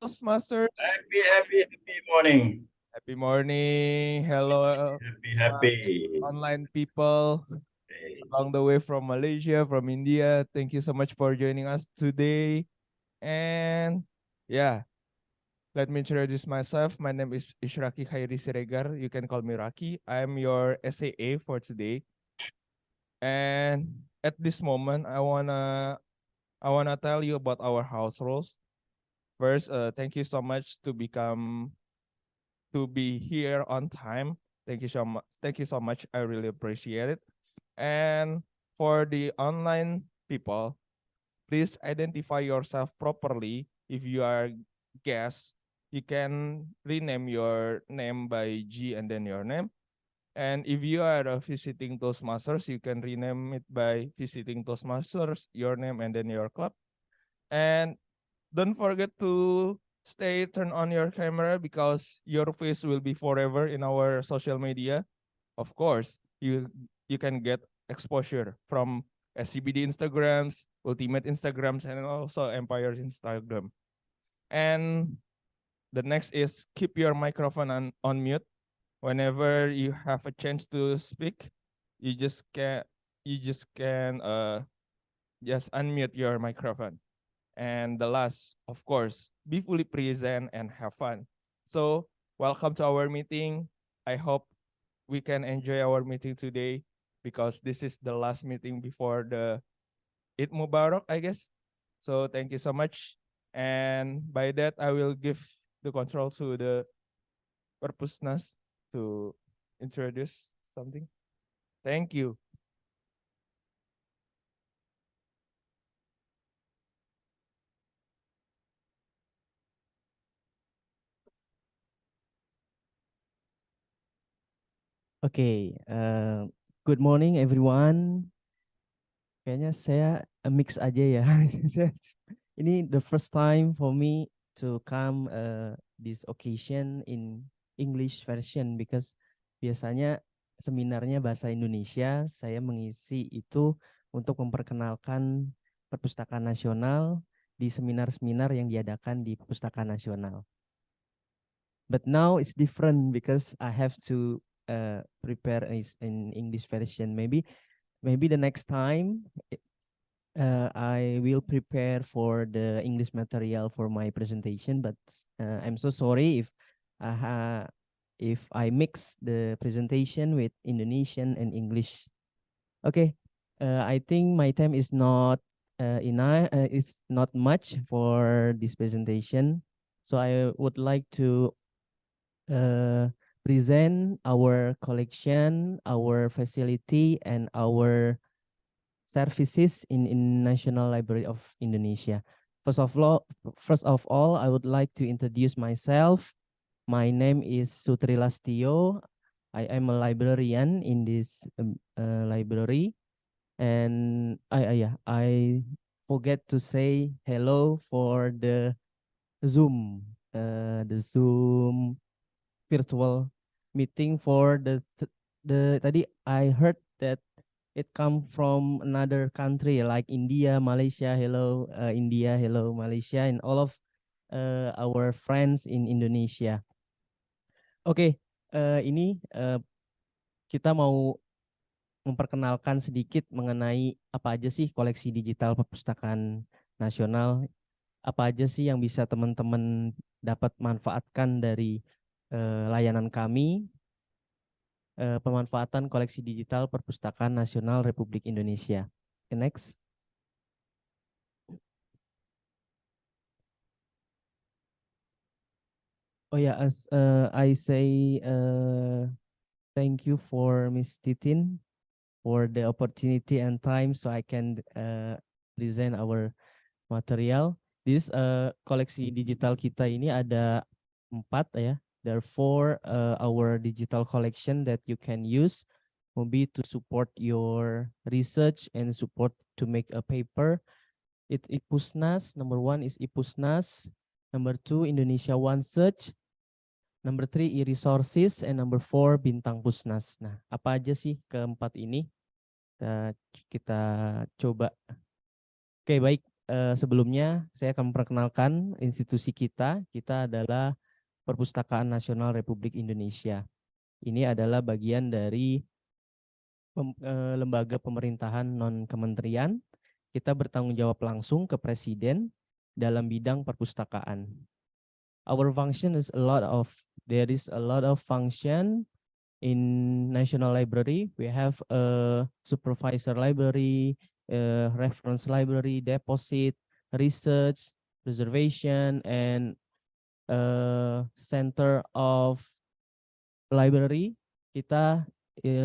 Toastmasters. Happy morning. Happy morning. Hello, Happy. online people Hey. along the way from Malaysia, from India. Thank you so much for joining us today. And yeah, let me introduce myself. My name is Isyraqi Khairi Siregar. You can call me Raki. I'm your SAA for today. And at this moment, I wanna tell you about our house rules. First, thank you so much to be here on time. Thank you so much. Thank you so much. I really appreciate it. And for the online people, please identify yourself properly. If you are guest, you can rename your name by G and then your name. And if you are a visiting Toastmasters, you can rename it by visiting Toastmasters, your name and then your club. And don't forget to turn on your camera because your face will be forever in our social media. Of course, you can get exposure from SCBD Instagrams, Ultimate Instagrams, and also Empire's Instagram. And the next is keep your microphone on mute. Whenever you have a chance to speak, you just can you just can just unmute your microphone. And the last, of course, be fully present and have fun. So, welcome to our meeting. I hope we can enjoy our meeting today because this is the last meeting before the Eid Mubarak, I guess. So, thank you so much. And by that, I will give the control to the purposeness to introduce something. Thank you. Okay, good morning everyone. Kayaknya saya mix aja ya. Ini the first time for me to come this occasion in English version because biasanya seminarnya bahasa Indonesia, saya mengisi itu untuk memperkenalkan perpustakaan nasional di seminar-seminar yang diadakan di perpustakaan nasional. But now it's different because I have to prepare an English version. Maybe the next time I will prepare for the English material for my presentation. But I'm so sorry if I mix the presentation with Indonesian and English. Okay, I think my time is not enough. It's not much for this presentation, so I would like to present our collection, our facility, and our services in National Library of Indonesia. First of all, I would like to introduce myself. My name is Sutri Lastio. I am a librarian in this library, and I forget to say hello for the Zoom virtual meeting for the tadi I heard that it come from another country like India, Malaysia. Hello India, hello Malaysia, and all of our friends in Indonesia. Oke, ini kita mau memperkenalkan sedikit mengenai apa aja sih koleksi digital perpustakaan nasional, apa aja sih yang bisa teman-teman dapat manfaatkan dari layanan kami, pemanfaatan koleksi digital Perpustakaan Nasional Republik Indonesia. Okay, next. Oh ya, as I say, thank you for Miss Titin for the opportunity and time so I can present our material. This koleksi digital kita ini ada 4 ya. Therefore, our digital collection that you can use will be to support your research and support to make a paper. It's IPUSNAS. Number 1 is IPUSNAS. Number 2, Indonesia One Search. Number 3, e-resources. And number 4, Bintang Pusnas. Nah, apa aja sih keempat ini? Kita coba. Oke, baik. sebelumnya saya akan memperkenalkan institusi kita. Kita adalah Perpustakaan Nasional Republik Indonesia. Ini adalah bagian dari lembaga pemerintahan non-kementerian. Kita bertanggung jawab langsung ke Presiden dalam bidang perpustakaan. Our function is there is a lot of function in National Library. We have a supervisor library, reference library, deposit, research, preservation, and center of library. Kita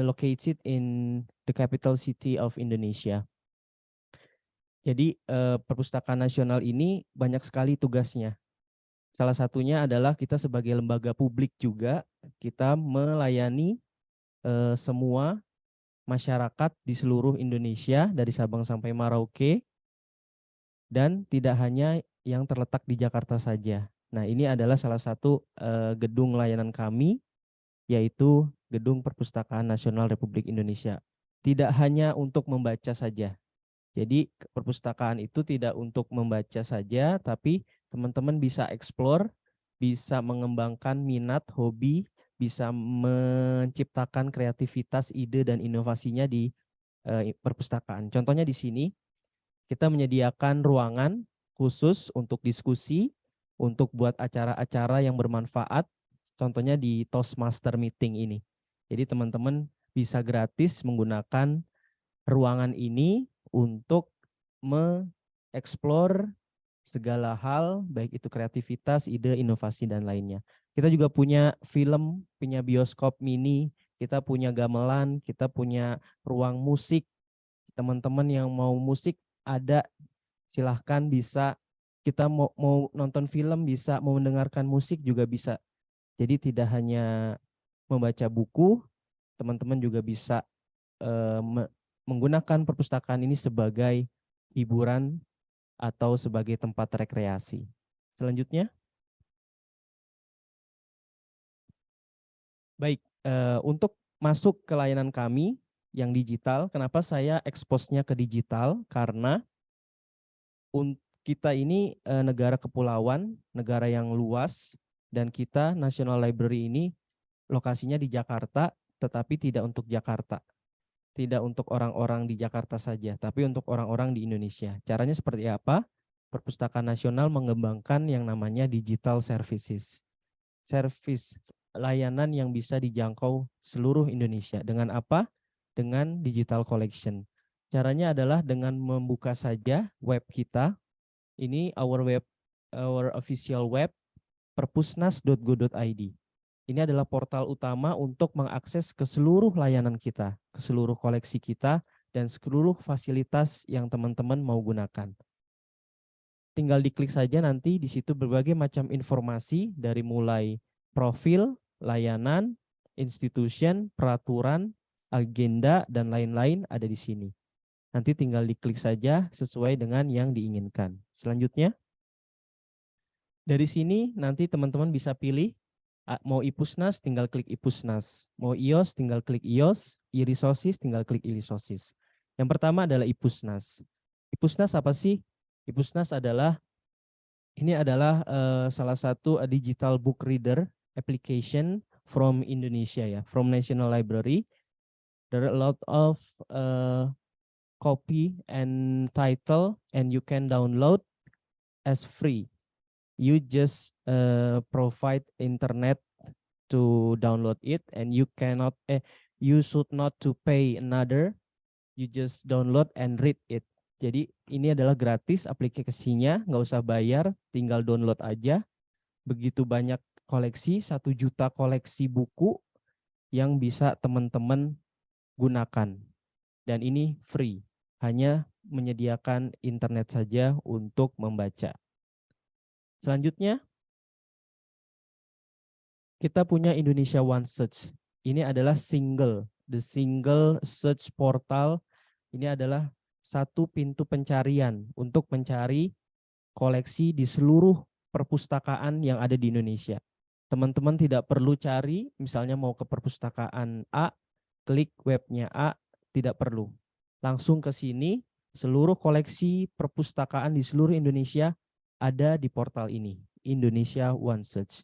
located in the capital city of Indonesia. Jadi perpustakaan nasional ini banyak sekali tugasnya. Salah satunya adalah kita sebagai lembaga publik juga, kita melayani semua masyarakat di seluruh Indonesia dari Sabang sampai Merauke, dan tidak hanya yang terletak di Jakarta saja. Nah, ini adalah salah satu gedung layanan kami, yaitu Gedung Perpustakaan Nasional Republik Indonesia. Tidak hanya untuk membaca saja. Jadi perpustakaan itu tidak untuk membaca saja, tapi teman-teman bisa explore, bisa mengembangkan minat, hobi, bisa menciptakan kreativitas, ide, dan inovasinya di perpustakaan. Contohnya di sini, kita menyediakan ruangan khusus untuk diskusi, untuk buat acara-acara yang bermanfaat, contohnya di Toastmaster Meeting ini. Jadi teman-teman bisa gratis menggunakan ruangan ini untuk mengeksplor segala hal, baik itu kreativitas, ide, inovasi, dan lainnya. Kita juga punya film, punya bioskop mini, kita punya gamelan, kita punya ruang musik. Teman-teman yang mau musik ada, silahkan bisa. Kita mau nonton film bisa, mau mendengarkan musik juga bisa. Jadi tidak hanya membaca buku, teman-teman juga bisa menggunakan perpustakaan ini sebagai hiburan atau sebagai tempat rekreasi. Selanjutnya. Baik, untuk masuk ke layanan kami yang digital, kenapa saya expose-nya ke digital? Karena kita ini negara kepulauan, negara yang luas, dan kita National Library ini lokasinya di Jakarta, tetapi tidak untuk Jakarta. Tidak untuk orang-orang di Jakarta saja, tapi untuk orang-orang di Indonesia. Caranya seperti apa? Perpustakaan Nasional mengembangkan yang namanya digital services. Service layanan yang bisa dijangkau seluruh Indonesia. Dengan apa? Dengan digital collection. Caranya adalah dengan membuka saja web kita. Ini our official web, perpusnas.go.id. Ini adalah portal utama untuk mengakses ke seluruh layanan kita, ke seluruh koleksi kita, dan seluruh fasilitas yang teman-teman mau gunakan. Tinggal diklik saja nanti di situ berbagai macam informasi dari mulai profil, layanan, institution, peraturan, agenda, dan lain-lain ada di sini. Nanti tinggal diklik saja sesuai dengan yang diinginkan. Selanjutnya, dari sini nanti teman-teman bisa pilih mau iPusnas, tinggal klik iPusnas. Mau iOS, tinggal klik iOS. E-resources, tinggal klik e-resources. Yang pertama adalah iPusnas. iPusnas apa sih? iPusnas adalah salah satu digital book reader application from Indonesia ya, from National Library. There are a lot of copy and title, and you can download as free. You just provide internet to download it, and you should not to pay another. You just download and read it. Jadi ini adalah gratis aplikasinya, nggak usah bayar, tinggal download aja. Begitu banyak koleksi, 1 juta koleksi buku yang bisa teman-teman gunakan. Dan ini free, hanya menyediakan internet saja untuk membaca. Selanjutnya, kita punya Indonesia One Search. Ini adalah the single search portal. Ini adalah satu pintu pencarian untuk mencari koleksi di seluruh perpustakaan yang ada di Indonesia. Teman-teman tidak perlu cari, misalnya mau ke perpustakaan A, klik webnya A, tidak perlu. Langsung ke sini, Seluruh koleksi perpustakaan di seluruh Indonesia ada di portal ini, Indonesia One Search.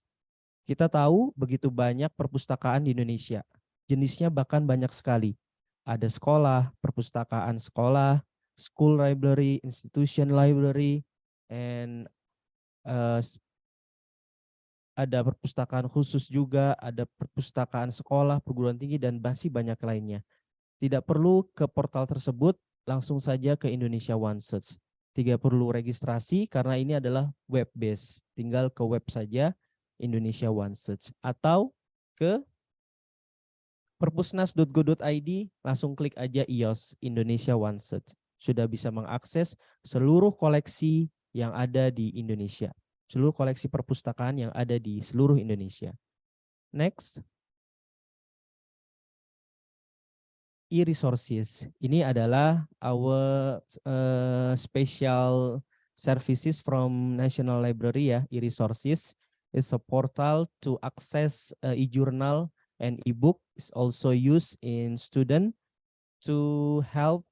Kita tahu begitu banyak perpustakaan di Indonesia. Jenisnya bahkan banyak sekali. Ada sekolah, perpustakaan sekolah, school library, institution library, and ada perpustakaan khusus juga, ada perpustakaan sekolah, perguruan tinggi, dan masih banyak lainnya. Tidak perlu ke portal tersebut, langsung saja ke Indonesia One Search. Tidak perlu registrasi karena ini adalah web based. Tinggal ke web saja Indonesia One Search atau ke perpusnas.go.id, langsung klik aja IOS Indonesia One Search. Sudah bisa mengakses seluruh koleksi yang ada di Indonesia. Seluruh koleksi perpustakaan yang ada di seluruh Indonesia. Next. E-resources. Ini adalah our special services from National Library ya. E-resources is a portal to access e-journal and e-book. Is also used in student to help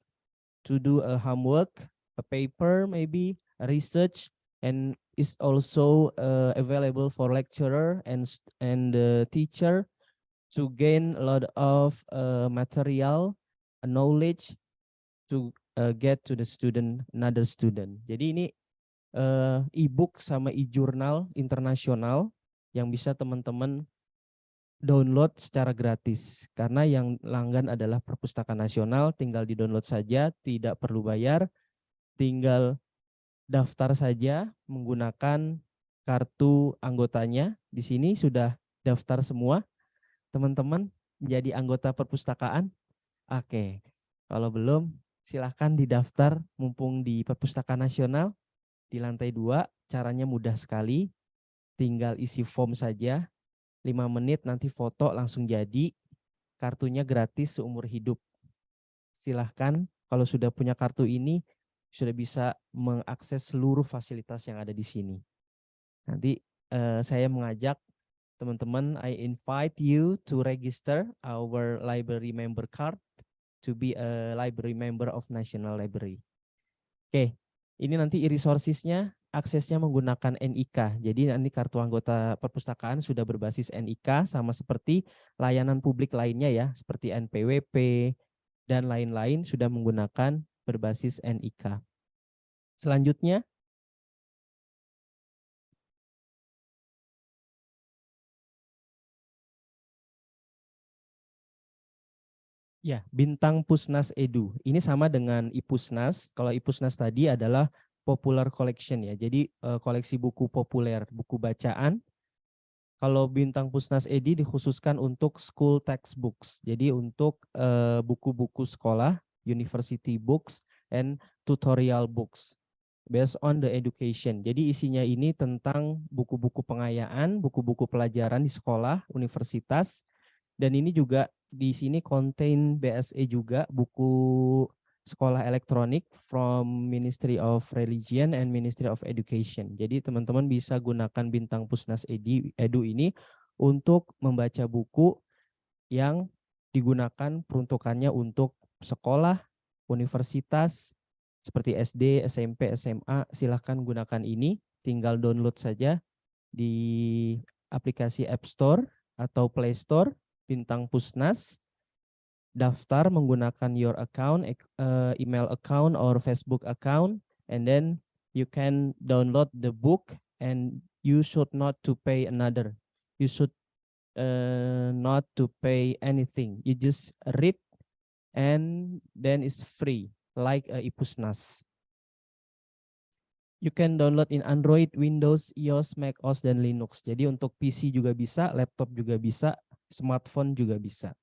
to do a homework, a paper maybe, a research, and is also available for lecturer and teacher to gain a lot of material, knowledge to get to the student, another student. Jadi ini e-book sama e-journal internasional yang bisa teman-teman download secara gratis. Karena yang langgan adalah Perpustakaan Nasional, tinggal di-download saja, tidak perlu bayar, tinggal daftar saja menggunakan kartu anggotanya. Di sini sudah daftar semua. Teman-teman menjadi anggota perpustakaan? Oke, kalau belum silahkan didaftar mumpung di Perpustakaan Nasional di lantai 2. Caranya mudah sekali, tinggal isi form saja, 5 menit nanti foto langsung jadi, kartunya gratis seumur hidup. Silahkan kalau sudah punya kartu ini sudah bisa mengakses seluruh fasilitas yang ada di sini. Nanti saya mengajak teman-teman, I invite you to register our library member card to be a library member of National Library. Oke, ini nanti e-resources-nya aksesnya menggunakan NIK. Jadi nanti kartu anggota perpustakaan sudah berbasis NIK sama seperti layanan publik lainnya ya, seperti NPWP dan lain-lain sudah menggunakan berbasis NIK. Selanjutnya, ya, Bintang Pusnas Edu. Ini sama dengan iPusnas. Kalau iPusnas tadi adalah popular collection ya. Jadi koleksi buku populer, buku bacaan. Kalau Bintang Pusnas Edi dikhususkan untuk school textbooks. Jadi untuk buku-buku sekolah, university books, and tutorial books based on the education. Jadi isinya ini tentang buku-buku pengayaan, buku-buku pelajaran di sekolah, universitas, dan ini juga di sini contain BSE juga, buku sekolah elektronik from Ministry of Religion and Ministry of Education. Jadi teman-teman bisa gunakan Bintang Pusnas Edu ini untuk membaca buku yang digunakan peruntukannya untuk sekolah, universitas, seperti SD, SMP, SMA, silahkan gunakan ini. Tinggal download saja di aplikasi App Store atau Play Store, Bintang Pusnas. Daftar menggunakan your account, email account or Facebook account, and then you can download the book and you should not to pay another. You should not to pay anything. You just read and then it's free like iPusnas. You can download in Android, Windows, iOS, macOS, dan Linux. Jadi untuk PC juga bisa, laptop juga bisa, smartphone juga bisa.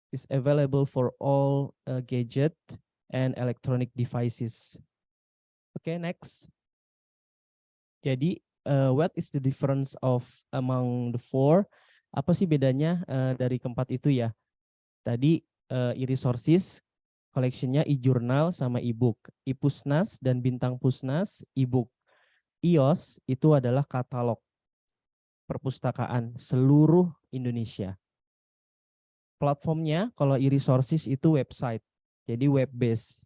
Is available for all gadget and electronic devices. Okay, next. Jadi, what is the difference of among the four? Apa sih bedanya dari keempat itu ya? Tadi e-resources, collection-nya e-journal sama e-book. iPusnas dan Bintang Pusnas, e-book. iOS itu adalah katalog perpustakaan seluruh Indonesia. Platformnya kalau e-resources itu website, jadi web based.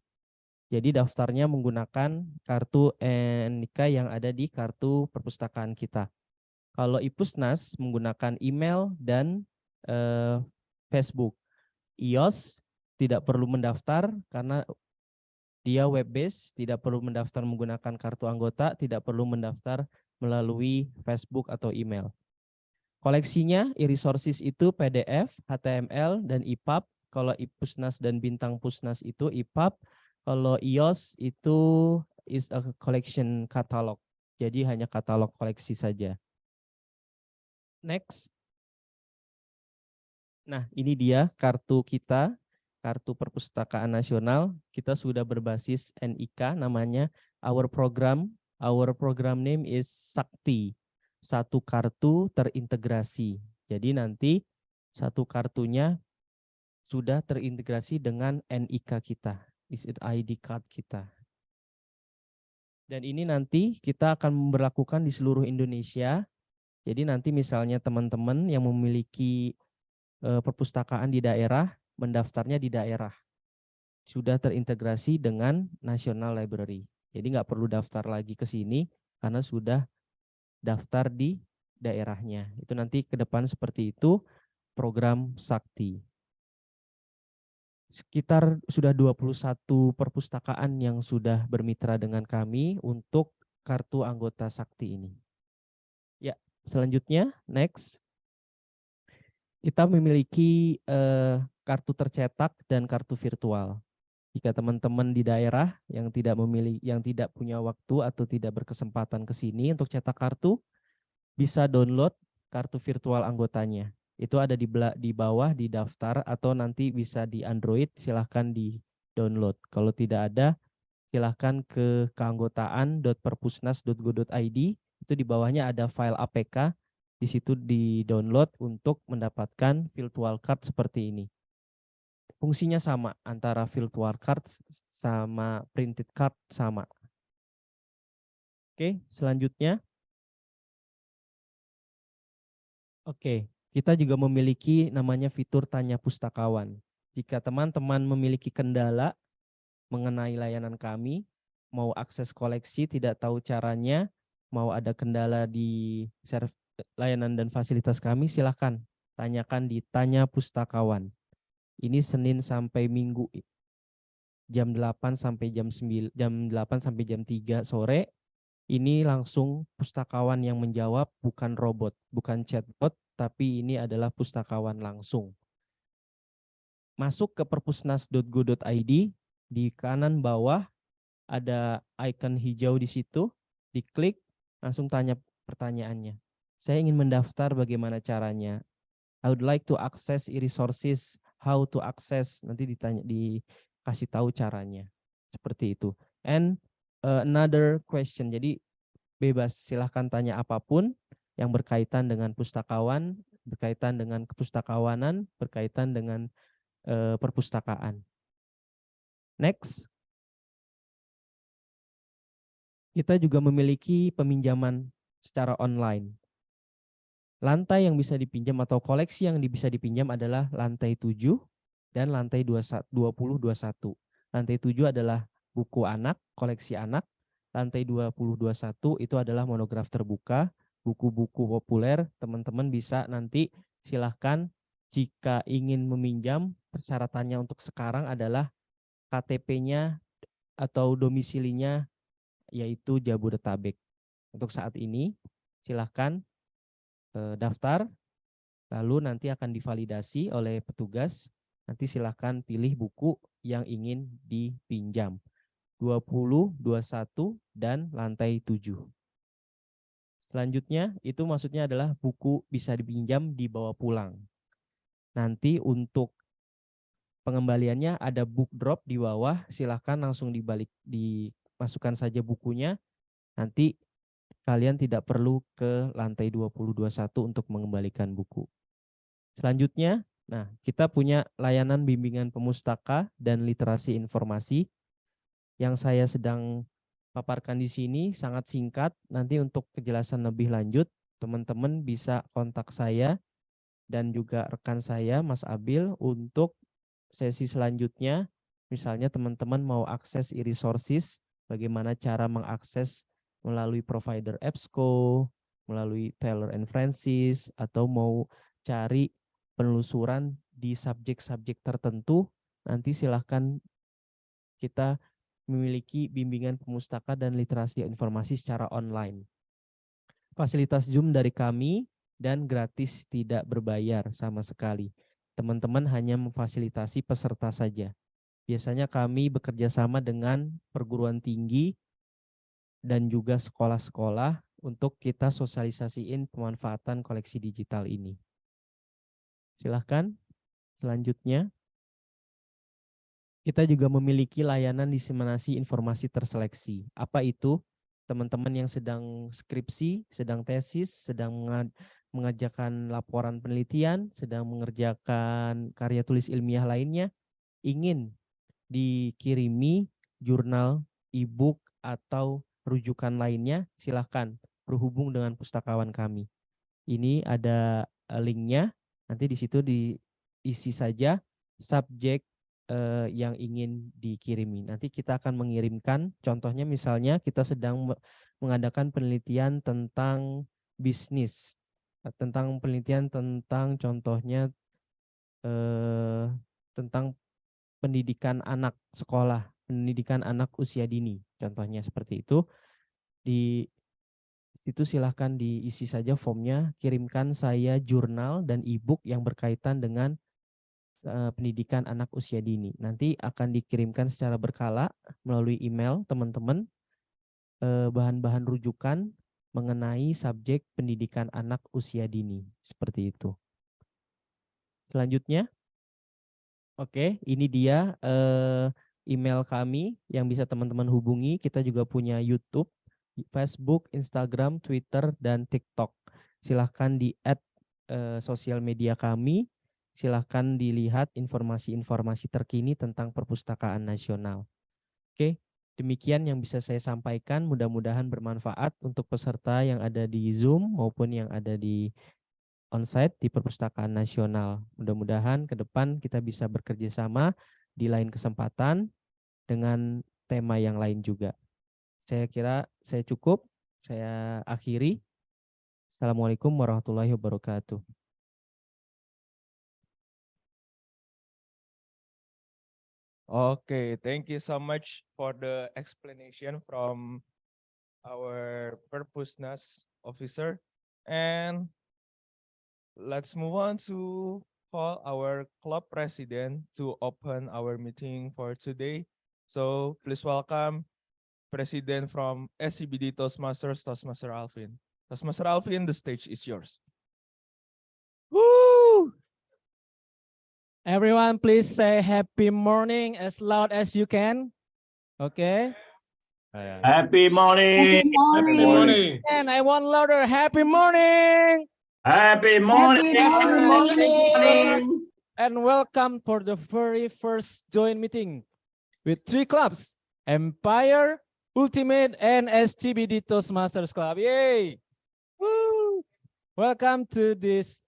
Jadi daftarnya menggunakan kartu NIK yang ada di kartu perpustakaan kita. Kalau Ipusnas menggunakan email dan Facebook. IOS tidak perlu mendaftar karena dia web based, tidak perlu mendaftar menggunakan kartu anggota, tidak perlu mendaftar melalui Facebook atau email. Koleksinya e-resources itu PDF, HTML, dan EPUB. Kalau Ipusnas dan Bintang Pusnas itu EPUB. Kalau IOS itu is a collection catalog. Jadi hanya katalog koleksi saja. Next. Nah, ini dia kartu kita, kartu perpustakaan nasional. Kita sudah berbasis NIK, namanya our program name is Sakti. Satu kartu terintegrasi. Jadi nanti satu kartunya sudah terintegrasi dengan NIK kita, ID card kita. Dan ini nanti kita akan memberlakukan di seluruh Indonesia. Jadi nanti misalnya teman-teman yang memiliki perpustakaan di daerah, mendaftarnya di daerah. Sudah terintegrasi dengan National Library. Jadi nggak perlu daftar lagi ke sini karena sudah daftar di daerahnya. Itu nanti ke depan seperti itu program Sakti. Sekitar sudah 21 perpustakaan yang sudah bermitra dengan kami untuk kartu anggota Sakti ini. Ya, selanjutnya next. Kita memiliki kartu tercetak dan kartu virtual. Jika teman-teman di daerah yang tidak punya waktu atau tidak berkesempatan ke sini untuk cetak kartu, bisa download kartu virtual anggotanya. Itu ada di bawah di daftar atau nanti bisa di Android, silahkan di download. Kalau tidak ada, silahkan ke keanggotaan.perpusnas.go.id, itu di bawahnya ada file APK, di situ di download untuk mendapatkan virtual card seperti ini. Fungsinya sama, antara virtual card sama printed card sama. Oke, selanjutnya. Oke, kita juga memiliki namanya fitur tanya pustakawan. Jika teman-teman memiliki kendala mengenai layanan kami, mau akses koleksi tidak tahu caranya, mau ada kendala di layanan dan fasilitas kami, silakan tanyakan di tanya pustakawan. Ini Senin sampai Minggu jam 8 sampai jam 9, jam 8 sampai jam 3 sore. Ini langsung pustakawan yang menjawab, bukan robot, bukan chatbot, tapi ini adalah pustakawan langsung. Masuk ke perpusnas.go.id, di kanan bawah ada icon hijau di situ, diklik, langsung tanya pertanyaannya. Saya ingin mendaftar, bagaimana caranya? I would like to access e-resources, how to access, nanti dikasih tahu caranya. Seperti itu. And another question, jadi bebas, silahkan tanya apapun yang berkaitan dengan pustakawan, berkaitan dengan kepustakawanan, berkaitan dengan perpustakaan. Next. Kita juga memiliki peminjaman secara online. Lantai yang bisa dipinjam atau koleksi yang bisa dipinjam adalah lantai 7 dan lantai 20-21. Lantai 7 adalah buku anak, koleksi anak. Lantai 20-21 itu adalah monograf terbuka, buku-buku populer. Teman-teman bisa nanti silahkan jika ingin meminjam, persyaratannya untuk sekarang adalah KTP-nya atau domisilinya yaitu Jabodetabek. Untuk saat ini silahkan daftar, lalu nanti akan divalidasi oleh petugas. Nanti silahkan pilih buku yang ingin dipinjam. 20, 21, dan lantai 7. Selanjutnya itu maksudnya adalah buku bisa dipinjam dibawa pulang. Nanti untuk pengembaliannya ada book drop di bawah, silahkan langsung dimasukkan saja bukunya. Nanti kalian tidak perlu ke lantai 20-21 untuk mengembalikan buku. Selanjutnya, nah kita punya layanan bimbingan pemustaka dan literasi informasi yang saya sedang paparkan di sini, sangat singkat. Nanti untuk kejelasan lebih lanjut, teman-teman bisa kontak saya dan juga rekan saya, Mas Abil, untuk sesi selanjutnya. Misalnya teman-teman mau akses e-resources, bagaimana cara mengakses melalui provider EBSCO, melalui Taylor and Francis, atau mau cari penelusuran di subjek-subjek tertentu, nanti silahkan kita memiliki bimbingan pemustaka dan literasi informasi secara online. Fasilitas Zoom dari kami dan gratis, tidak berbayar sama sekali. Teman-teman hanya memfasilitasi peserta saja. Biasanya kami bekerja sama dengan perguruan tinggi dan juga sekolah-sekolah untuk kita sosialisasiin pemanfaatan koleksi digital ini. Silahkan selanjutnya. Kita juga memiliki layanan diseminasi informasi terseleksi. Apa itu? Teman-teman yang sedang skripsi, sedang tesis, sedang mengerjakan laporan penelitian, sedang mengerjakan karya tulis ilmiah lainnya, ingin dikirimi jurnal, e-book, atau rujukan lainnya, silahkan berhubung dengan pustakawan kami. Ini ada linknya, nanti di situ diisi saja subjek yang ingin dikirimi. Nanti kita akan mengirimkan, contohnya misalnya kita sedang mengadakan penelitian tentang bisnis, tentang penelitian tentang contohnya tentang pendidikan anak sekolah, pendidikan anak usia dini, contohnya seperti itu. Di itu silahkan diisi saja formnya, kirimkan saya jurnal dan e-book yang berkaitan dengan pendidikan anak usia dini. Nanti akan dikirimkan secara berkala melalui email teman-teman bahan-bahan rujukan mengenai subjek pendidikan anak usia dini. Seperti itu. Selanjutnya, oke, ini dia email kami yang bisa teman-teman hubungi. Kita juga punya YouTube, Facebook, Instagram, Twitter, dan TikTok. Silahkan di-add sosial media kami. Silahkan dilihat informasi-informasi terkini tentang perpustakaan nasional. Oke, demikian yang bisa saya sampaikan. Mudah-mudahan bermanfaat untuk peserta yang ada di Zoom maupun yang ada di onsite di perpustakaan nasional. Mudah-mudahan ke depan kita bisa bekerja sama di lain kesempatan dengan tema yang lain juga. Saya kira saya cukup. Saya akhiri. Assalamualaikum warahmatullahi wabarakatuh. Okay, thank you so much for the explanation from our purposeness officer. And let's move on to call our club president to open our meeting for today. So please welcome President from SCBD Toastmasters, Toastmaster Alfin. Toastmaster Alfin, the stage is yours. Woo! Everyone, please say happy morning as loud as you can. Okay. Happy morning. Happy morning. And I want louder. Happy morning. Happy morning. Happy morning. And welcome for the very first joint meeting with 3 clubs: Empire, Ultimate, and SCBD Toastmasters Club. Yay! Woo! Welcome to this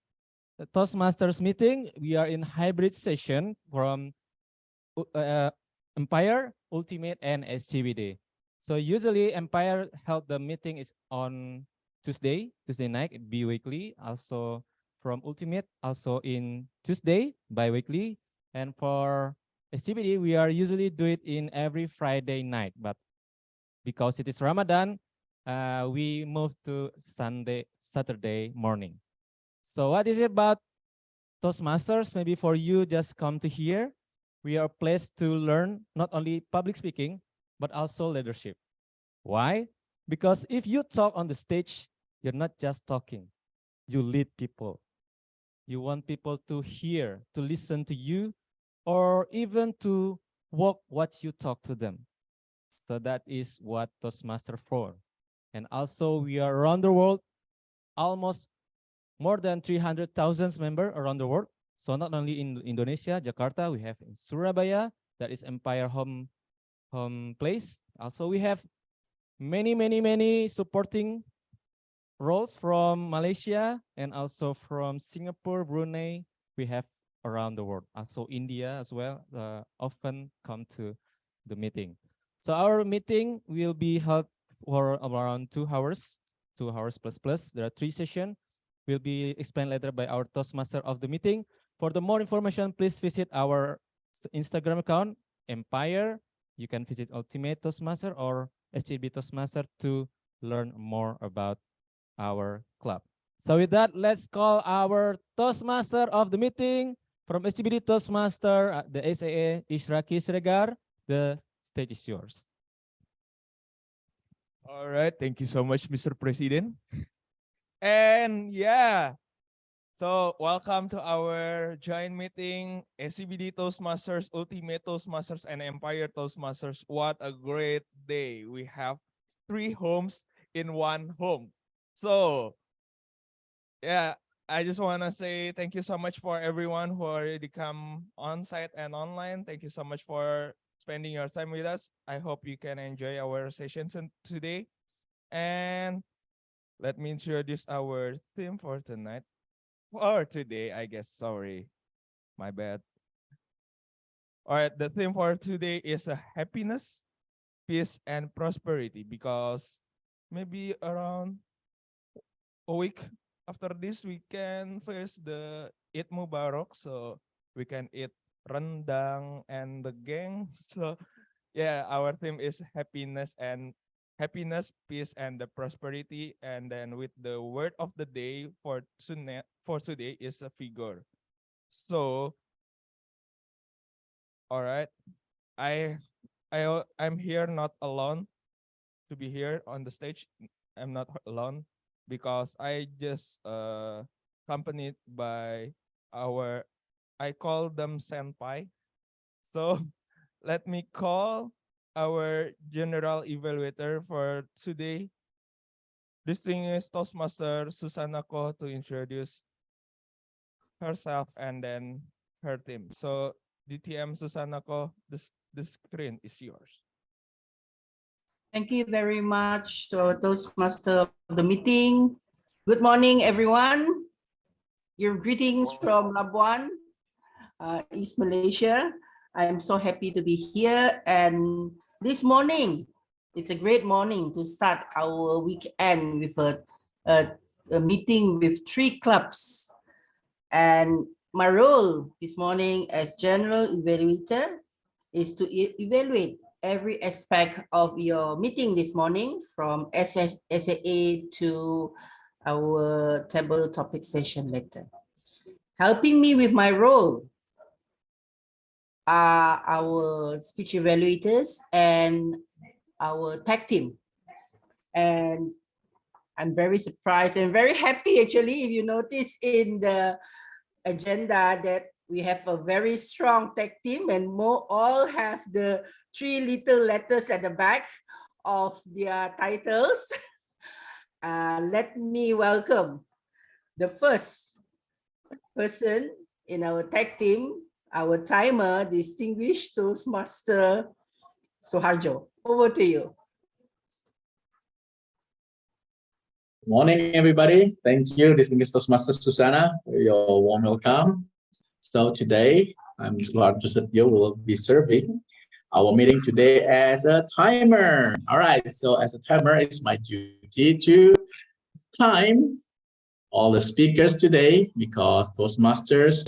Toastmasters meeting. We are in hybrid session from Empire, Ultimate, and SCBD. So usually Empire held the meeting is on Tuesday night, bi-weekly. Also from Ultimate, also in Tuesday, bi-weekly. And for SCBD, we are usually do it in every Friday night. But because it is Ramadan, we moved to Saturday morning. So what is it about Toastmasters? Maybe for you, just come to here. We are a place to learn not only public speaking, but also leadership. Why? Because if you talk on the stage, you're not just talking. You lead people. You want people to hear, to listen to you, or even to walk what you talk to them. So that is what Toastmaster for. And also we are around the world, almost more than 300,000 members around the world. So not only in Indonesia, Jakarta, we have in Surabaya, that is Empire home place. Also we have many supporting roles from Malaysia and also from Singapore, Brunei. We have around the world. Also India as well often come to the meeting. So our meeting will be held for around 2 hours, 2 hours plus. There are 3 sessions. Will be explained later by our Toastmaster of the meeting. For the more information, please visit our Instagram account, Empire. You can visit Ultimate Toastmaster or SCBD Toastmaster to learn more about our club. So with that, let's call our Toastmaster of the meeting from SCBD Toastmaster, the SAA Isyraqi Siregar. The stage is yours. All right, thank you so much, Mr. President. And yeah, so welcome to our joint meeting, SCBD Toastmasters, Ultimate Toastmasters, and Empire Toastmasters. What a great day. We have 3 homes in 1 home. So yeah, I just want to say thank you so much for everyone who already come on site and online. Thank you so much for spending your time with us. I hope you can enjoy our session today. And let me introduce our theme for tonight. Or today, I guess. Sorry, my bad. All right, the theme for today is happiness, peace, and prosperity, because maybe around a week after this, we can face the Eid Mubarak, so we can eat rendang and the gang. So yeah, our theme is happiness, peace, and the prosperity. And then with the word of the day for today is a figure. So, all right, I'm here not alone to be here on the stage. I'm not alone because I just accompanied by I call them senpai. So let me call our general evaluator for today, distinguished Toastmaster Susanna to introduce herself and then her team. So DTM Susanna, the screen is yours. Thank you very much to our Toastmaster of the meeting. Good morning, everyone. Your greetings from Labuan, East Malaysia. I'm so happy to be here. And this morning, it's a great morning to start our weekend with a meeting with 3 clubs. And my role this morning as general evaluator is to evaluate every aspect of your meeting this morning, from SAA to our table topic session later. Helping me with my role are our speech evaluators and our tag team. And I'm very surprised and very happy, actually, if you notice in the agenda that we have a very strong tag team, and all have the 3 little letters at the back of their titles. Let me welcome the first person in our tag team, our timer, distinguished Toastmaster Soharjo. Over to you. Morning, everybody. Thank you, distinguished Toastmaster Susanna, for your warm welcome. So today, I'm Suharjo Setio, will be serving our meeting today as a timer. All right, so as a timer, it's my duty to time all the speakers today, because Toastmasters,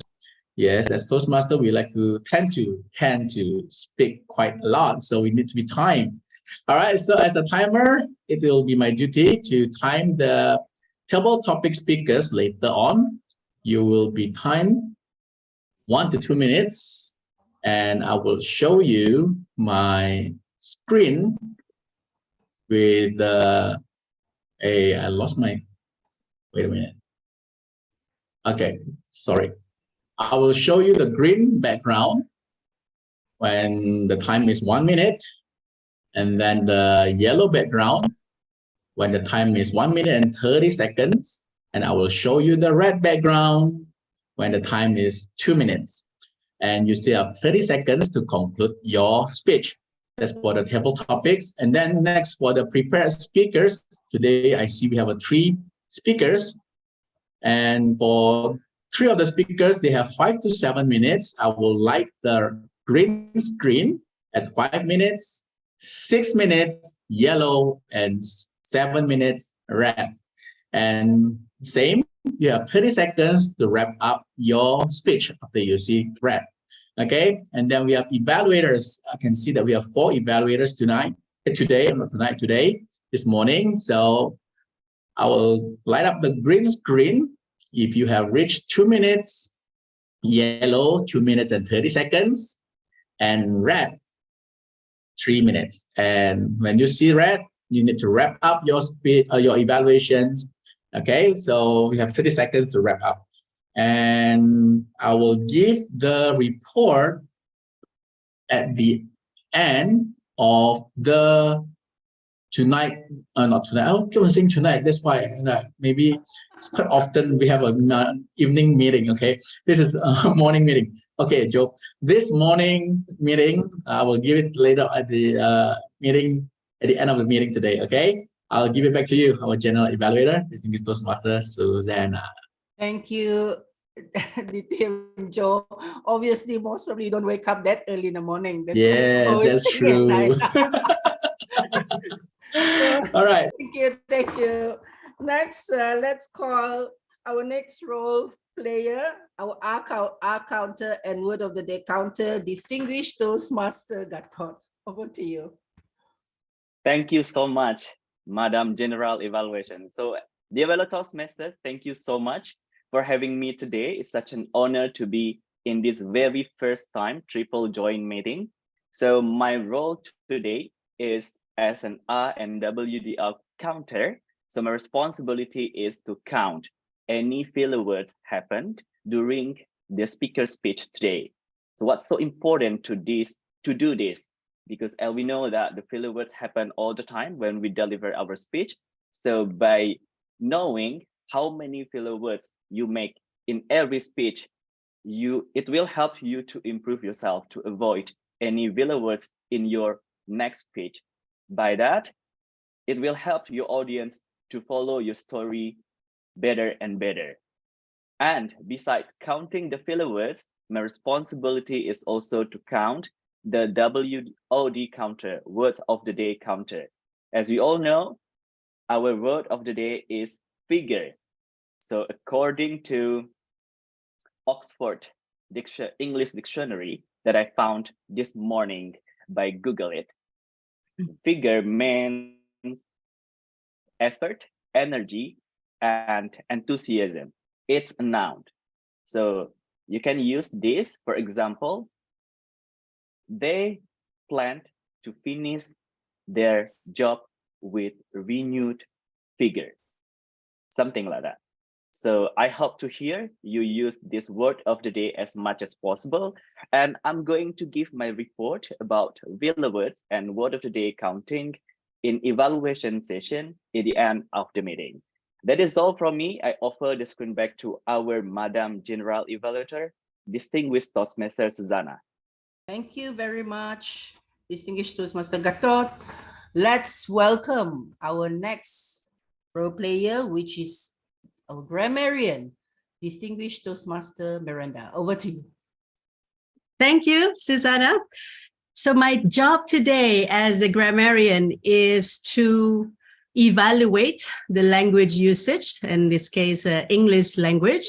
yes, as Toastmaster, we like to tend to speak quite a lot, so we need to be timed. All right, so as a timer, it will be my duty to time the table topic speakers later on. You will be timed 1 to 2 minutes, and I will show you my screen with I lost my, wait a minute. Okay, sorry. I will show you the green background when the time is 1 minute, and then the yellow background when the time is 1 minute and 30 seconds, and I will show you the red background when the time is 2 minutes. And you still have 30 seconds to conclude your speech. That's for the table topics. And then next, for the prepared speakers, today I see we have 3 speakers. And for three of the speakers, they have 5 to 7 minutes. I will light the green screen at 5 minutes, 6 minutes, yellow, and 7 minutes, red. And same, you have 30 seconds to wrap up your speech after you see red. Okay, and then we have evaluators. I can see that we have 4 evaluators today, this morning. So I will light up the green screen. If you have reached 2 minutes, yellow, 2 minutes and 30 seconds, and red, 3 minutes. And when you see red, you need to wrap up your speech, your evaluations. Okay, so we have 30 seconds to wrap up. And I will give the report at the end of the not tonight. I keep on saying tonight. That's why maybe it's quite often we have an evening meeting. Okay, this is a morning meeting. Okay, Joe. This morning meeting, I will give it later at the meeting at the end of the meeting today. Okay, I'll give it back to you, our general evaluator, distinguished Toastmaster Susanna. Thank you, DTM Joe. Obviously, most probably you don't wake up that early in the morning. That's Yes, always that's at night. true. All right. Thank you. Next, let's call our next role player, our R counter and word of the day counter, distinguished Toastmaster Gatot. Over to you. Thank you so much, Madam General Evaluation. So, dear fellow Toastmasters, thank you so much for having me today. It's such an honor to be in this very first time triple join meeting. So my role today is as an R and WDR counter. So my responsibility is to count any filler words happened during the speaker's speech today. So what's so important to do this? Because as we know that the filler words happen all the time when we deliver our speech. So by knowing how many filler words you make in every speech, it will help you to improve yourself to avoid any filler words in your next speech. By that, it will help your audience to follow your story better and better. And besides counting the filler words, my responsibility is also to count the WOD counter, word of the day counter. As we all know, our word of the day is figure. So according to Oxford English Dictionary that I found this morning by Google it, figure means effort, energy, and enthusiasm. It's a noun. So you can use this, for example, they planned to finish their job with renewed vigor, something like that. So I hope to hear you use this word of the day as much as possible. And I'm going to give my report about filler words and word of the day counting in evaluation session at the end of the meeting. That is all from me. I offer the screen back to our Madam General Evaluator, distinguished Toastmaster Susanna. Thank you very much, distinguished Toastmaster Gatot. Let's welcome our next role player, which is our grammarian, distinguished Toastmaster Miranda. Over to you. Thank you, Susanna. So my job today as a grammarian is to evaluate the language usage, in this case, English language,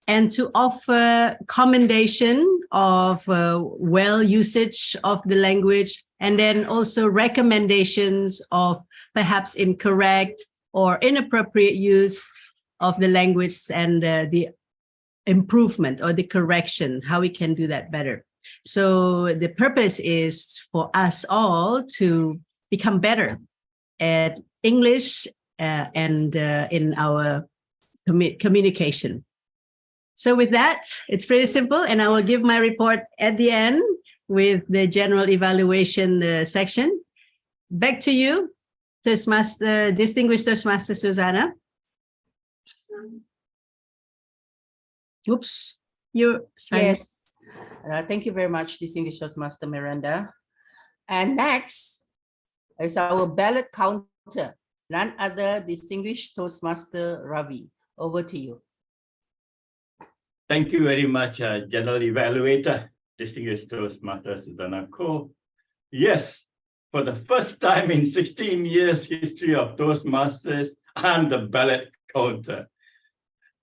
and to offer commendation of well usage of the language, and then also recommendations of perhaps incorrect or inappropriate use of the language and the improvement or the correction, how we can do that better. So the purpose is for us all to become better at English and in our communication. So with that, it's pretty simple, and I will give my report at the end with the general evaluation section. Back to you, Toastmaster, distinguished Toastmaster Susanna. Oops, you're silent. Yes. Thank you very much, distinguished Toastmaster Miranda. And next is our ballot counter, none other distinguished Toastmaster Ravi. Over to you. Thank you very much, General Evaluator, Distinguished Toastmaster Susanna. Yes, for the first time in 16 years history of Toastmasters, I'm the ballot counter.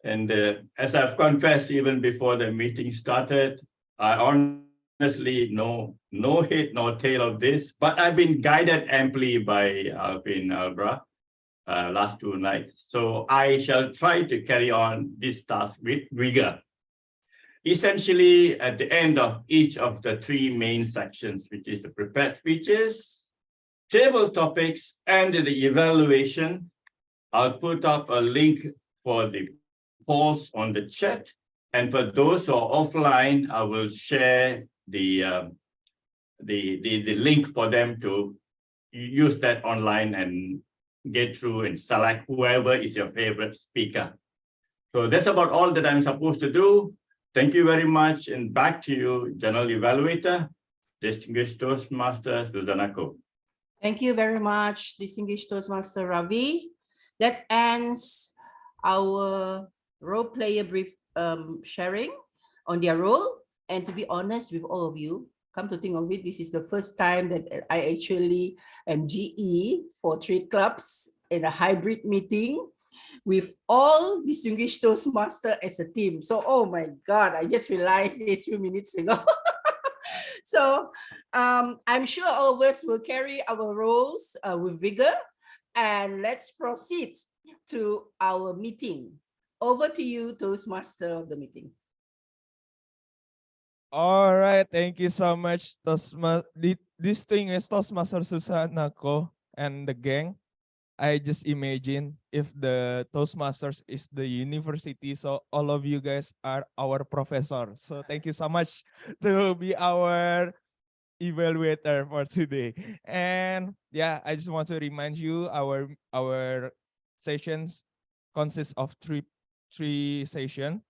And as I've confessed even before the meeting started, I honestly know no head nor tail of this, but I've been guided amply by Alfin last 2 nights. So I shall try to carry on this task with vigor. Essentially, at the end of each of the 3 main sections, which is the prepared speeches, table topics, and the evaluation, I'll put up a link for the polls on the chat. And for those who are offline, I will share the link for them to use that online and get through and select whoever is your favorite speaker. So that's about all that I'm supposed to do. Thank you very much. And back to you, General Evaluator, Distinguished Toastmaster Susanna. Thank you very much, Distinguished Toastmaster Ravi. That ends our role player brief sharing on their role. And to be honest with all of you, come to think of it, this is the first time that I actually am GE for trade clubs in a hybrid meeting with all Distinguished Toastmaster as a team. So, oh my God, I just realized this few minutes ago. So I'm sure all of us will carry our roles with vigor, and let's proceed to our meeting. Over to you, Toastmaster of the meeting. All right, thank you so much, distinguished Toastmaster Susanna and the gang. I just imagine if the Toastmasters is the university, so all of you guys are our professor. So thank you so much to be our evaluator for today. And yeah, I just want to remind you our sessions consist of three sessions.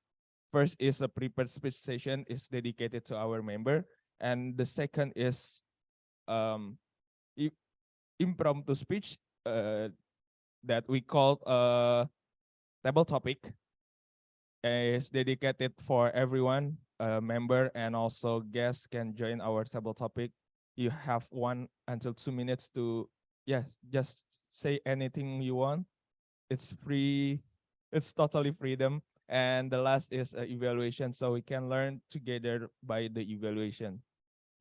First is a prepared speech session, is dedicated to our member, and the second is impromptu speech that we call table topic, is dedicated for everyone, member and also guests can join our table topic. You have 1 until 2 minutes to just say anything you want. It's free, it's totally freedom. And the last is evaluation, so we can learn together by the evaluation.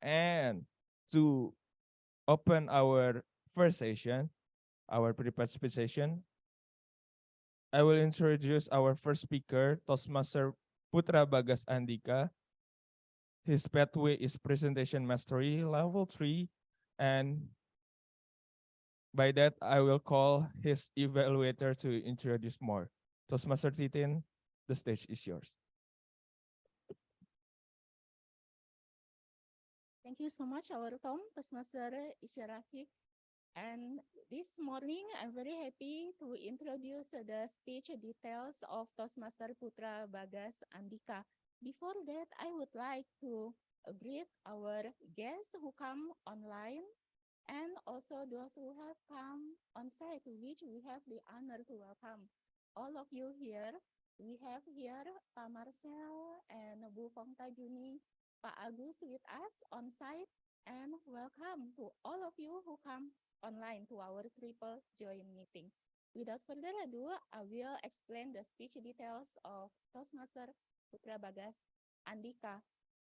And to open our first session, our prepared speech session, I will introduce our first speaker, Toastmaster Putra Bagas Andika. His pathway is presentation mastery level 3, and by that I will call his evaluator to introduce more. Toastmaster Titin, the stage is yours. Thank you so much, our Tom, Toastmaster Isyraqi. And this morning, I'm very happy to introduce the speech details of Toastmaster Putra Bagas Andika. Before that, I would like to greet our guests who come online and also those who have come on site, which we have the honor to welcome. All of you here, we have here Pak Marcel and Bu Fongta Juni, Pak Agus with us on site, and welcome to all of you who come online to our triple join meeting. Without further ado, I will explain the speech details of Toastmaster Putra Bagas Andika.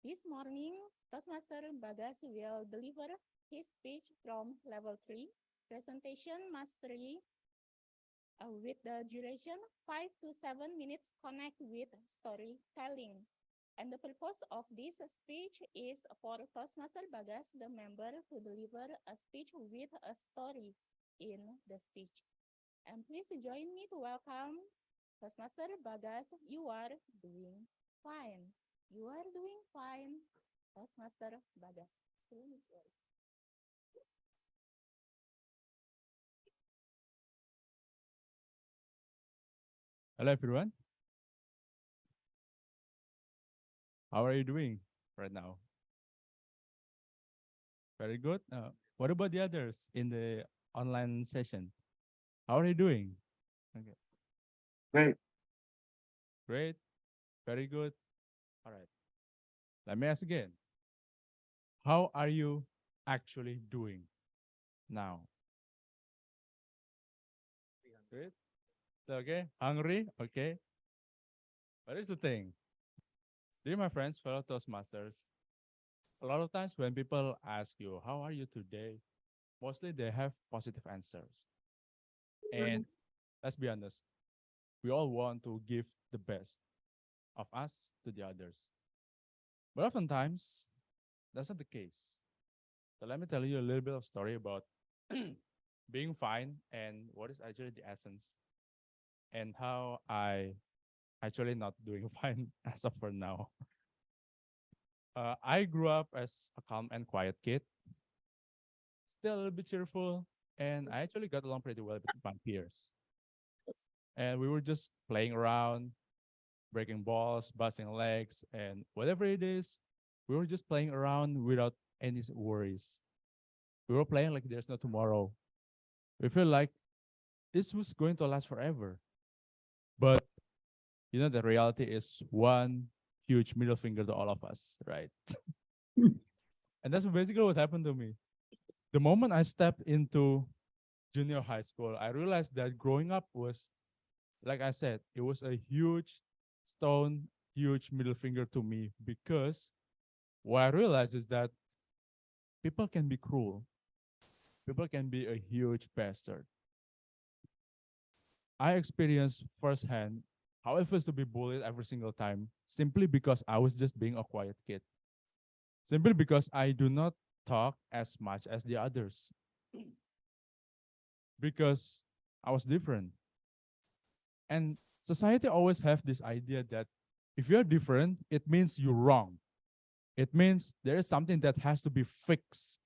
This morning, Toastmaster Bagas will deliver his speech from level 3, presentation mastery, with the duration 5 to 7 minutes, connect with storytelling. And the purpose of this speech is for Toastmaster Bagas, the member, to deliver a speech with a story in the speech. And please join me to welcome Toastmaster Bagas. You are doing fine. You are doing fine, Toastmaster Bagas. Screen is yours. Hello, everyone. How are you doing right now? Very good. What about the others in the online session? How are you doing? Okay. Great. Great. Very good. All right. Let me ask again. How are you actually doing now? Good? Okay. Hungry? Okay. But here's the thing. Dear my friends, fellow Toastmasters, a lot of times when people ask you, how are you today? Mostly they have positive answers. And let's be honest, we all want to give the best of us to the others. But oftentimes, that's not the case. So let me tell you a little bit of story about being fine and what is actually the essence and how I actually not doing fine as of for now. I grew up as a calm and quiet kid, still a little bit cheerful, and I actually got along pretty well with my peers. And we were just playing around, breaking balls, busting legs, and whatever it is, we were just playing around without any worries. We were playing like there's no tomorrow. We feel like this was going to last forever. But you know, the reality is one huge middle finger to all of us, right? And that's basically what happened to me. The moment I stepped into junior high school, I realized that growing up was, like I said, it was a huge stone, huge middle finger to me, because what I realized is that people can be cruel. People can be a huge bastard. I experienced firsthand how it feels to be bullied every single time, simply because I was just being a quiet kid. Simply because I do not talk as much as the others. Because I was different. And society always have this idea that if you're different, it means you're wrong. It means there is something that has to be fixed.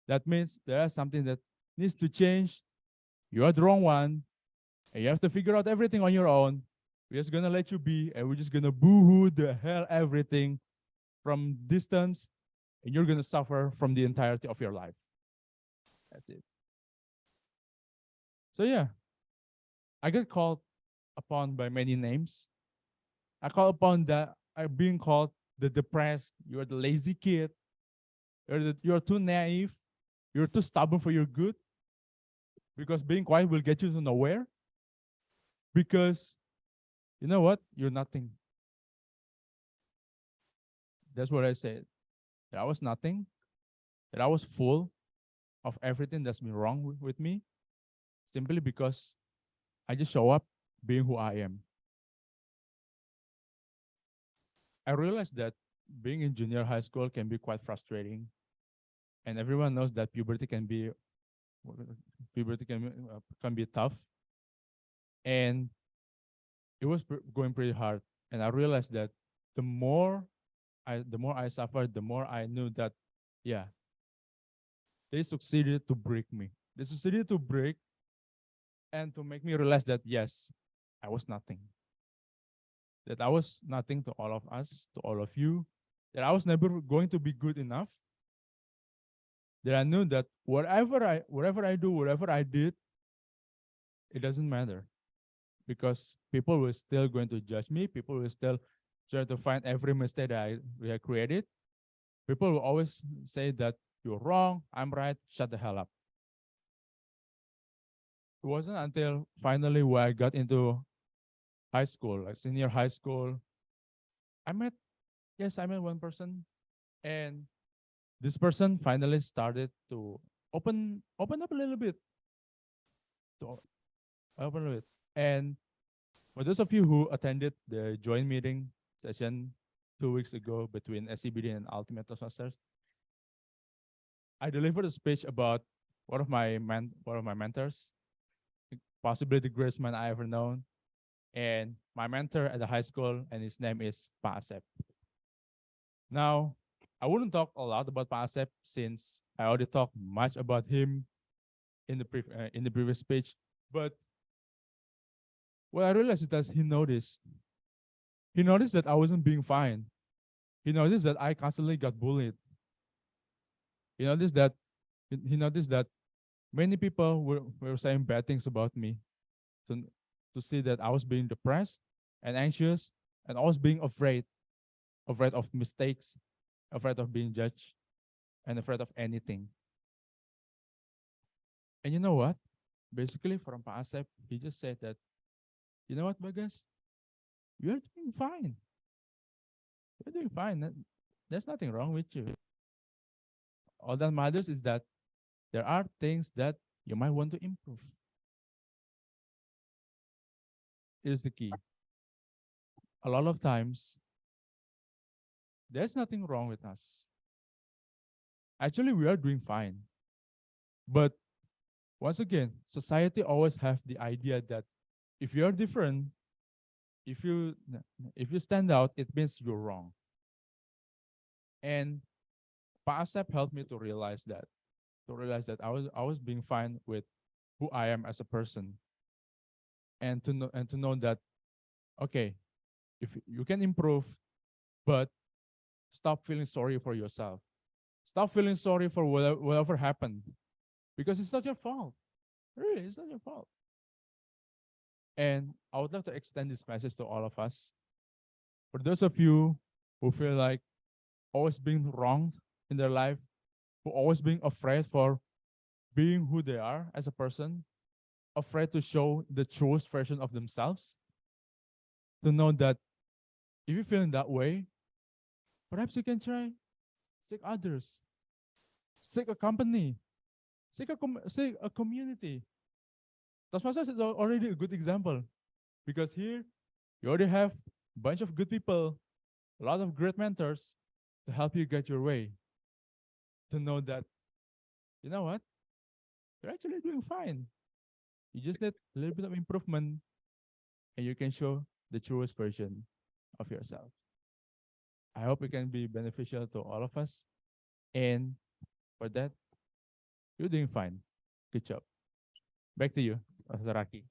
That means there is something that needs to change. You are the wrong one, and you have to figure out everything on your own. We're just gonna let you be, and we're just gonna boo-hoo the hell everything from distance, and you're gonna suffer from the entirety of your life. That's it. So yeah, I get called upon by many names. I call upon that I'm being called the depressed, you're the lazy kid, you're too naive, you're too stubborn for your good, because being quiet will get you to nowhere. Because you know what? You're nothing. That's what I said. That I was nothing, that I was full of everything that's been wrong with me, simply because I just show up being who I am. I realized that being in junior high school can be quite frustrating, and everyone knows that puberty can be tough, and it was going pretty hard. And I realized that the more I suffered, the more I knew that, yeah, they succeeded to break me. They succeeded to break and to make me realize that, yes, I was nothing. That I was nothing to all of us, to all of you, that I was never going to be good enough. That I knew that whatever I do, whatever I did, it doesn't matter. Because people were still going to judge me. People will still try to find every mistake that I had created. People will always say that you're wrong, I'm right, shut the hell up. It wasn't until finally when I got into high school, like senior high school, I met one person, and this person finally started to open up a little bit. To open a little bit. And for those of you who attended the joint meeting session 2 weeks ago between SCBD and Ultimate Toastmasters, I delivered a speech about one of my mentors, possibly the greatest man I ever known, and my mentor at the high school, and his name is Pa Asep. Now, I wouldn't talk a lot about Pa Asep since I already talked much about him in the previous speech, but what I realized is that he noticed that I wasn't being fine. He noticed that I constantly got bullied. He noticed that many people were saying bad things about me, to see that I was being depressed and anxious, and always being afraid of mistakes, afraid of being judged, and afraid of anything. And you know what? Basically, from Pak Asep, he just said that, you know what, Bagas? You're doing fine. You're doing fine. There's nothing wrong with you. All that matters is that there are things that you might want to improve. Here's the key. A lot of times, there's nothing wrong with us. Actually, we are doing fine. But once again, society always have the idea that if you're different, if you stand out, it means you're wrong. And Pak Asep helped me to realize that. I was being fine with who I am as a person. And to know that, okay, if you can improve, but stop feeling sorry for yourself. Stop feeling sorry for whatever happened, because it's not your fault. Really, it's not your fault. And I would like to extend this message to all of us. For those of you who feel like always being wronged in their life, who always being afraid for being who they are as a person, afraid to show the truest version of themselves, to know that if you're feeling that way, perhaps you can try seek others, seek a company, seek a community. Toastmasters is already a good example, because here you already have a bunch of good people, a lot of great mentors to help you get your way. To know that, you know what, you're actually doing fine. You just need a little bit of improvement, and you can show the truest version of yourself. I hope it can be beneficial to all of us. And for that, you're doing fine. Good job. Back to you, Isyraqi.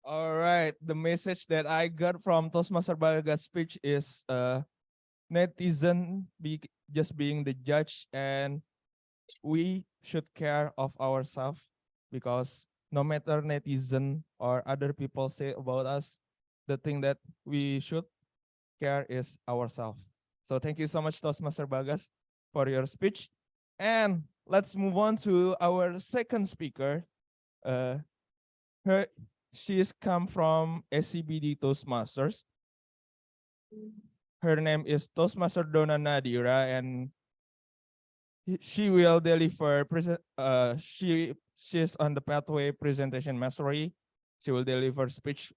All right. The message that I got from Toastmaster Bagas' speech is netizen just being the judge, and we should care of ourselves, because no matter netizen or other people say about us, the thing that we should care is ourselves. So thank you so much, Toastmaster Bagas, for your speech. And let's move on to our second speaker. She's come from SCBD Toastmasters. Her name is Toastmaster Donna Nadira, and she will deliver she's on the pathway presentation mastery. She will deliver speech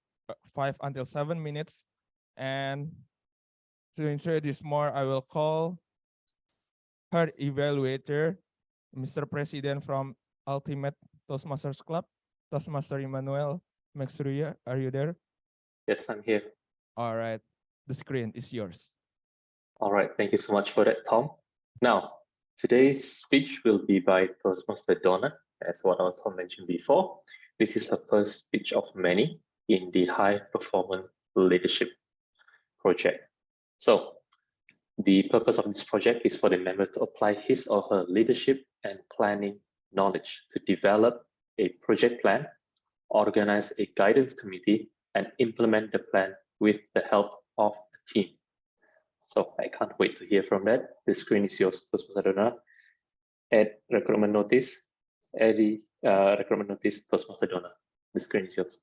5 until 7 minutes. And to introduce more, I will call her evaluator, Mr. President from Ultimate Toastmasters Club, Toastmaster Emmanuel Maxruya. Are you there? Yes, I'm here. All right, the screen is yours. All right, thank you so much for that, Tom. Now, today's speech will be by Toastmaster Donna, as what our Tom mentioned before. This is her first speech of many in the High Performance Leadership Project. So, the purpose of this project is for the member to apply his or her leadership and planning knowledge to develop a project plan, organize a guidance committee, and implement the plan with the help of a team. So I can't wait to hear from that. The screen is yours, Toastmaster Donna. Add recruitment notice. Add the recruitment notice, Toastmaster Donna. The screen is yours.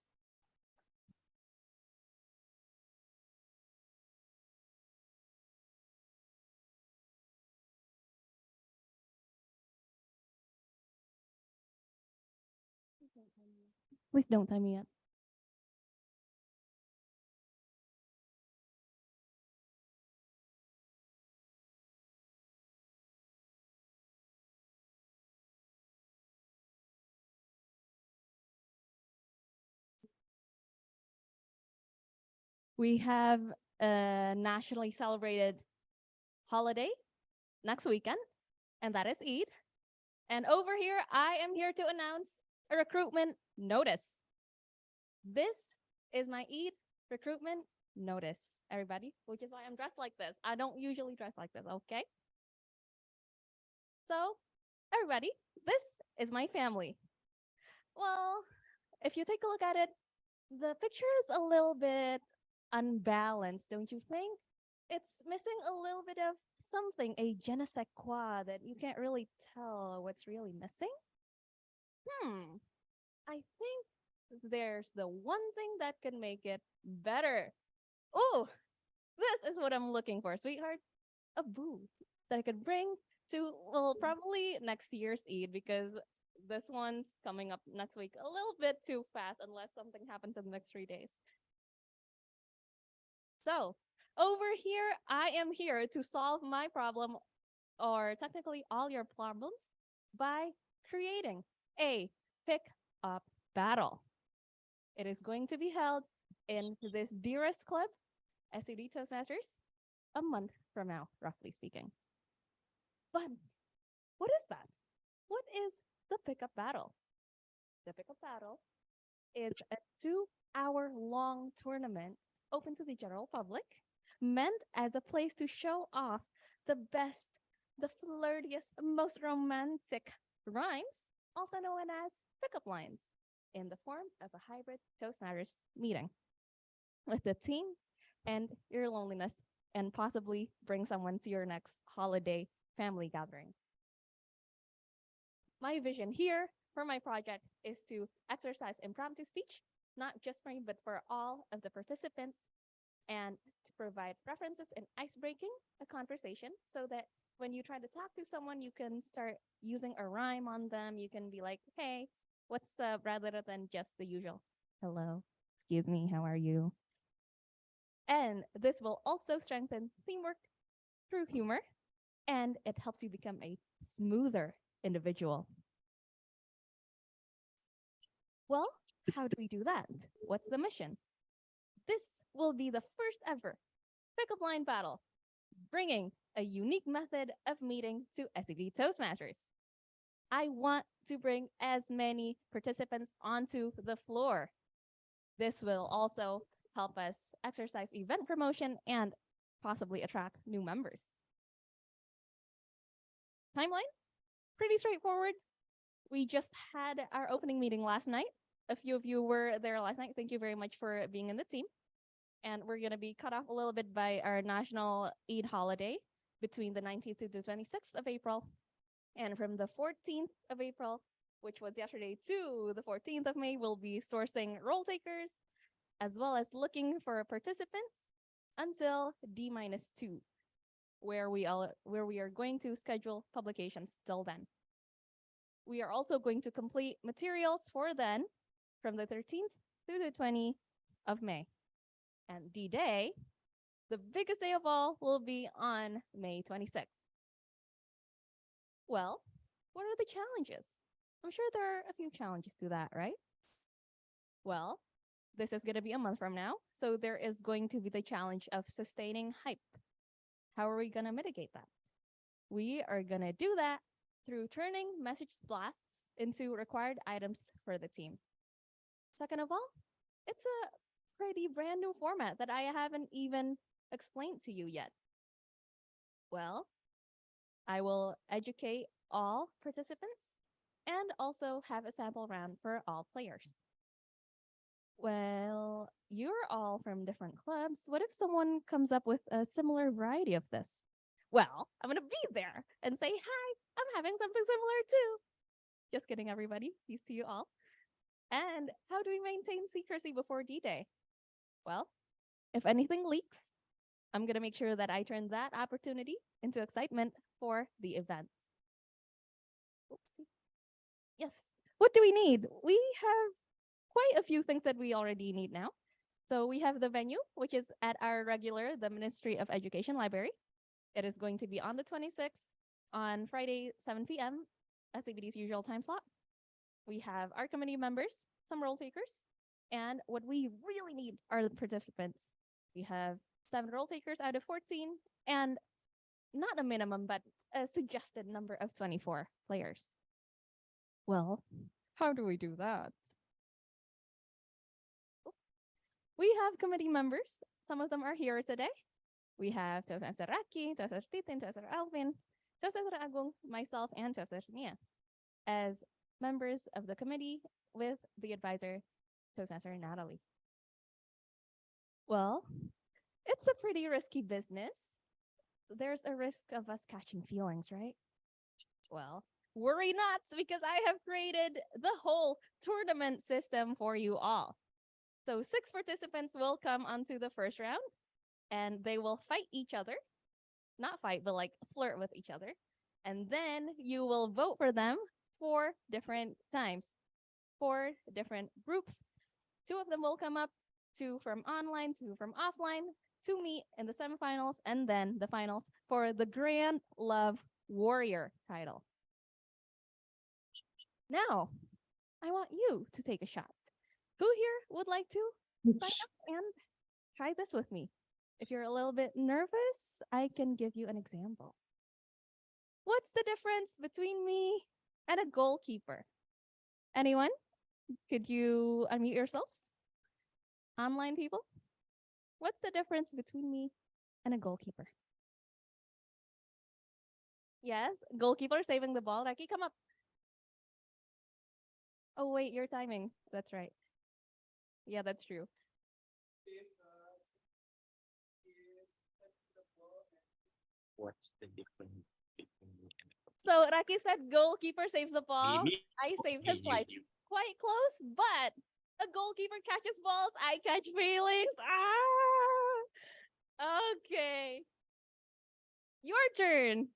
Please don't time me yet. We have a nationally celebrated holiday next weekend, and that is Eid. And over here, I am here to announce a recruitment notice. This is my Eid recruitment notice, everybody, which is why I'm dressed like this. I don't usually dress like this, okay? So, everybody, this is my family. Well, if you take a look at it, the picture is a little bit unbalanced, don't you think? It's missing a little bit of something, a je ne sais quoi that you can't really tell what's really missing. I think there's the one thing that can make it better. Oh, this is what I'm looking for, sweetheart. A booth that I could bring to, well, probably next year's Eid, because this one's coming up next week a little bit too fast unless something happens in the next 3 days. So over here, I am here to solve my problem, or technically all your problems, by creating a pick-up battle. It is going to be held in this dearest club, SCBD Toastmasters, a month from now, roughly speaking. But what is that? What is the pickup battle? The pickup battle is a 2-hour-long tournament open to the general public, meant as a place to show off the best, the flirtiest, most romantic rhymes, also known as pickup lines, in the form of a hybrid Toastmasters meeting with the team and your loneliness, and possibly bring someone to your next holiday family gathering. My vision here for my project is to exercise impromptu speech, not just for me, but for all of the participants, and to provide references and ice-breaking a conversation so that when you try to talk to someone, you can start using a rhyme on them. You can be like, hey, what's up, rather than just the usual, hello, excuse me, how are you? And this will also strengthen teamwork through humor, and it helps you become a smoother individual. Well, how do we do that? What's the mission? This will be the first ever pickup line battle, bringing a unique method of meeting to SCBD Toastmasters. I want to bring as many participants onto the floor. This will also help us exercise event promotion and possibly attract new members. Timeline? Pretty straightforward. We just had our opening meeting last night. A few of you were there last night. Thank you very much for being in the team. And we're going to be cut off a little bit by our national Eid holiday between the 19th to the 26th of April. And from the 14th of April, which was yesterday, to the 14th of May, we'll be sourcing roll takers, as well as looking for participants until D-2, where we are going to schedule publications till then. We are also going to complete materials for then from the 13th to the 20th of May. And D-Day, the biggest day of all, will be on May 26th. Well, what are the challenges? I'm sure there are a few challenges to that, right? Well, this is going to be a month from now, so there is going to be the challenge of sustaining hype. How are we going to mitigate that? We are going to do that through turning message blasts into required items for the team. Second of all, it's a pretty brand new format that I haven't even explained to you yet. Well, I will educate all participants and also have a sample round for all players. Well, you're all from different clubs. What if someone comes up with a similar variety of this? Well, I'm gonna be there and say, hi, I'm having something similar too. Just kidding, everybody. Peace to you all. And how do we maintain secrecy before D-Day? Well, if anything leaks, I'm gonna make sure that I turn that opportunity into excitement for the event. Oopsie. Yes, what do we need? We have quite a few things that we already need now. So we have the venue, which is at our regular, the Ministry of Education Library. It is going to be on the 26th on Friday, 7 p.m., SCBD's usual time slot. We have our committee members, some role takers, and what we really need are the participants. We have 7 role takers out of 14, and not a minimum, but a suggested number of 24 players. Well, how do we do that? We have committee members. Some of them are here today. We have Toastmaster Isyraqi, Toastmaster Titin, Toastmaster Alfin, Toastmaster Agung, myself, and Toastmaster Nia. As members of the committee with the advisor, Toastmaster Natalie. Well, it's a pretty risky business. There's a risk of us catching feelings, right? Well, worry not, because I have created the whole tournament system for you all. So 6 participants will come onto the first round and they will fight each other. Not fight, but like flirt with each other. And then you will vote for them 4 different times, 4 different groups. 2 of them will come up, 2 from online, 2 from offline, to meet in the semifinals and then the finals for the Grand Love Warrior title. Now, I want you to take a shot. Who here would like to sign up and try this with me? If you're a little bit nervous, I can give you an example. What's the difference between me and a goalkeeper? Anyone? Could you unmute yourselves? Online people? What's the difference between me and a goalkeeper? Yes, goalkeeper saving the ball. Raki, come up. Oh, wait, your timing. That's right. Yeah, that's true. What's the difference between me and So Raki said goalkeeper saves the ball. Me? I save You, his life. you. Quite close, but a goalkeeper catches balls. I catch feelings. Okay. Your turn.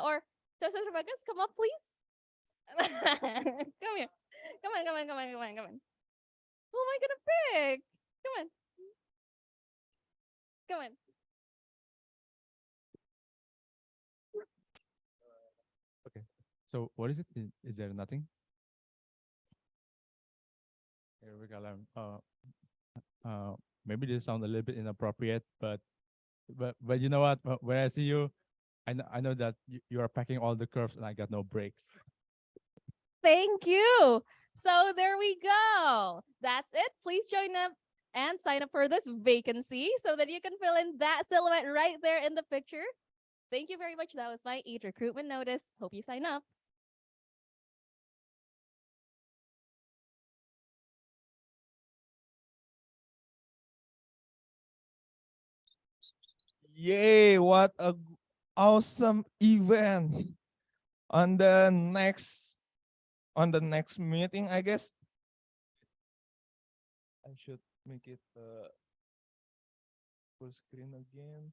Or Toastmaster Bagas, come up, please. Come here. Come on, come on, come on, come on, come on. Who am I gonna pick? Come on. Come on. Okay. So what is it? Is there nothing? Here we go. Maybe this sounds a little bit inappropriate, but you know what? When I see you, I know that you are packing all the curves and I got no brakes. Thank you. So there we go. That's it. Please join up and sign up for this vacancy so that you can fill in that silhouette right there in the picture. Thank you very much. That was my 8 recruitment notice. Hope you sign up. Yay, what a awesome event. On the next meeting, I guess I should make it full screen again.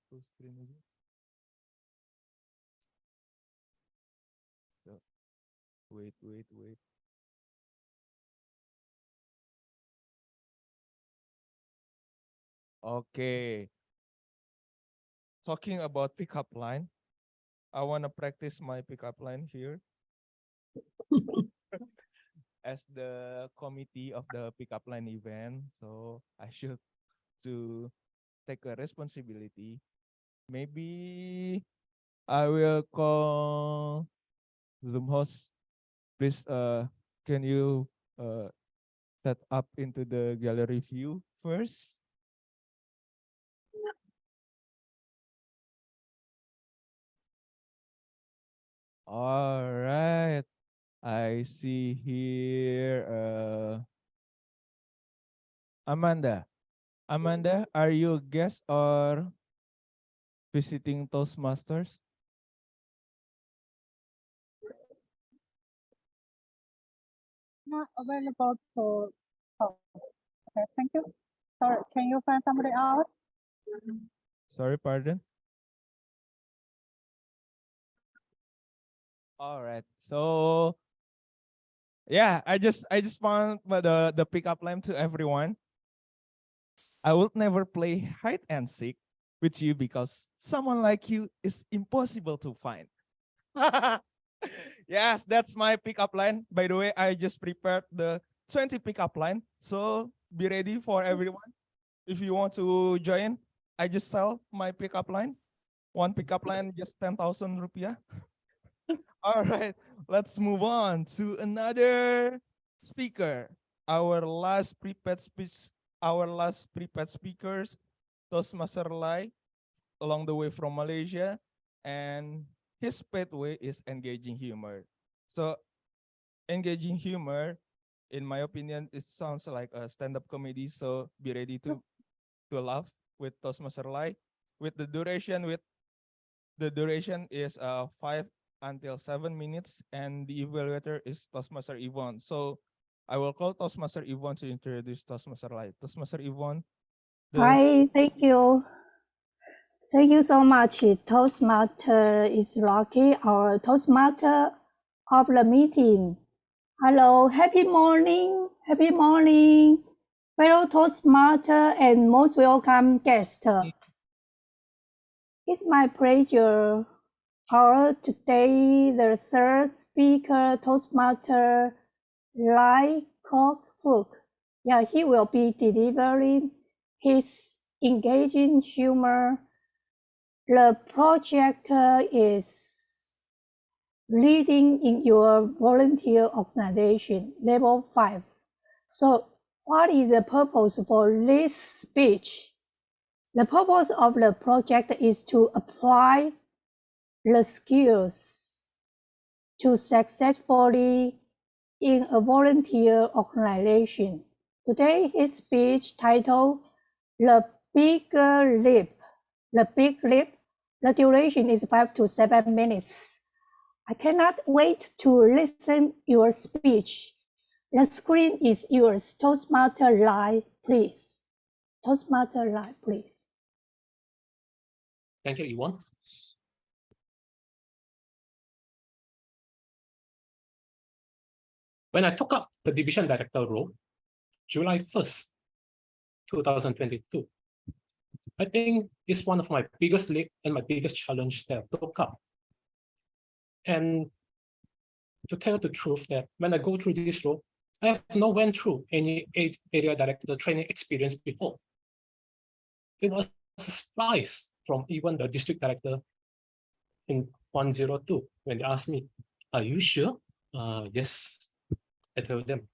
So, wait. Okay. Talking about pickup line, I want to practice my pickup line here as the committee of the pickup line event. So I should to take a responsibility. Maybe I will call Zoom host. Please, can you set up into the gallery view first? All right. I see here Amanda. Amanda, are you a guest or visiting Toastmasters? Not available to talk. Okay, thank you. Sorry, can you find somebody else? Sorry, pardon. All right. So yeah, I just found the pickup line to everyone. I would never play hide and seek with you because someone like you is impossible to find. Yes, that's my pickup line. By the way, I just prepared the 20 pickup line. So be ready for everyone. If you want to join, I just sell my pickup line. One pickup line, just 10,000 rupiah. All right, let's move on to another speaker. Our last prepared speakers, Toastmaster Lai, along the way from Malaysia, and his pathway is engaging humor. So engaging humor. In my opinion, it sounds like a stand-up comedy. So be ready to laugh with Toastmaster Live. With the duration is 5 until 7 minutes, and the evaluator is Toastmaster Yvonne. So I will call Toastmaster Yvonne to introduce Toastmaster Live. Toastmaster Yvonne. Hi, thank you. Thank you so much, Toastmaster Isyraqi, our Toastmaster of the meeting. Hello, happy morning, fellow Toastmaster and most welcome guests. It's my pleasure. Today, the third speaker, Toastmaster Lai Kok-Fook. Yeah, he will be delivering his engaging humor. The project is leading in your volunteer organization, level 5. So what is the purpose for this speech? The purpose of the project is to apply the skills to successfully in a volunteer organization. Today, his speech titled The Big Leap. The Big Leap. The duration is 5 to 7 minutes. I cannot wait to listen your speech. The screen is yours. Toastmaster Live, please. Toastmaster Live, please. Thank you, Yvonne. When I took up the division director role, July 1st, 2022, I think it's one of my biggest leap and my biggest challenge that I took up. And to tell the truth that when I go through this role, I have not went through any area director training experience before. It was a surprise from even the district director in 102 when they asked me, "Are you sure?" Yes, I tell them.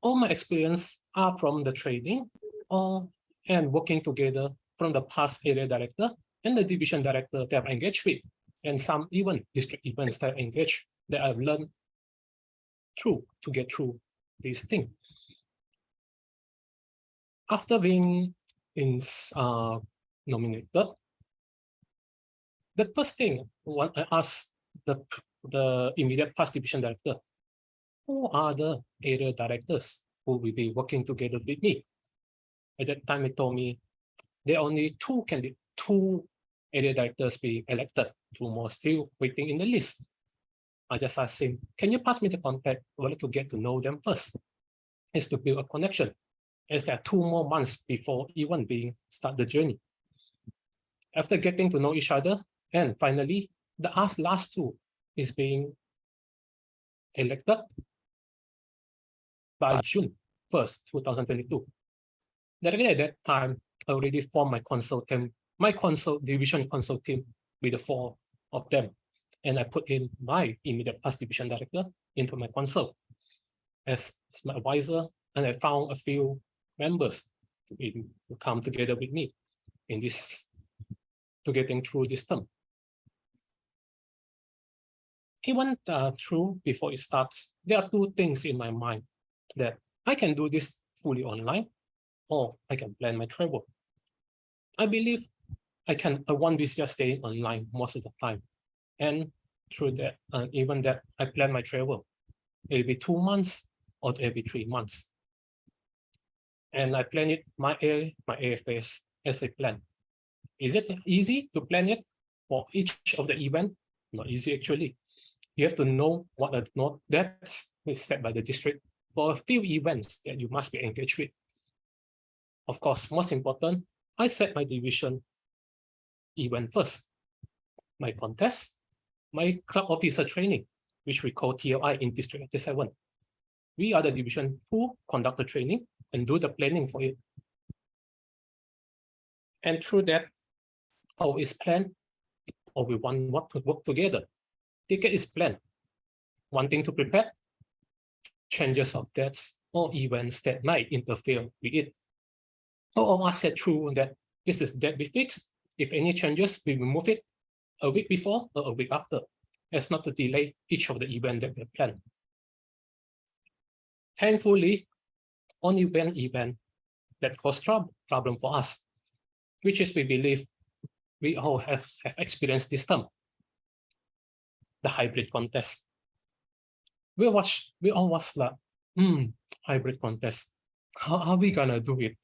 All my experience are from the training and working together from the past area director and the division director that I've engaged with, and some even district events that I engaged that I've learned through to get through this thing. After being nominated, the first thing when I asked the immediate past division director, who are the area directors who will be working together with me? At that time, he told me there are only two area directors being elected, 2 more still waiting in the list. I just asked him, can you pass me the contact? I would like to get to know them first. Is to build a connection, as there are 2 more months before even start the journey. After getting to know each other, and finally, the last 2 is being elected by June 1st, 2022. Directly at that time, I already formed my division consult team with the 4 of them. And I put in my immediate past division director into my consult as my advisor, and I found a few members to come together with me in this, to getting through this term. Even through before it starts, there are 2 things in my mind that I can do this fully online, or I can plan my travel. I believe I won't be just staying online most of the time. And through that, and even that, I plan my travel every 2 months or every 3 months. And I plan it, my airfares as I plan. Is it easy to plan it for each of the event? Not easy, actually. You have to know what are not that's set by the district for a few events that you must be engaged with. Of course, most important, I set my division event first. My contest, my club officer training, which we call TLI in District 87. We are the division who conduct the training and do the planning for it. And through that, how is planned, or we want what to work together. Ticket is planned. One thing to prepare, changes of dates or events that might interfere with it. All us said through that this is date we fix. If any changes, we will move it a week before or a week after, as not to delay each of the events that we have planned. Thankfully, only one event that caused problem for us, which is we believe we all have experienced this term, the hybrid contest. We all was like, hybrid contest. How are we gonna do it?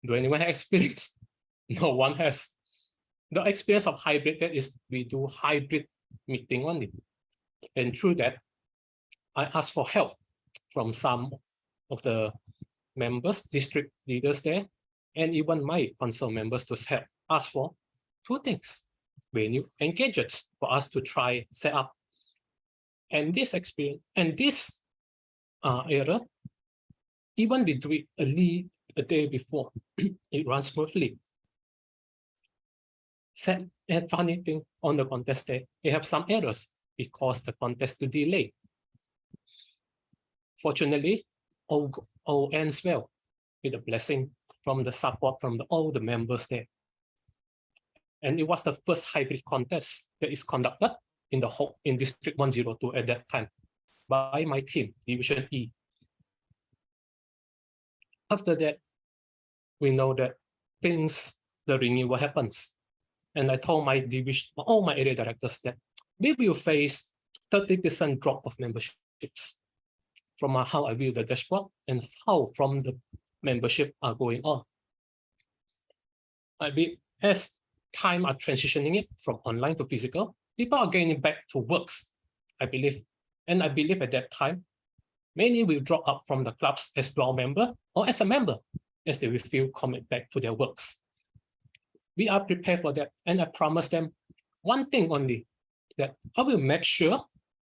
Do anyone have experience? No one has. The experience of hybrid that is we do hybrid meeting only. And through that, I asked for help from some of the members, district leaders there, and even my council members to help ask for two things: venue and gadgets for us to try set up. And this experience and this era, even we do it a day before, it runs smoothly. And funny thing on the contest day, they have some errors because the contest to delay. Fortunately, all ends well with a blessing from the support from all the members there. And it was the first hybrid contest that is conducted in District 102 at that time by my team, Division E. After that, we know that the renewal happens. And I told my division, all my area directors that we will face 30% drop of memberships from how I view the dashboard and how from the membership are going on. As time are transitioning it from online to physical, people are getting back to works, I believe. And I believe at that time, many will drop out from the clubs as dual member or as a member, as they will feel commit back to their works. We are prepared for that, and I promise them one thing only, that I will make sure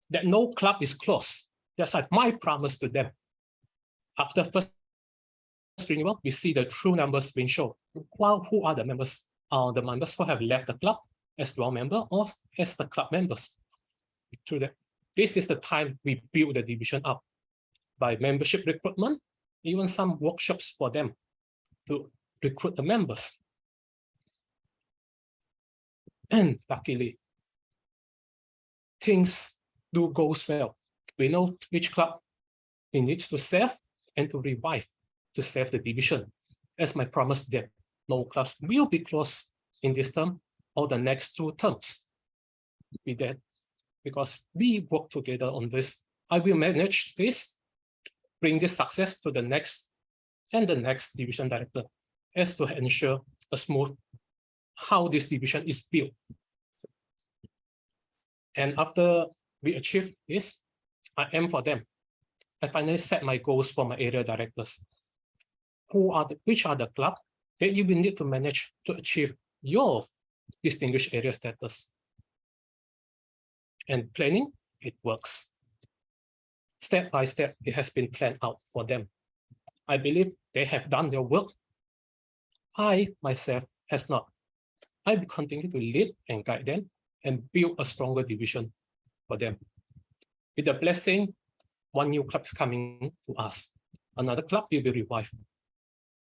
that no club is closed. That's like my promise to them. After first renewal, we see the true numbers being shown. Well, who are the members? The members who have left the club as dual member or as the club members. Through that, this is the time we build the division up by membership recruitment, even some workshops for them to recruit the members. And luckily, things do go well. We know which club we need to save and to revive to save the division. As my promise to them, no clubs will be closed in this term or the next 2 terms. With that, because we work together on this, I will manage this, bring this success to the next and the next division director, as to ensure a smooth how this division is built. And after we achieve this, I aim for them. I finally set my goals for my area directors. Which are the club that you will need to manage to achieve your distinguished area status? And planning, it works. Step by step, it has been planned out for them. I believe they have done their work. I, myself, has not. I will continue to lead and guide them and build a stronger division for them. With the blessing, one new club is coming to us. Another club will be revived.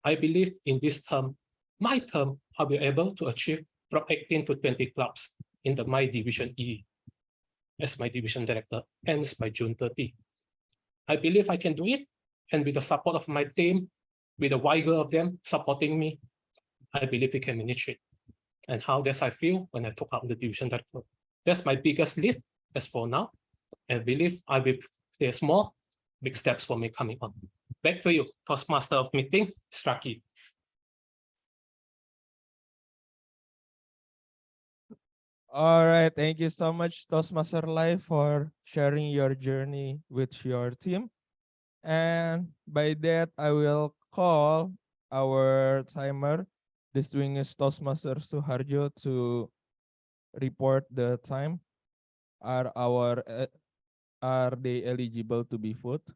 I believe in this term, my term, I'll be able to achieve from 18 to 20 clubs in my division E as my division director ends by June 30. I believe I can do it. And with the support of my team, with the vigor of them supporting me, I believe we can manage it. And how does I feel when I took up the division director? That's my biggest lift as for now. I believe there's more big steps for me coming on. Back to you, Toastmaster of Meeting, Isyraqi. All right, thank you so much, Toastmaster Live, for sharing your journey with your team. And by that, I will call our timer, distinguished Toastmaster Suharjo, to report the time. Are they eligible to be voted?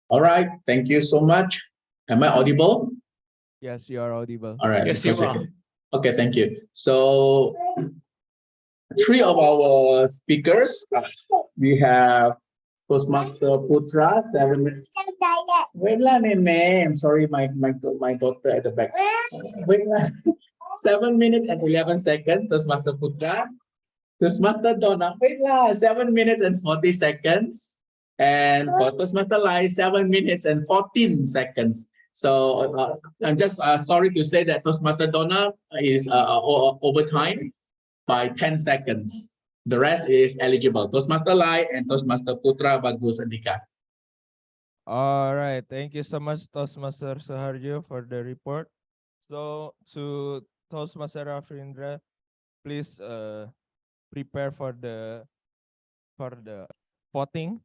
All right, thank you so much. Am I audible? Yes, you are audible. All right. Yes, you are. Okay, thank you. So 3 of our speakers, we have Toastmaster Putra, 7 minutes. Wait lah, Meme. I'm sorry, my daughter at the back. Wait lah. 7 minutes and 11 seconds, Toastmaster Putra. Toastmaster Donna, wait lah, 7 minutes and 40 seconds. And for Toastmaster Lai, 7 minutes and 14 seconds. So I'm just sorry to say that Toastmaster Donna is over time by 10 seconds. The rest is eligible. Toastmaster Lai and Toastmaster Putra Bagus Andika. All right. Thank you so much, Toastmaster Suharjo, for the report. So to Toastmaster Rafindra, please prepare for the voting.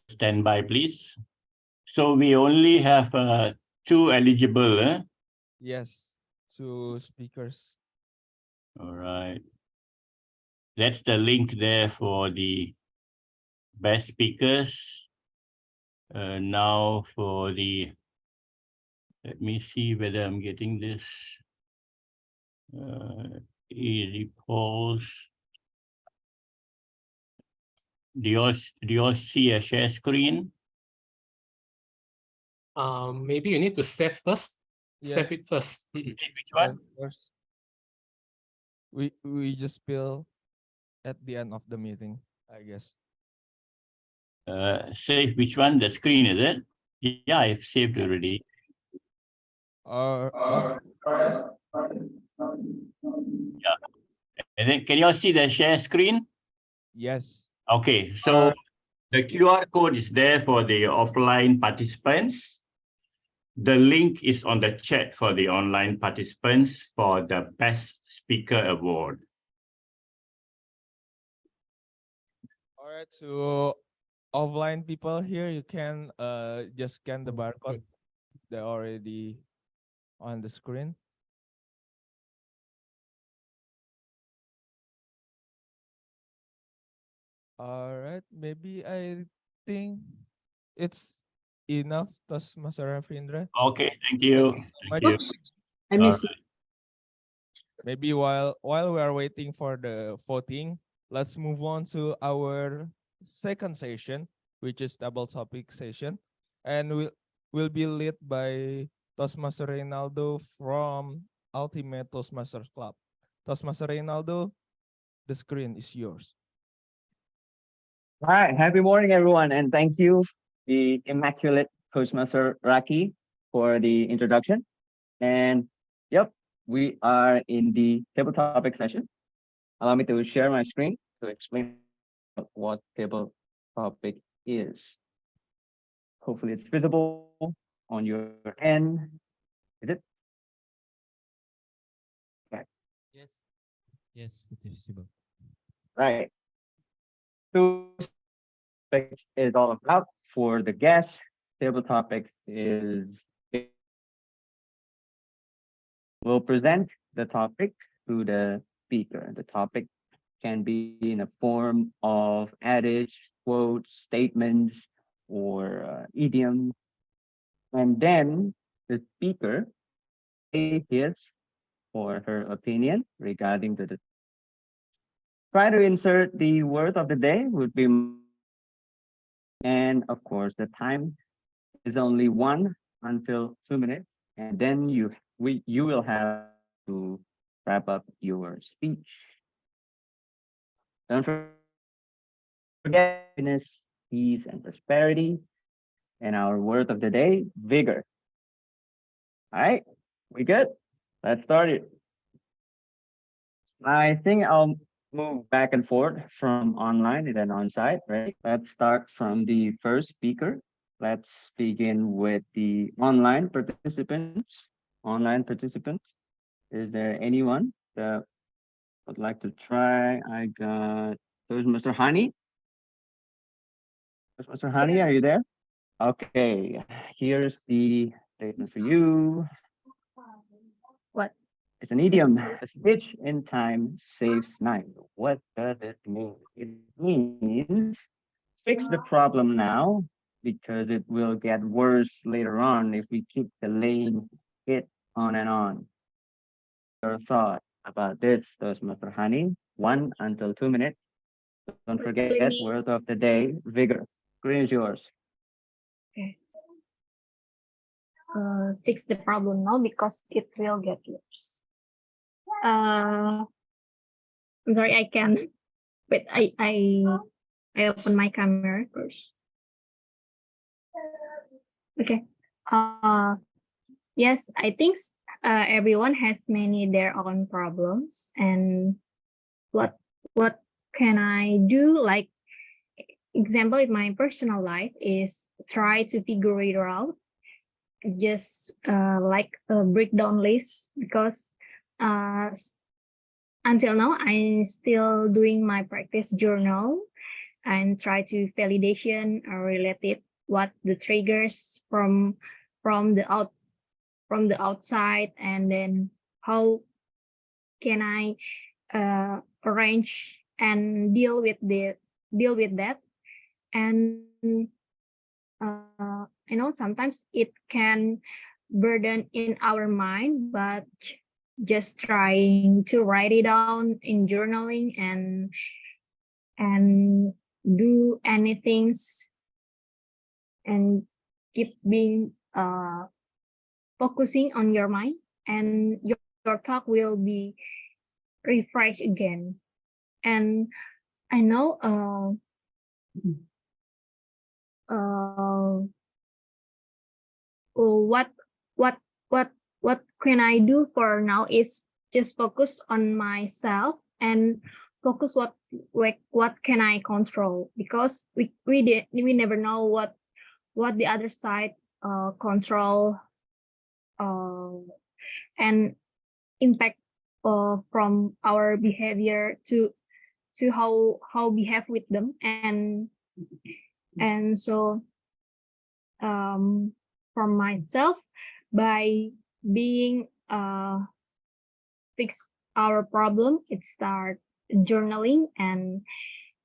Stand by, please. So we only have 2 eligible. Yes, 2 speakers. All right. That's the link there for the best speakers. Now for the, let me see whether I'm getting this. Easy polls. Do you see a share screen? Maybe you need to save first. Yes. Save it first. Which one? First. We just spill at the end of the meeting, I guess. Save which one? The screen, is it? Yeah, I've saved already. Okay. Yeah. And then can you all see the share screen? Yes. Okay, so the QR code is there for the offline participants. The link is on the chat for the online participants for the Best Speaker Award. All right, so offline people here, you can just scan the barcode. They're already on the screen. All right, maybe I think it's enough, Toastmaster Rafindra. Okay, thank you. Thank you. Oops, I missed it. Maybe while we are waiting for the voting, let's move on to our second session, which is double topic session, and will be led by Toastmaster Reynaldo from Ultimate Toastmaster Club. Toastmaster Reynaldo, the screen is yours. All right, happy morning, everyone, and thank you, the immaculate Toastmaster Raki, for the introduction. And yep, we are in the table topic session. Allow me to share my screen to explain what table topic is. Hopefully it's visible on your end. Is it? Okay. Yes. Yes, it is visible. Right. So is all about for the guest. Table topic is we'll present the topic to the speaker. The topic can be in a form of adage, quotes, statements, or idiom. And then the speaker say his or her opinion regarding the try to insert the word of the day would be, and of course the time is only 1 until 2 minutes, and then you will have to wrap up your speech. Don't forget happiness, peace, and prosperity. And our word of the day, vigor. All right, we good? Let's start it. I think I'll move back and forth from online and then on-site, right? Let's start from the first speaker. Let's begin with the online participants. Online participants. Is there anyone that would like to try? I got Mr. Hani. Mr. Hani, are you there? Okay, here's the statement for you. What? It's an idiom. A stitch in time saves 9. What does it mean? It means fix the problem now because it will get worse later on if we keep delaying it on and on. Your thought about this, Mr. Hani? 1 until 2 minutes. Don't forget word of the day, vigor. Screen is yours. Okay. Fix the problem now because it will get worse. I'm sorry, I can. But I I open my camera first. Okay. Yes, I think everyone has many their own problems, and what can I do? Like example in my personal life is try to figure it out, just like a breakdown list, because until now I'm still doing my practice journal and try to validation or related what the triggers from the outside, and then how can I arrange and deal with that. And I know sometimes it can burden in our mind, but just trying to write it down in journaling and do anything and keep being focusing on your mind, and your thought will be refreshed again. And I know what can I do for now is just focus on myself and focus what can I control, because we never know what the other side control and impact from our behavior to how behave with them. And so for myself, by being fix our problem, it start journaling and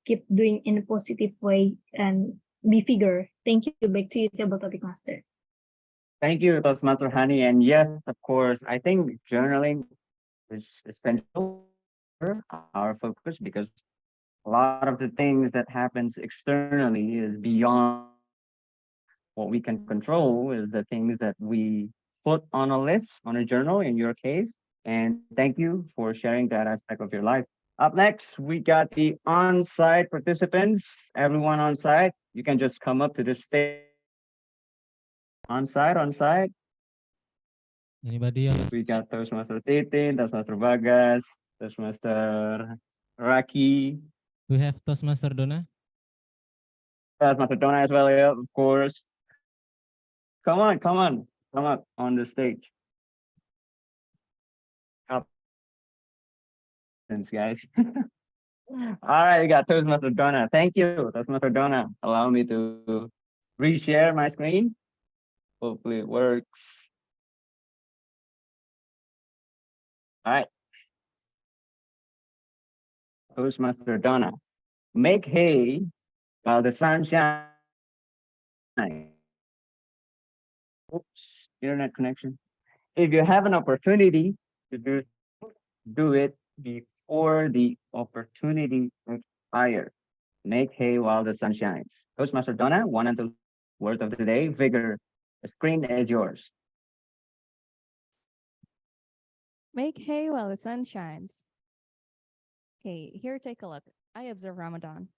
keep doing in a positive way and be figure. Thank you. Back to you, Table Topic Master. Thank you, Toastmaster Hani. And yes, of course, I think journaling is essential for our focus, because a lot of the things that happens externally is beyond what we can control, is the things that we put on a list, on a journal in your case. And thank you for sharing that aspect of your life. Up next, we got the on-site participants. Everyone on site, you can just come up to the stage. On site. Anybody else? We got Toastmaster Titin, Toastmaster Bagas, Toastmaster Raki, We have Toastmaster Donna. Toastmaster Donna as well, yeah, of course. Come up on the stage. Up. Thanks, guys. All right, we got Toastmaster Donna. Thank you, Toastmaster Donna. Allow me to reshare my screen. Hopefully it works. All right. Toastmaster Donna. Make hay while the sun shines. Oops, internet connection. If you have an opportunity to do it before the opportunity expires. Make hay while the sun shines. Toastmaster Donna, 1 and 2 word of the day, vigor. The screen is yours. Make hay while the sun shines. Okay, here, take a look. I observe Ramadan.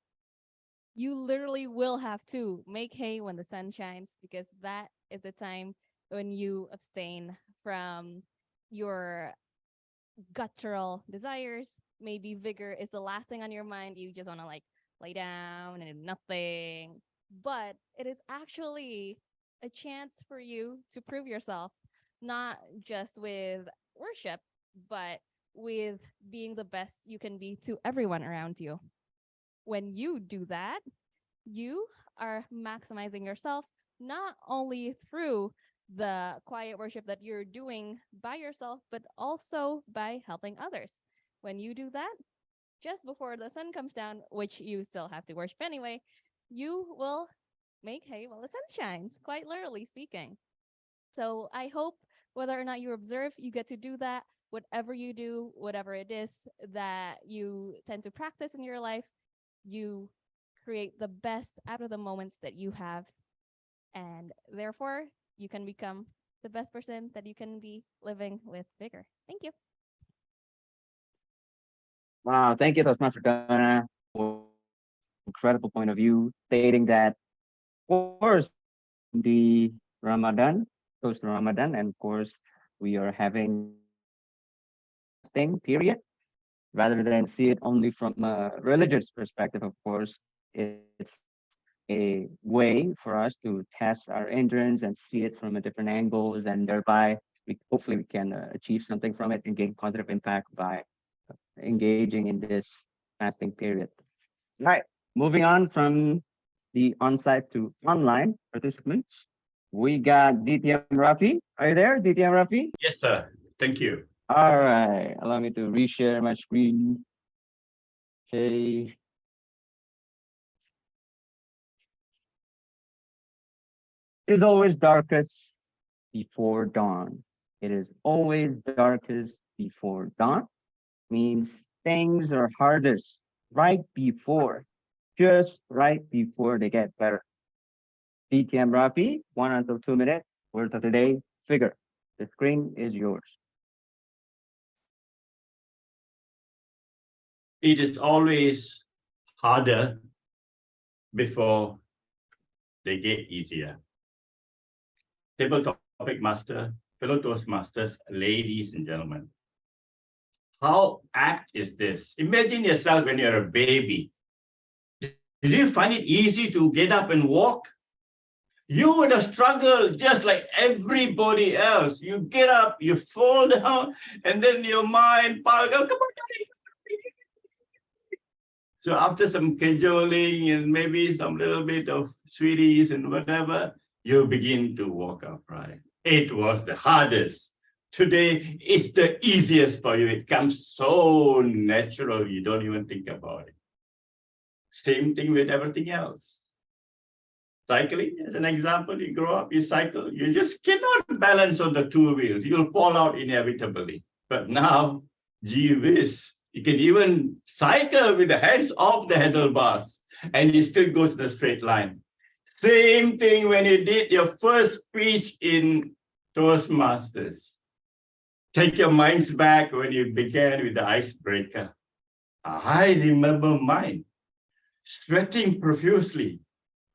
You literally will have to make hay when the sun shines, because that is the time when you abstain from your guttural desires. Maybe vigor is the last thing on your mind. You just want to like lay down and do nothing. But it is actually a chance for you to prove yourself, not just with worship, but with being the best you can be to everyone around you. When you do that, you are maximizing yourself, not only through the quiet worship that you're doing by yourself, but also by helping others. When you do that, just before the sun comes down, which you still have to worship anyway, you will make hay while the sun shines, quite literally speaking. So I hope whether or not you observe, you get to do that. Whatever you do, whatever it is that you tend to practice in your life, you create the best out of the moments that you have. And therefore, you can become the best person that you can be, living with vigor. Thank you. Wow, thank you, Toastmaster Donna. incredible point of view, stating that, of course, the Ramadan, close to Ramadan, and of course, we are having fasting period. Rather than see it only from a religious perspective, of course, it's a way for us to test our endurance and see it from a different angles, and thereby hopefully we can achieve something from it and gain positive impact by engaging in this fasting period. All right, moving on from the on-site to online participants, we got DTM Rafi. Are you there, DTM Rafi? Yes, sir. Thank you. All right, allow me to reshare my screen. Okay. It is always darkest before dawn. It is always darkest before dawn. Means things are hardest right before, just right before they get better. DTM Rafi, 1 until 2 minutes, word of the day, figure. The screen is yours. It is always harder before they get easier. Table topic master, fellow Toastmasters, ladies and gentlemen. How apt is this? Imagine yourself when you're a baby. Did you find it easy to get up and walk? You would have struggled just like everybody else. You get up, you fall down, and then your mind, come on. So after some cajoling and maybe some little bit of sweeties and whatever, you begin to walk upright. It was the hardest. Today, it's the easiest for you. It comes so natural, you don't even think about it. Same thing with everything else. Cycling, as an example, you grow up, you cycle, you just cannot balance on the two wheels. You'll fall out inevitably. But now, gee whiz, you can even cycle with the hands off the handlebars and you still go to the straight line. Same thing when you did your first speech in Toastmasters. Take your minds back when you began with the icebreaker. I remember mine, sweating profusely,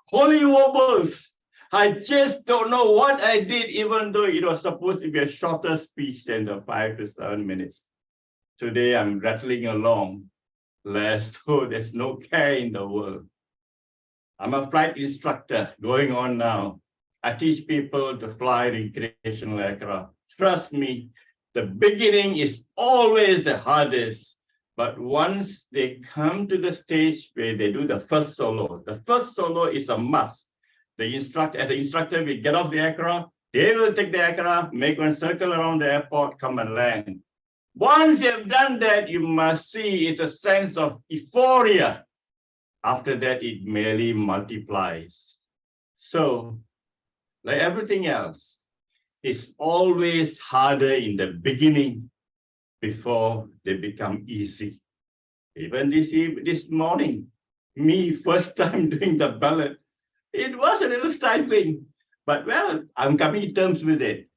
holy wobbles. I just don't know what I did, even though it was supposed to be a shorter speech than the 5 to 7 minutes. Today, I'm rattling along, lest, there's no care in the world. I'm a flight instructor going on now. I teach people to fly recreational aircraft. Trust me, the beginning is always the hardest. But once they come to the stage where they do the first solo is a must. As the instructor will get off the aircraft, they will take the aircraft, make one circle around the airport, come and land. Once you've done that, you must see it's a sense of euphoria. After that, it merely multiplies. So, like everything else, it's always harder in the beginning before they become easy. Even this morning, me first time doing the ballot, it was a little stifling, but well, I'm coming to terms with it.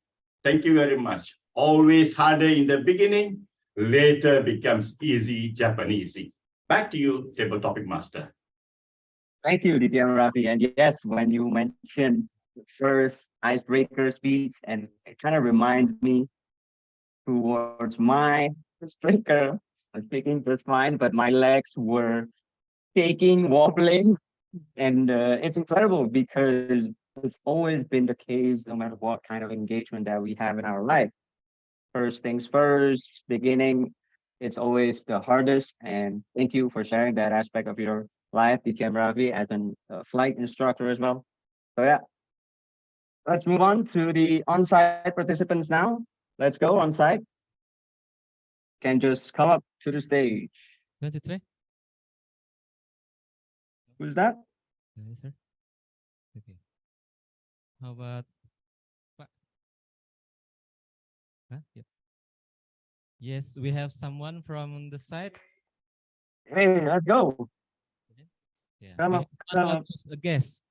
Thank you very much. Always harder in the beginning, later becomes easy Japanesey. Back to you, Table Topic Master. Thank you, DTM Rafi. And yes, when you mentioned the first icebreaker speech, and it kind of reminds me towards my icebreaker. I'm speaking just fine, but my legs were shaking, wobbling, and it's incredible because it's always been the case, no matter what kind of engagement that we have in our life. First things first, beginning, it's always the hardest. And thank you for sharing that aspect of your life, DTM Ravi, as a flight instructor as well. So yeah, let's move on to the on-site participants now. Let's go on-site. Can just come up to the stage. 23. Who's that? Yes, sir. Okay. How about Yep. Yes, we have someone from the side. Hey, let's go. Yeah. Come up. Come up. A guest.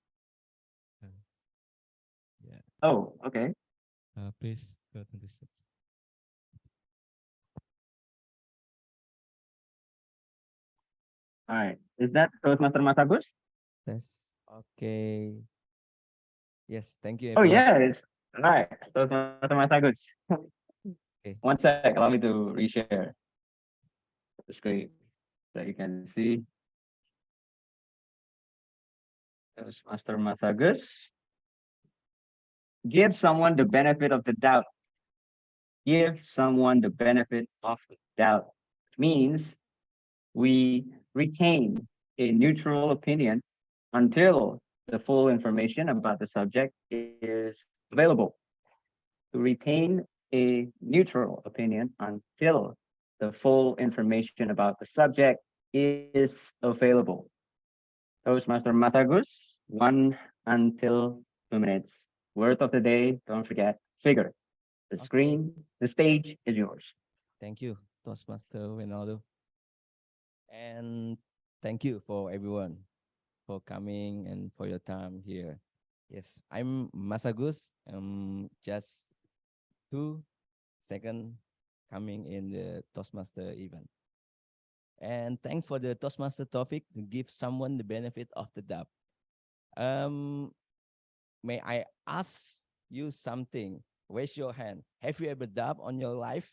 Yeah. Oh, okay. Please go to the stage. All right. Is that Toastmaster Mas Agus? That's okay. Yes, thank you, Oh everyone. yeah, it's right. Toastmaster Mas Agus. Okay. One sec, allow me to reshare the screen so you can see. Toastmaster Mas Agus. Give someone the benefit of the doubt. Give someone the benefit of the doubt means we retain a neutral opinion until the full information about the subject is available. To retain a neutral opinion until the full information about the subject is available. Toastmaster Matagus, 1 until 2 minutes. Word of the day, don't forget, figure. The screen, the stage is yours. Thank you, Toastmaster Reynaldo. And thank you for everyone for coming and for your time here. Yes, I'm Masagus. Just 2 seconds coming in the Toastmaster event. And thanks for the Toastmaster topic to give someone the benefit of the doubt. May I ask you something? Raise your hand. Have you ever doubt on your life?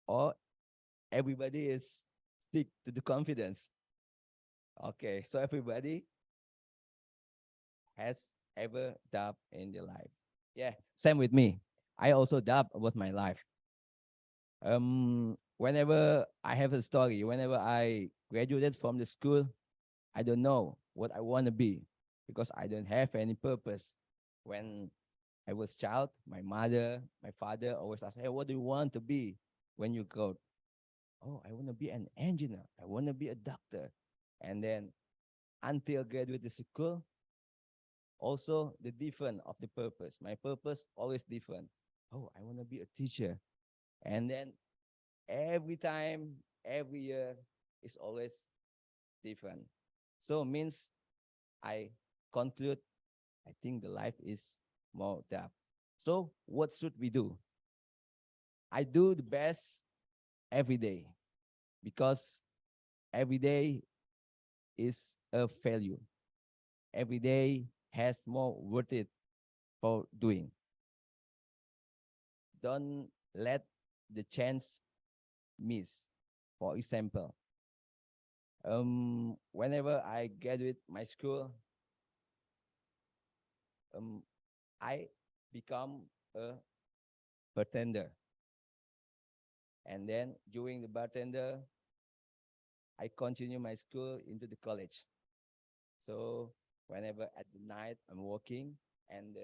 Or everybody is stick to the confidence? Okay, so everybody has ever doubt in their life. Yeah, same with me. I also doubt about my life. Whenever I have a story, whenever I graduated from the school, I don't know what I want to be because I don't have any purpose. When I was child, my mother, my father always asked, hey, what do you want to be when you grow? Oh, I want to be an engineer. I want to be a doctor. And then until graduate school, also the different of the purpose. My purpose always different. Oh, I want to be a teacher. And then every time, every year is always different. So means I conclude, I think the life is more depth. So what should we do? I do the best every day because every day is a value. Every day has more worth it for doing. Don't let the chance miss. For example, whenever I graduate my school, I become a bartender. And then during the bartender, I continue my school into the college. So whenever at the night I'm working and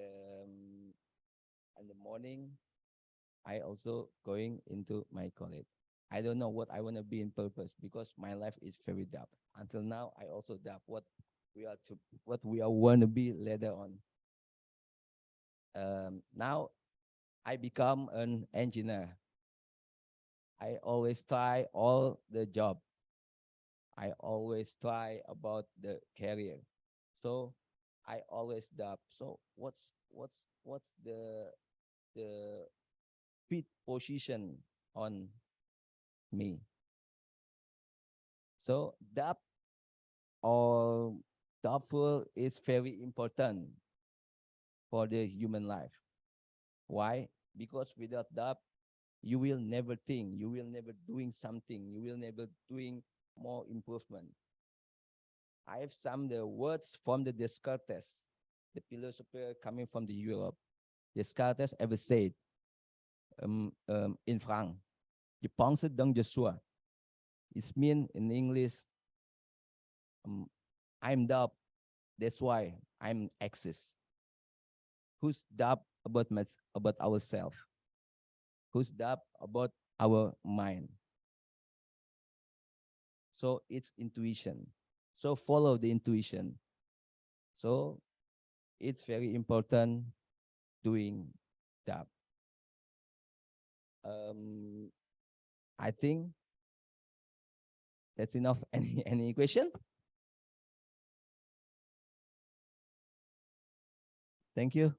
in the morning, I also going into my college. I don't know what I want to be in purpose because my life is very dark. Until now, I also doubt what we are want to be later on. Now, I become an engineer. I always try all the job. I always try about the career. So I always doubt. So what's the fit position on me? So doubt or doubtful is very important for the human life. Why? Because without doubt, you will never think, you will never doing something, you will never doing more improvement. I have some the words from the Descartes, the philosopher coming from the Europe. Descartes ever said, in Franc, je pense donc je suis. It means in English, I'm doubt, that's why I'm exist. Who's doubt about ourselves? Who's doubt about our mind? So it's intuition. So follow the intuition. So it's very important doing that. I think that's enough. Any question? Thank you.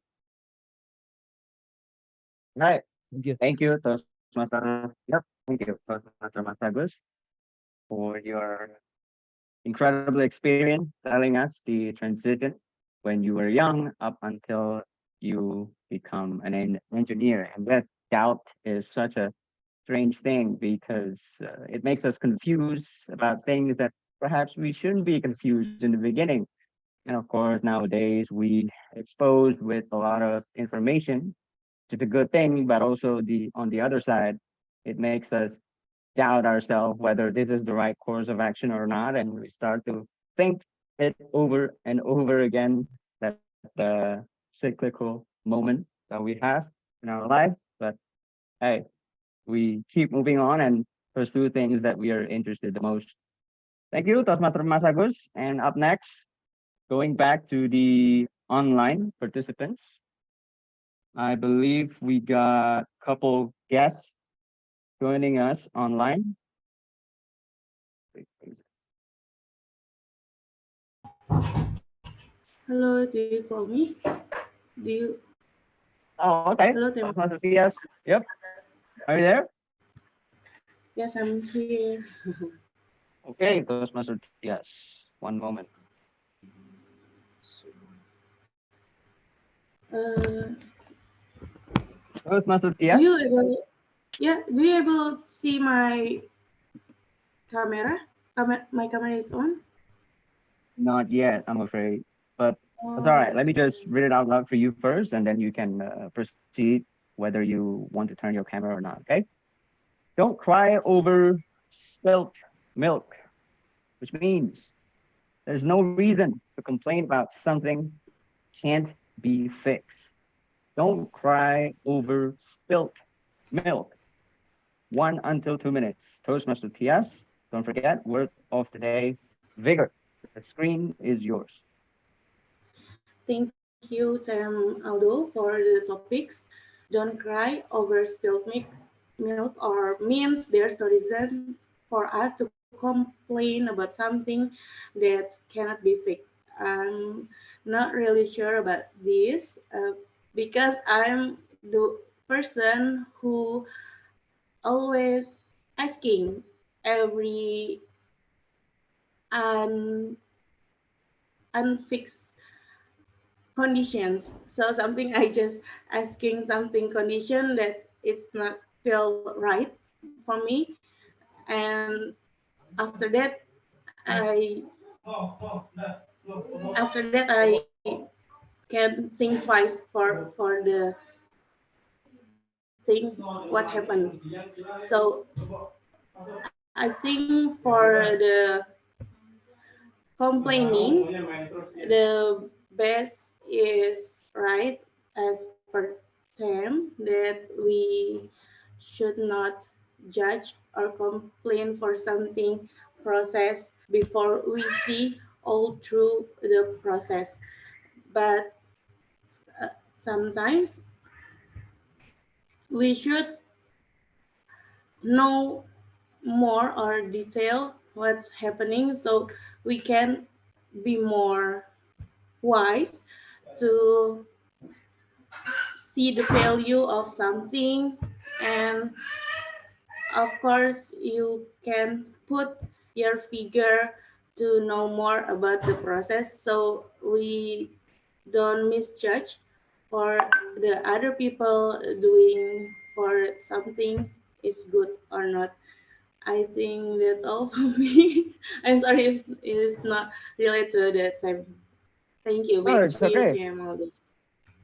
Right. Thank you. Thank you, Toastmaster. Yep. Thank you, Toastmaster Mas Agus, for your incredible experience telling us the transition when you were young up until you become an engineer. And that doubt is such a strange thing because it makes us confused about things that perhaps we shouldn't be confused in the beginning. And of course, nowadays we exposed with a lot of information, which is a good thing, but also on the other side, it makes us doubt ourselves whether this is the right course of action or not, and we start to think it over and over again. That the cyclical moment that we have in our life. But hey, we keep moving on and pursue things that we are interested the most. Thank you, Toastmaster Mas Agus. And up next, going back to the online participants, I believe we got a couple guests joining us online. Hello, do you call me? Do you? Oh, okay. Hello, Toastmaster Tias. Yep. Are you there? Yes, I'm here. Okay, Toastmaster Tias. One moment. Toastmaster Do Tias? you able? Yeah, do you able to see my camera? My camera is on. Not yet, I'm afraid. But it's all right. Let me just read it out loud for you first, and then you can proceed whether you want to turn your camera or not, okay? Don't cry over spilt milk, which means there's no reason to complain about something can't be fixed. Don't cry over spilt milk. 1 until 2 minutes. Toastmaster Tias, don't forget, word of the day, vigor. The screen is yours. Thank you, TM Aldo, for the topics. Don't cry over spilled milk, or means there's no reason for us to complain about something that cannot be fixed. I'm not really sure about this because I'm the person who always asking every unfixed conditions. So something I just asking something condition that it's not feel right for me, and after that I can think twice for the things what happened. So I think for the complaining, the best is right as per them that we should not judge or complain for something process before we see all through the process. But sometimes we should know more or detail what's happening so we can be more wise to see the value of something, and of course you can put your figure to know more about the process so we don't misjudge for the other people doing for something is good or not. I think that's all for me. I'm sorry if it is not related to that time. Thank you. No, Back it's to you, okay. TM Aldo.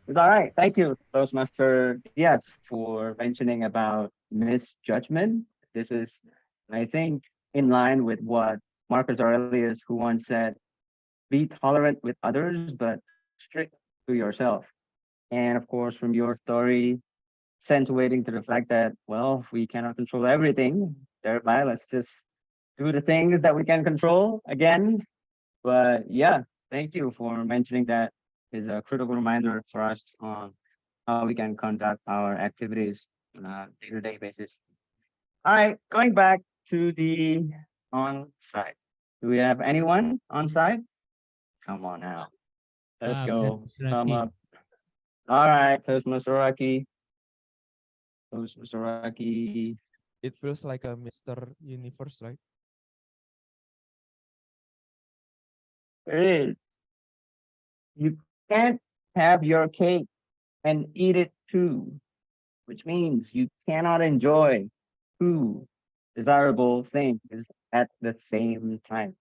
It's all right. Thank you, Toastmaster Diaz, for mentioning about misjudgment. This is, I think, in line with what Marcus Aurelius, who once said, be tolerant with others, but strict to yourself. And of course, from your story, accentuating to the fact that, well, we cannot control everything, thereby let's just do the things that we can control again. But yeah, thank you for mentioning that. Is a critical reminder for us on how we can conduct our activities on a day-to-day basis. All right, going back to the on-site. Do we have anyone on site? Come on now. Let's go. Come up. All right, Toastmaster Rocky. Toastmaster Rocky. It feels like a Mr. Universe, right? It is. You can't have your cake and eat it too, which means you cannot enjoy two desirable things at the same time.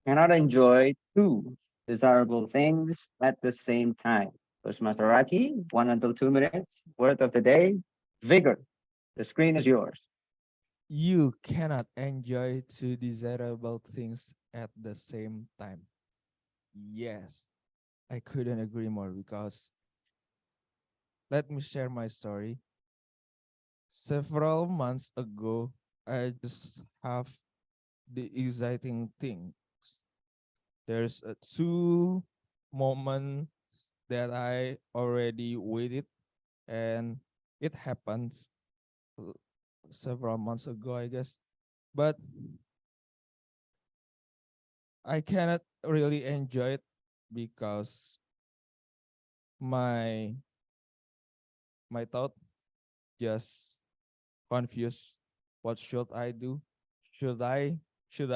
Cannot enjoy two desirable things at the same time. Toastmaster Raki, 1 until 2 minutes, word of the day, vigor. The screen is yours. You cannot enjoy two desirable things at the same time. Yes, I couldn't agree more because let me share my story. Several months ago, I just have the exciting thing. There's two moments that I already waited, and it happens several months ago, I guess. But I cannot really enjoy it because my thought just confused. What should I do? Should I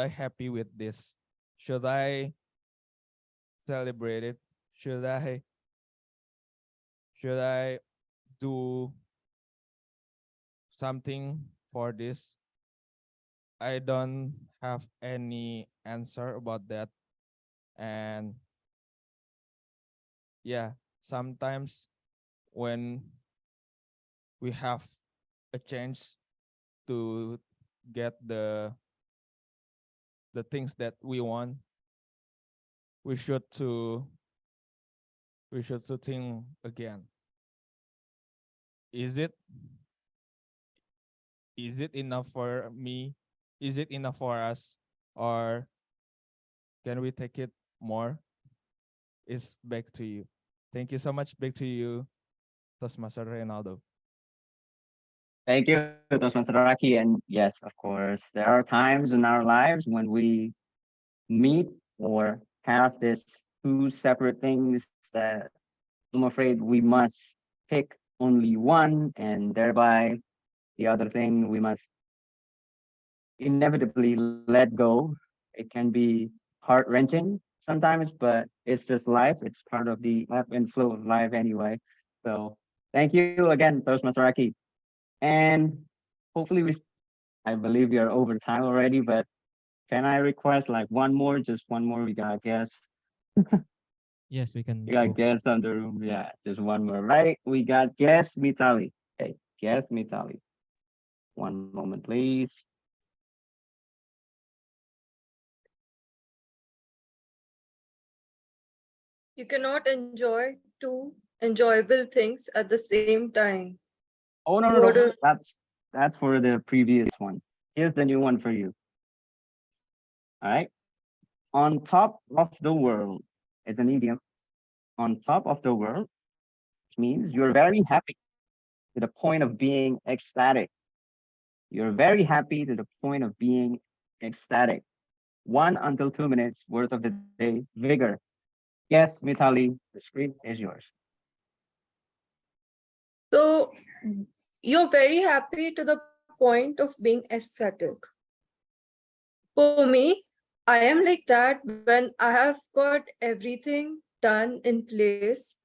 happy with this? Should I celebrate it? Should I do something for this? I don't have any answer about that. And yeah, sometimes when we have a chance to get the things that we want, we should to think again. Is it enough for me? Is it enough for us? Or can we take it more? It's back to you. Thank you so much. Back to you, Toastmaster Reynaldo. Thank you, Toastmaster Raki. And yes, of course, there are times in our lives when we meet or have this two separate things that I'm afraid we must pick only one, and thereby the other thing we must inevitably let go. It can be heart-wrenching sometimes, but it's just life. It's part of the ebb and flow of life anyway. So thank you again, Toastmaster Raki. And hopefully I believe we are over time already, but can I request like one more, just one more? We got guests. Yes, we can. We got guests on the room. Yeah, just one more, right? We got guest Mitali. Okay, guest Mitali. One moment, please. You cannot enjoy two enjoyable things at the same time. Oh no, no, no. That's for the previous one. Here's the new one for you. All right. On top of the world is an idiom. On top of the world, which means you're very happy to the point of being ecstatic. You're very happy to the point of being ecstatic. 1 until 2 minutes worth of the day. Vigor. Yes, Mitali, the screen is yours. So you're very happy to the point of being aesthetic. For me, I am like that when I have got everything done in place.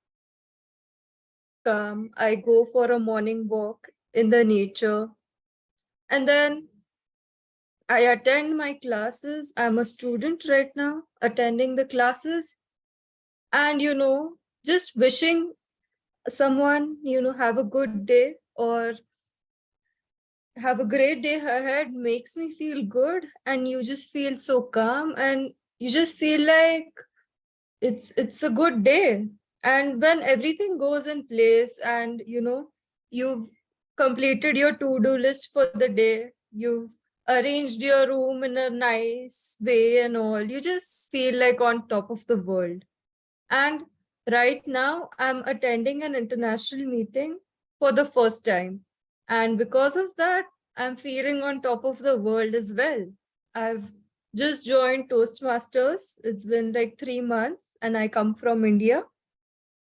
I go for a morning walk in the nature, and then I attend my classes. I'm a student right now, attending the classes, and just wishing someone, have a good day or have a great day ahead makes me feel good, and you just feel so calm, and you just feel like it's a good day. And when everything goes in place and you've completed your to-do list for the day, you've arranged your room in a nice way and all, you just feel like on top of the world. And right now I'm attending an international meeting for the first time, and because of that I'm feeling on top of the world as well. I've just joined Toastmasters. It's been like 3 months and I come from India.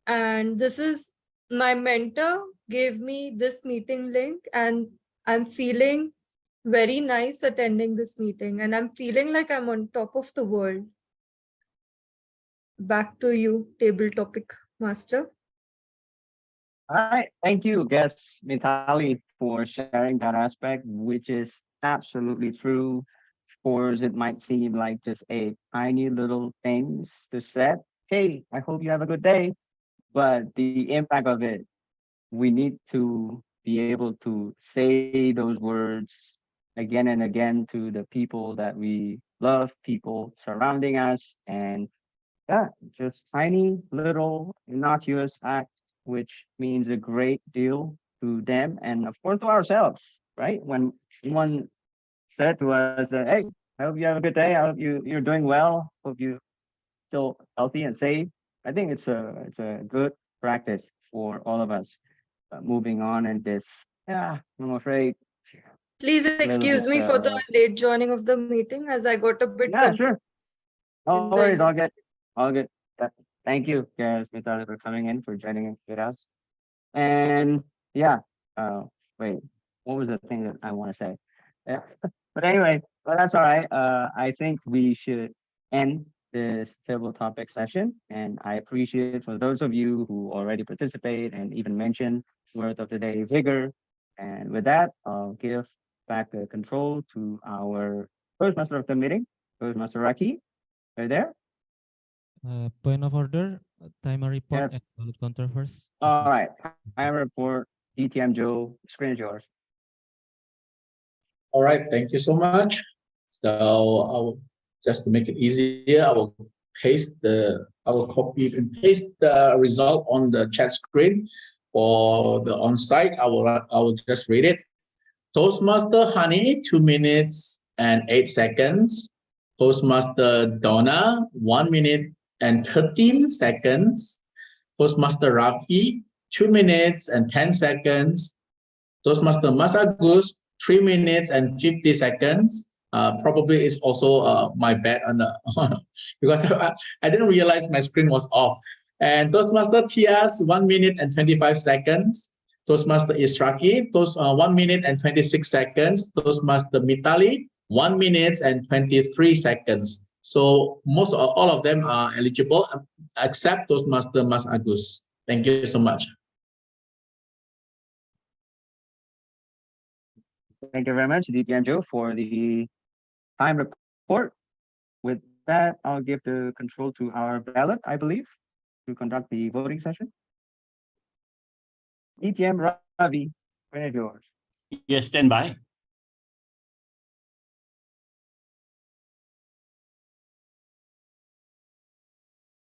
And this is my mentor gave me this meeting link, and I'm feeling very nice attending this meeting, and I'm feeling like I'm on top of the world. Back to you, table topic master. All right, thank you, guest Mitali, for sharing that aspect, which is absolutely true. Of course, it might seem like just a tiny little things to set. Hey, I hope you have a good day. But the impact of it, we need to be able to say those words again and again to the people that we love, people surrounding us, and yeah, just tiny little innocuous act, which means a great deal to them and of course to ourselves, right? When someone said to us that, hey, I hope you have a good day. I hope you're doing well. Hope you still healthy and safe. I think it's a good practice for all of us moving on in this. Yeah, I'm afraid. Please little excuse bit, me for the late joining of the meeting as I got a bit Yeah, confused. sure. No in the worries, all initial- good. All good. Thank you, guys, Mitali, for coming in, for joining in with us. And yeah, wait, what was the thing that I want to say? Yeah. But anyway, well, that's all right. I think we should end this table topic session. And I appreciate for those of you who already participate and even mention word of the day, vigor. And with that, I'll give back the control to our Toastmaster of the meeting, Toastmaster Raki. Are you there? Point of order, timer report Yes. and ballot counter first. All right. Timer report, DTM Joe, screen is yours. All right, thank you so much. So I will, just to make it easier, I will copy and paste the result on the chat screen. For the on-site, I will just read it. Toastmaster Honey, 2 minutes and 8 seconds. Toastmaster Donna, 1 minute and 13 seconds. Toastmaster Rafi, 2 minutes and 10 seconds. Toastmaster Masagus, 3 minutes and 50 seconds. Probably it's also my bad on the because I didn't realize my screen was off. And Toastmaster Tias, 1 minute and 25 seconds. Toastmaster Isyraqi, 1 minute and 26 seconds. Toastmaster Mitali, 1 minute and 23 seconds. So all of them are eligible except Toastmaster Mas Agus. Thank you so much. Thank you very much, DTM Joe, for the time report. With that, I'll give the control to our ballot, I believe, to conduct the voting session. DTM Ravi, when is yours? Yes, stand by.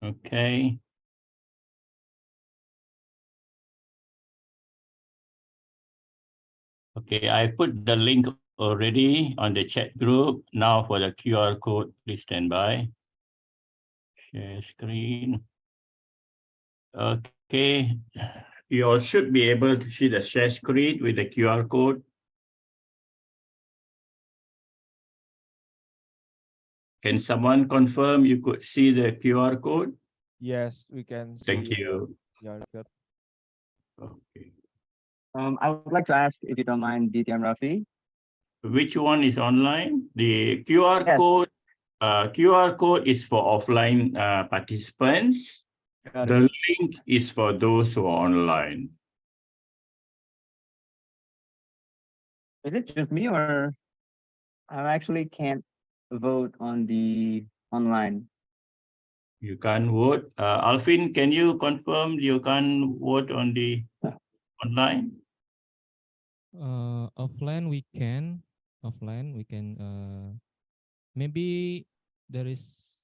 Okay. Okay, I put the link already on the chat group. Now for the QR code, please stand by. Share screen. Okay, you all should be able to see the share screen with the QR code. Can someone confirm you could see the QR code? Yes, we can see. Thank you. Yeah, good. Okay. I would like to ask, if you don't mind, DTM Rafi. Which one is online? The QR code. QR code is for offline participants. The link is for those who are online. Is it just me, or I actually can't vote on the online? You can vote. Alfin, can you confirm you can vote on the online? Offline we can. Offline we can. Maybe there is.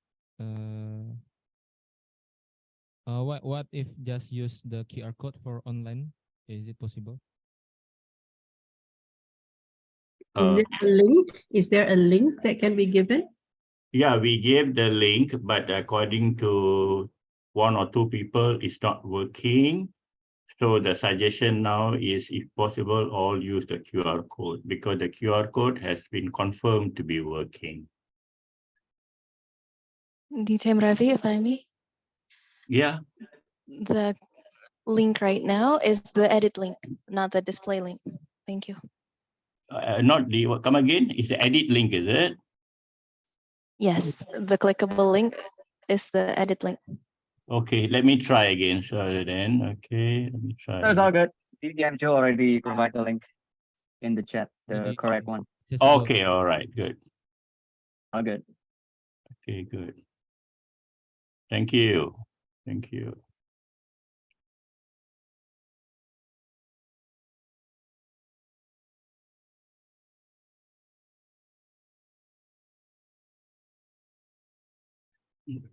What if just use the QR code for online? Is it possible? Is there a link? Is there a link that can be given? Yeah, we gave the link, but according to 1 or 2 people, it's not working. So the suggestion now is, if possible, all use the QR code because the QR code has been confirmed to be working. DTM Ravi, if I may. Yeah. The link right now is the edit link, not the display link. Thank you. Not the, come again? It's the edit link, is it? Yes, the clickable link is the edit link. Okay, let me try again. Sorry then. Okay, let me try. That's all good. DTM Joe already provided the link in the chat, the correct one. Okay, all right, good. All good. Okay, good. Thank you. Thank you.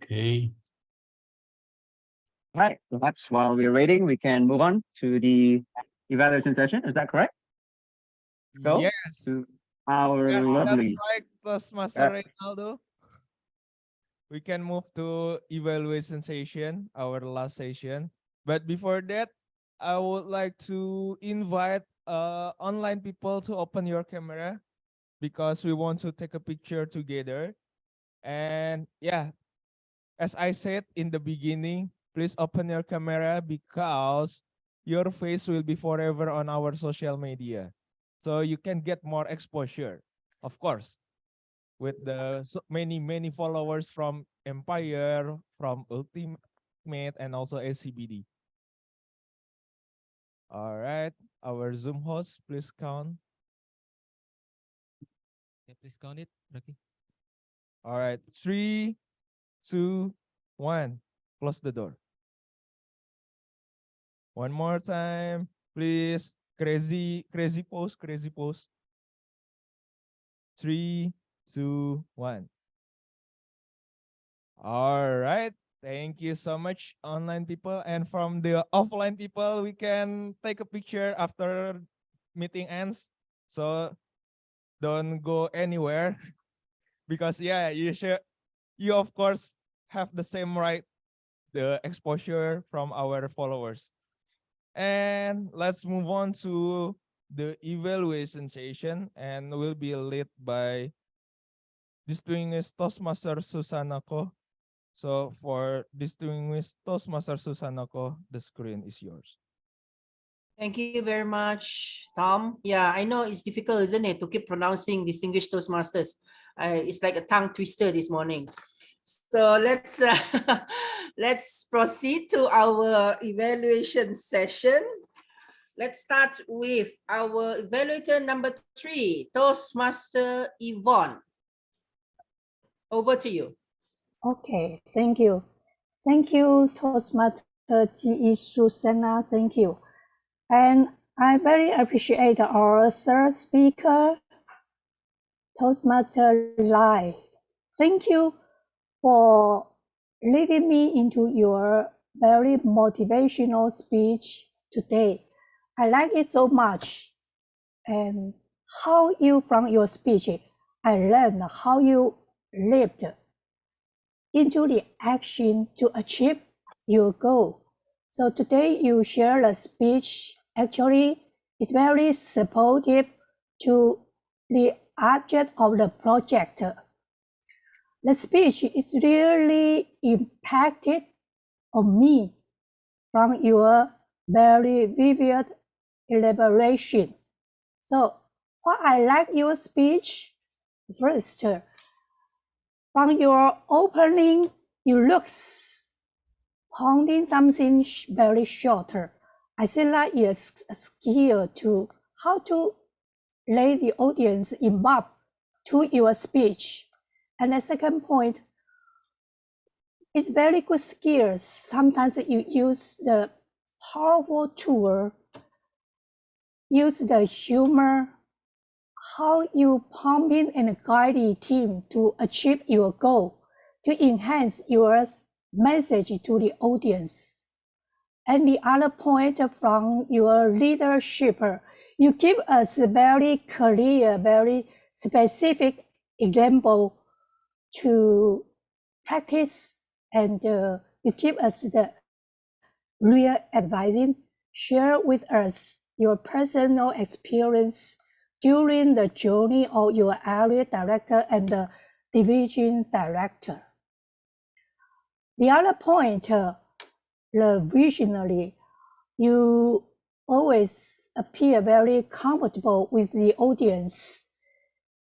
Okay. All right, perhaps while we're waiting, we can move on to the evaluation session. Is that correct? Go Yes. to our Yes, that's lovely. right, Toastmaster Reynaldo. We can move to evaluation session, our last session. But before that, I would like to invite online people to open your camera because we want to take a picture together. And yeah, as I said in the beginning, please open your camera because your face will be forever on our social media. So you can get more exposure, of course, with the many followers from Empire, from Ultimate, and also SCBD. All right, our Zoom host, please count. Okay, please count it, Rocky. All right, 3, 2, 1. Close the door. One more time, please. Crazy pose, crazy pose. 3, 2, 1. All right. Thank you so much, online people. And from the offline people, we can take a picture after meeting ends. So don't go anywhere because yeah, you of course have the same right, the exposure from our followers. And let's move on to the evaluation session, and will be led by distinguished Toastmaster Susanna. So for distinguished Toastmaster Susanna, the screen is yours. Thank you very much, Tom. Yeah, I know it's difficult, isn't it, to keep pronouncing distinguished Toastmasters. It's like a tongue twister this morning. So let's let's proceed to our evaluation session. Let's start with our evaluator number 3, Toastmaster Yvonne. Over to you. Okay, thank you. Thank you, Toastmaster GE Susanna. Thank you. And I very appreciate our third speaker, Toastmaster Lai. Thank you for leading me into your very motivational speech today. I like it so much. And how you, from your speech, I learned how you lived into the action to achieve your goal. So today you share the speech. Actually, it's very supportive to the object of the project. The speech is really impacted on me from your very vivid elaboration. So what I like your speech, first, from your opening, you look pounding something very shorter. I feel like it's a skill to how to lay the audience involved to your speech. And the second point, it's very good skills. Sometimes you use the powerful tool, use the humor, how you pumping and guide the team to achieve your goal, to enhance your message to the audience. And the other point from your leadership, you give us a very clear, very specific example to practice, and you give us the real advising. Share with us your personal experience during the journey of your area director and the division director. The other point, the visionary, you always appear very comfortable with the audience,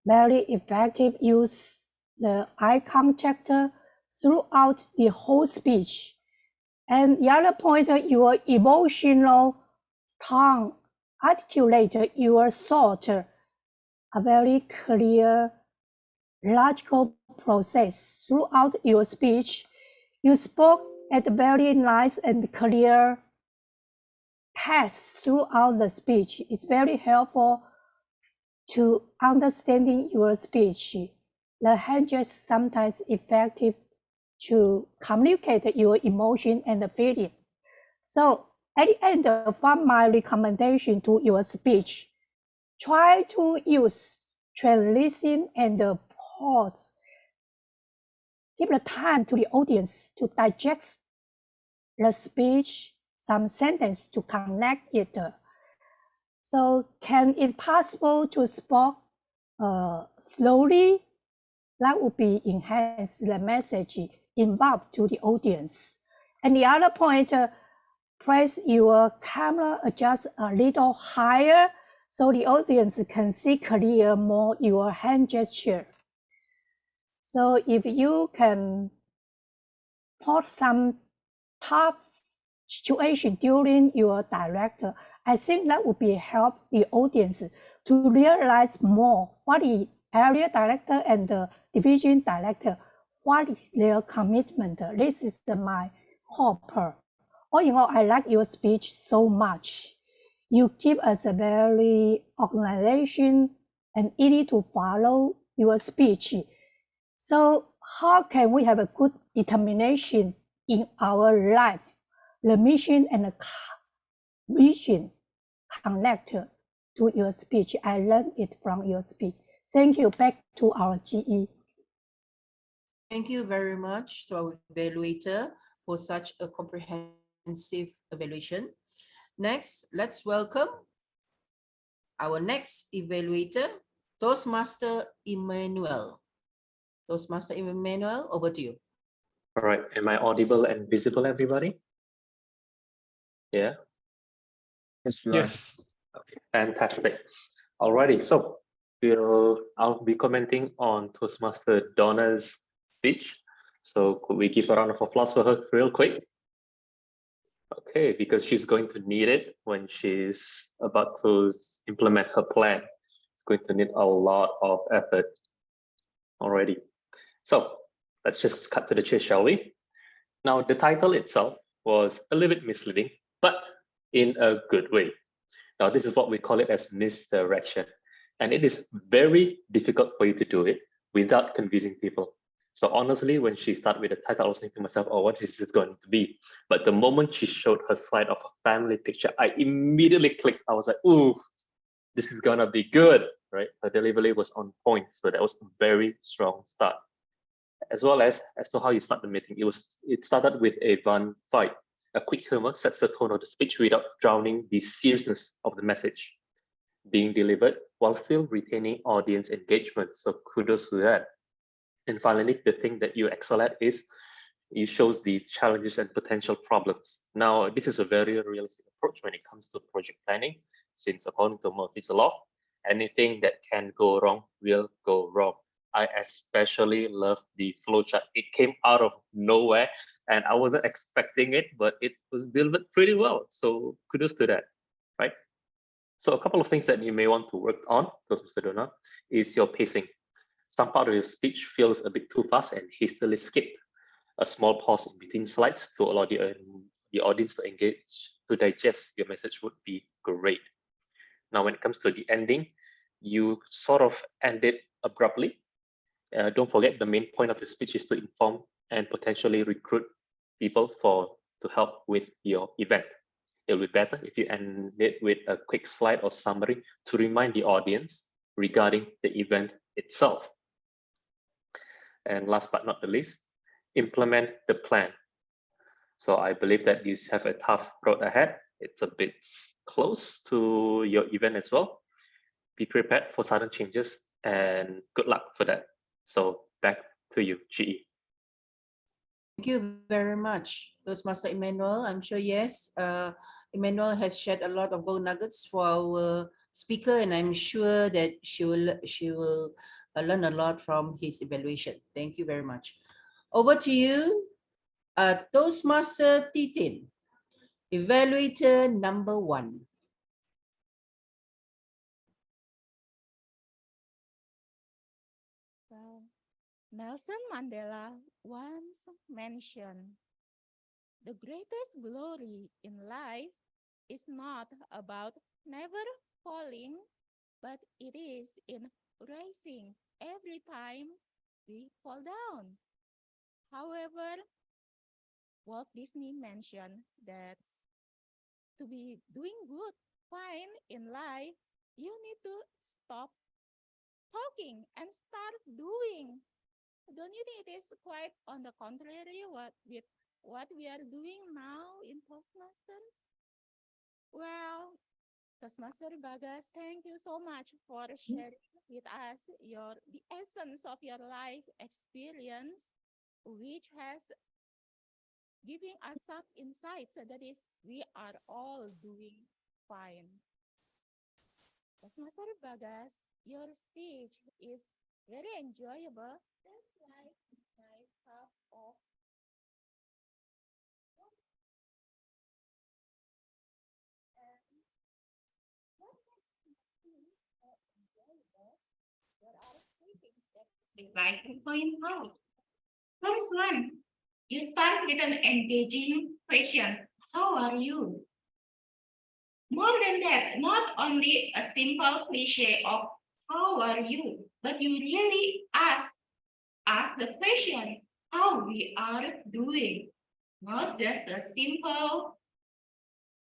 very effective use the eye contact throughout the whole speech. And the other point, your emotional tongue articulate your thought, a very clear, logical process throughout your speech. You spoke at a very nice and clear path throughout the speech. It's very helpful to understanding your speech. The hand gestures sometimes effective to communicate your emotion and feeling. So at the end of my recommendation to your speech, try to use translation and pause. Give the time to the audience to digest the speech, some sentence to connect it. So can it possible to speak slowly? That would be enhance the message involved to the audience. And the other point, press your camera adjust a little higher so the audience can see clear more your hand gesture. So if you can put some tough situation during your director, I think that would be help the audience to realize more what the area director and the division director, what is their commitment. This is my hope. All in all, I like your speech so much. You give us a very organization and easy to follow your speech. So how can we have a good determination in our life? The mission and the vision connect to your speech. I learned it from your speech. Thank you. Back to our GE. Thank you very much to our evaluator for such a comprehensive evaluation. Next, let's welcome our next evaluator, Toastmaster Emmanuel. Toastmaster Emmanuel, over to you. All right, am I audible and visible, everybody? Yeah? Yes. Okay, fantastic. Alrighty, so I'll be commenting on Toastmaster Donna's speech. So could we give a round of applause for her real quick? Okay, because she's going to need it when she's about to implement her plan. It's going to need a lot of effort. Alrighty. So let's just cut to the chase, shall we? Now, the title itself was a little bit misleading, but in a good way. Now, this is what we call it as misdirection. And it is very difficult for you to do it without confusing people. So honestly, when she started with the title, I was thinking to myself, oh, what is this going to be? But the moment she showed her slide of a family picture, I immediately clicked. I was like, ooh, this is gonna be good, right? Her delivery was on point. So that was a very strong start. As well as to how you start the meeting. It started with a fun fight. A quick humor sets the tone of the speech without drowning the seriousness of the message being delivered while still retaining audience engagement. So kudos to that. And finally, the thing that you excel at is it shows the challenges and potential problems. Now, this is a very realistic approach when it comes to project planning, since according to Murphy's Law, anything that can go wrong will go wrong. I especially love the flowchart. It came out of nowhere and I wasn't expecting it, but it was delivered pretty well. So kudos to that, right? So a couple of things that you may want to work on, Mr. Donna, is your pacing. Some part of your speech feels a bit too fast and hastily skipped. A small pause in between slides to allow the audience to engage, to digest your message would be great. Now, when it comes to the ending, you sort of end it abruptly. Don't forget the main point of your speech is to inform and potentially recruit people to help with your event. It will be better if you end it with a quick slide or summary to remind the audience regarding the event itself. And last but not the least, implement the plan. So I believe that you have a tough road ahead. It's a bit close to your event as well. Be prepared for sudden changes and good luck for that. So back to you, GE. Thank you very much, Toastmaster Emmanuel. I'm sure, yes, Emmanuel has shared a lot of gold nuggets for our speaker, and I'm sure that she will learn a lot from his evaluation. Thank you very much. Over to you, Toastmaster Titin, evaluator number 1. Well, Nelson Mandela once mentioned, the greatest glory in life is not about never falling, but it is in rising every time we fall down. However, Walt Disney mentioned that to be doing good, fine in life, you need to stop talking and start doing. Don't you think it is quite on the contrary with what we are doing now in Toastmasters? Well, Toastmaster Bagas, thank you so much for sharing with us the essence of your life experience, which has given us some insights that is we are all doing fine. Toastmaster Bagas, your speech is very enjoyable. That's like my cup of there are three things that I'd like to point out. First one, you start with an engaging question. How are you? More than that, not only a simple cliche of how are you, but you really ask the question how we are doing, not just a simple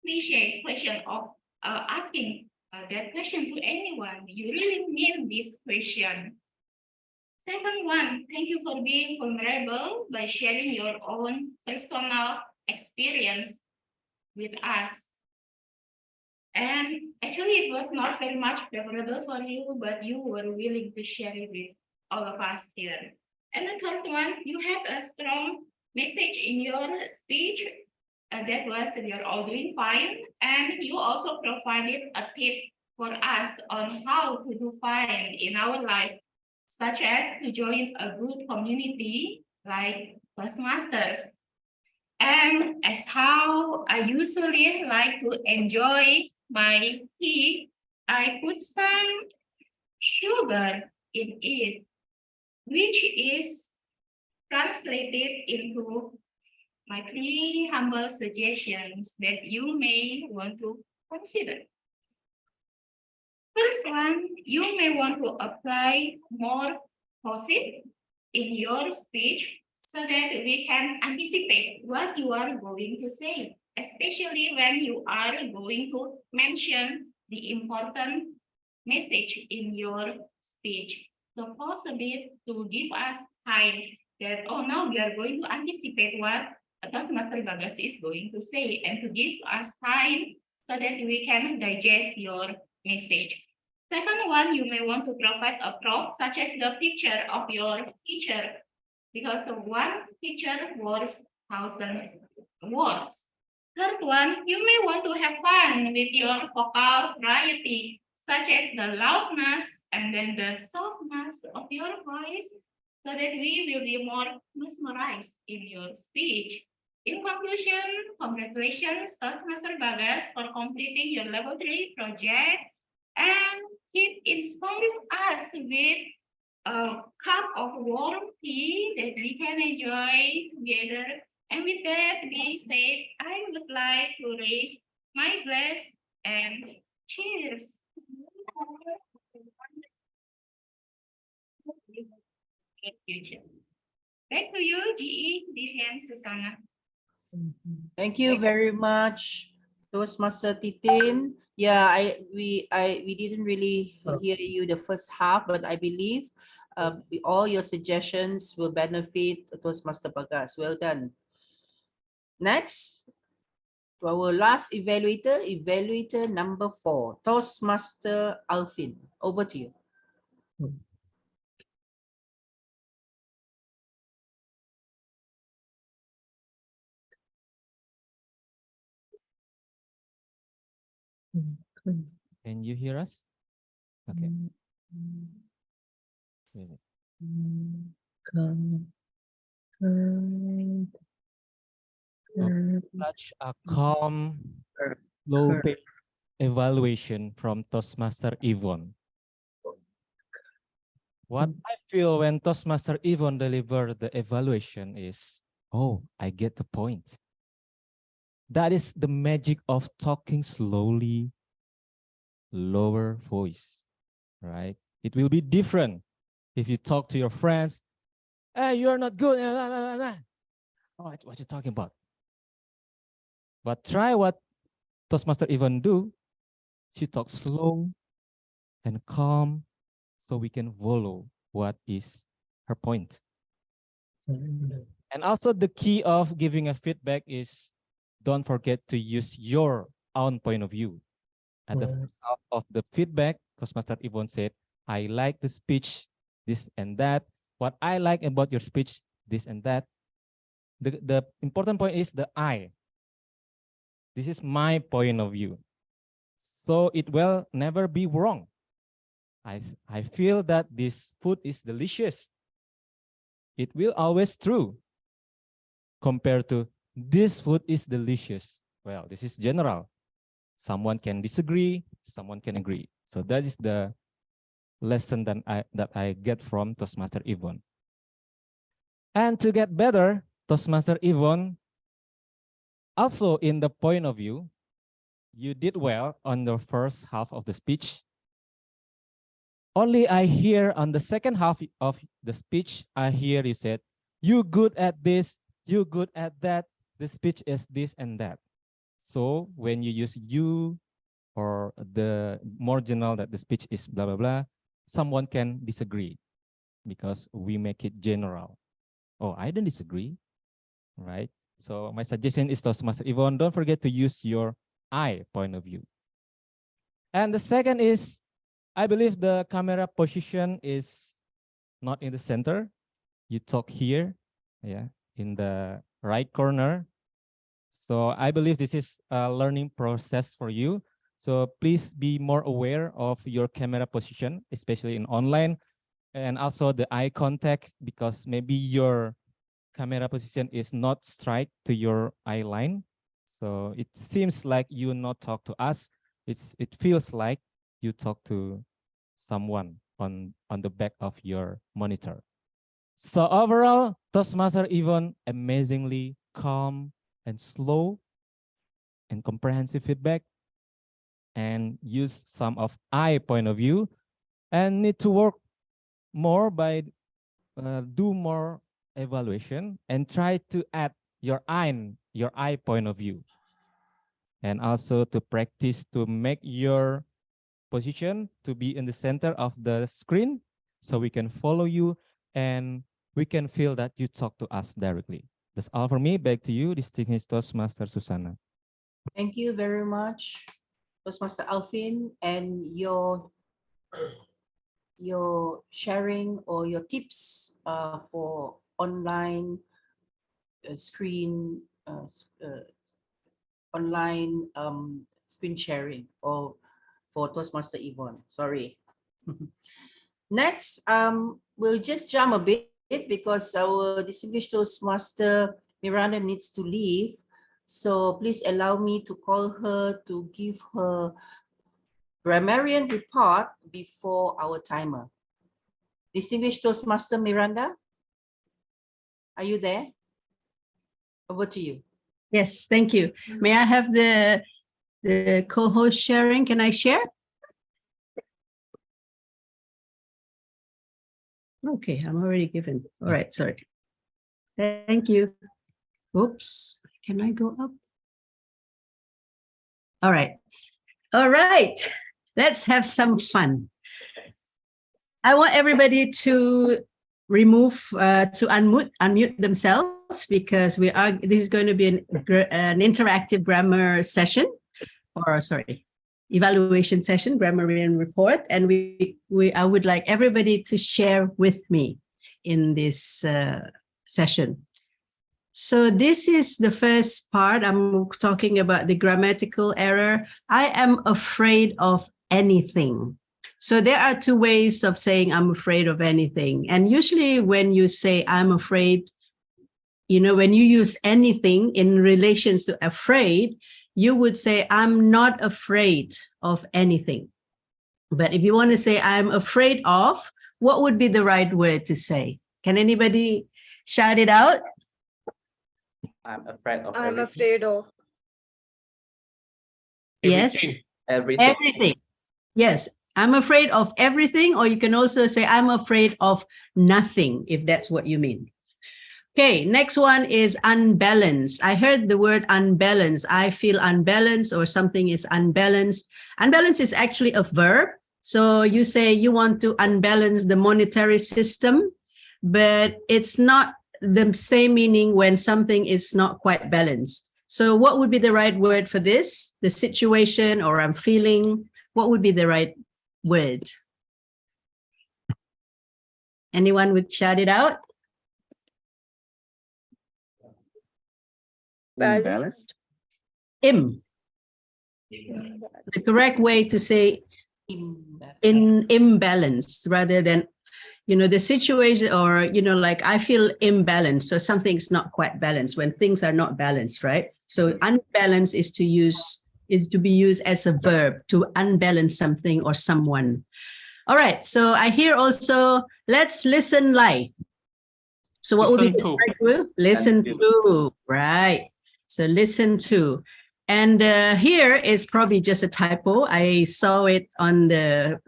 cliche question of asking that question to anyone. You really mean this question. Second one, thank you for being vulnerable by sharing your own personal experience with us. And actually, it was not very much favorable for you, but you were willing to share it with all of us here. And the third one, you had a strong message in your speech that was you're all doing fine. And you also provided a tip for us on how to do fine in our life, such as to join a good community like Toastmasters. And as how I usually like to enjoy my tea, I put some sugar in it, which is translated into my 3 humble suggestions that you may want to consider. First one, you may want to apply more pauses in your speech so that we can anticipate what you are going to say, especially when you are going to mention the important message in your speech. So pause a bit to give us time that, oh, now we are going to anticipate what Toastmaster Bagas is going to say, and to give us time so that we can digest your message. Second one, you may want to provide a prop such as the picture of your teacher, because one picture words thousands words. Third one, you may want to have fun with your vocal variety, such as the loudness and then the softness of your voice, so that we will be more mesmerized in your speech. In conclusion, congratulations, Toastmaster Bagas, for completing your level 3 project, and keep inspiring us with a cup of warm tea that we can enjoy together. And with that being said, I would like to raise my glass and cheers. Back to you, GE, Vivian, Susanna. Thank you very much, Toastmaster Titin. Yeah, we didn't really hear you the first half, but I believe all your suggestions will benefit Toastmaster Bagas. Well done. Next, to our last evaluator, evaluator number 4, Toastmaster Alfin. Over to you. Can you hear us? Okay. Such a calm, low-paced evaluation from Toastmaster Yvonne. What I feel when Toastmaster Yvonne delivered the evaluation is, oh, I get the point. That is the magic of talking slowly, lower voice, right? It will be different if you talk to your friends. Hey, you're not good. Oh, what you talking about? But try what Toastmaster Yvonne do. She talks slow and calm, so we can follow what is her point. And also the key of giving a feedback is don't forget to use your own point of view. At the first half of the feedback, Toastmaster Yvonne said, I like the speech, this and that. What I like about your speech, this and that. The important point is the I. This is my point of view. So it will never be wrong. I feel that this food is delicious. It will always true compared to this food is delicious. Well, this is general. Someone can disagree, someone can agree. So that is the lesson that I get from Toastmaster Yvonne. And to get better, Toastmaster Yvonne, also in the point of view, you did well on the first half of the speech. Only I hear on the second half of the speech, I hear you said, you good at this, you good at that, the speech is this and that. So when you use you or the more general that the speech is blah, blah, blah, someone can disagree because we make it general. Oh, I don't disagree, right? So my suggestion is Toastmaster Yvonne, don't forget to use your I point of view. And the second is, I believe the camera position is not in the center. You talk here, yeah, in the right corner. So I believe this is a learning process for you. So please be more aware of your camera position, especially in online, and also the eye contact, because maybe your camera position is not straight to your eye line. So it seems like you not talk to us. It feels like you talk to someone on the back of your monitor. So overall, Toastmaster Yvonne amazingly calm and slow and comprehensive feedback, and use some of I point of view, and need to work more by do more evaluation and try to add your I point of view, and also to practice to make your position to be in the center of the screen so we can follow you and we can feel that you talk to us directly. That's all for me. Back to you, distinguished Toastmaster Susanna. Thank you very much, Toastmaster Alfin, and your sharing or your tips for online online screen sharing, or for Toastmaster Yvonne. Sorry. Next, we'll just jump a bit because our distinguished Toastmaster Miranda needs to leave. So please allow me to call her to give her grammarian report before our timer. Distinguished Toastmaster Miranda, are you there? Over to you. Yes, thank you. May I have the co-host sharing? Can I share? Okay, I'm already given. All right, sorry. Thank you. Oops, can I go up? All right. All right, let's have some fun. I want everybody to unmute themselves, because this is going to be an interactive grammar session, or sorry, evaluation session, grammarian report. And I would like everybody to share with me in this session. So this is the first part. I'm talking about the grammatical error. I am afraid of anything. So there are two ways of saying I'm afraid of anything. And usually when you say I'm afraid, when you use anything in relation to afraid, you would say, I'm not afraid of anything. But if you want to say, I'm afraid of, what would be the right word to say? Can anybody shout it out? I'm afraid of I'm everything. afraid of. Yes. Everything. Everything. Yes. I'm afraid of everything, or you can also say, I'm afraid of nothing, if that's what you mean. Okay, next one is unbalanced. I heard the word unbalanced. I feel unbalanced, or something is unbalanced. Unbalanced is actually a verb. So you say you want to unbalance the monetary system, but it's not the same meaning when something is not quite balanced. So what would be the right word for this? The situation, or I'm feeling, what would be the right word? Anyone would shout it out? Balanced. The correct way to say imbalance rather than, the situation, or, like I feel imbalanced. So something's not quite balanced when things are not balanced, right? So unbalanced is to be used as a verb to unbalance something or someone. All right. So I hear also, let's listen live. So what would be the right word? Listen to, right? So listen to. And here is probably just a typo. I saw it on the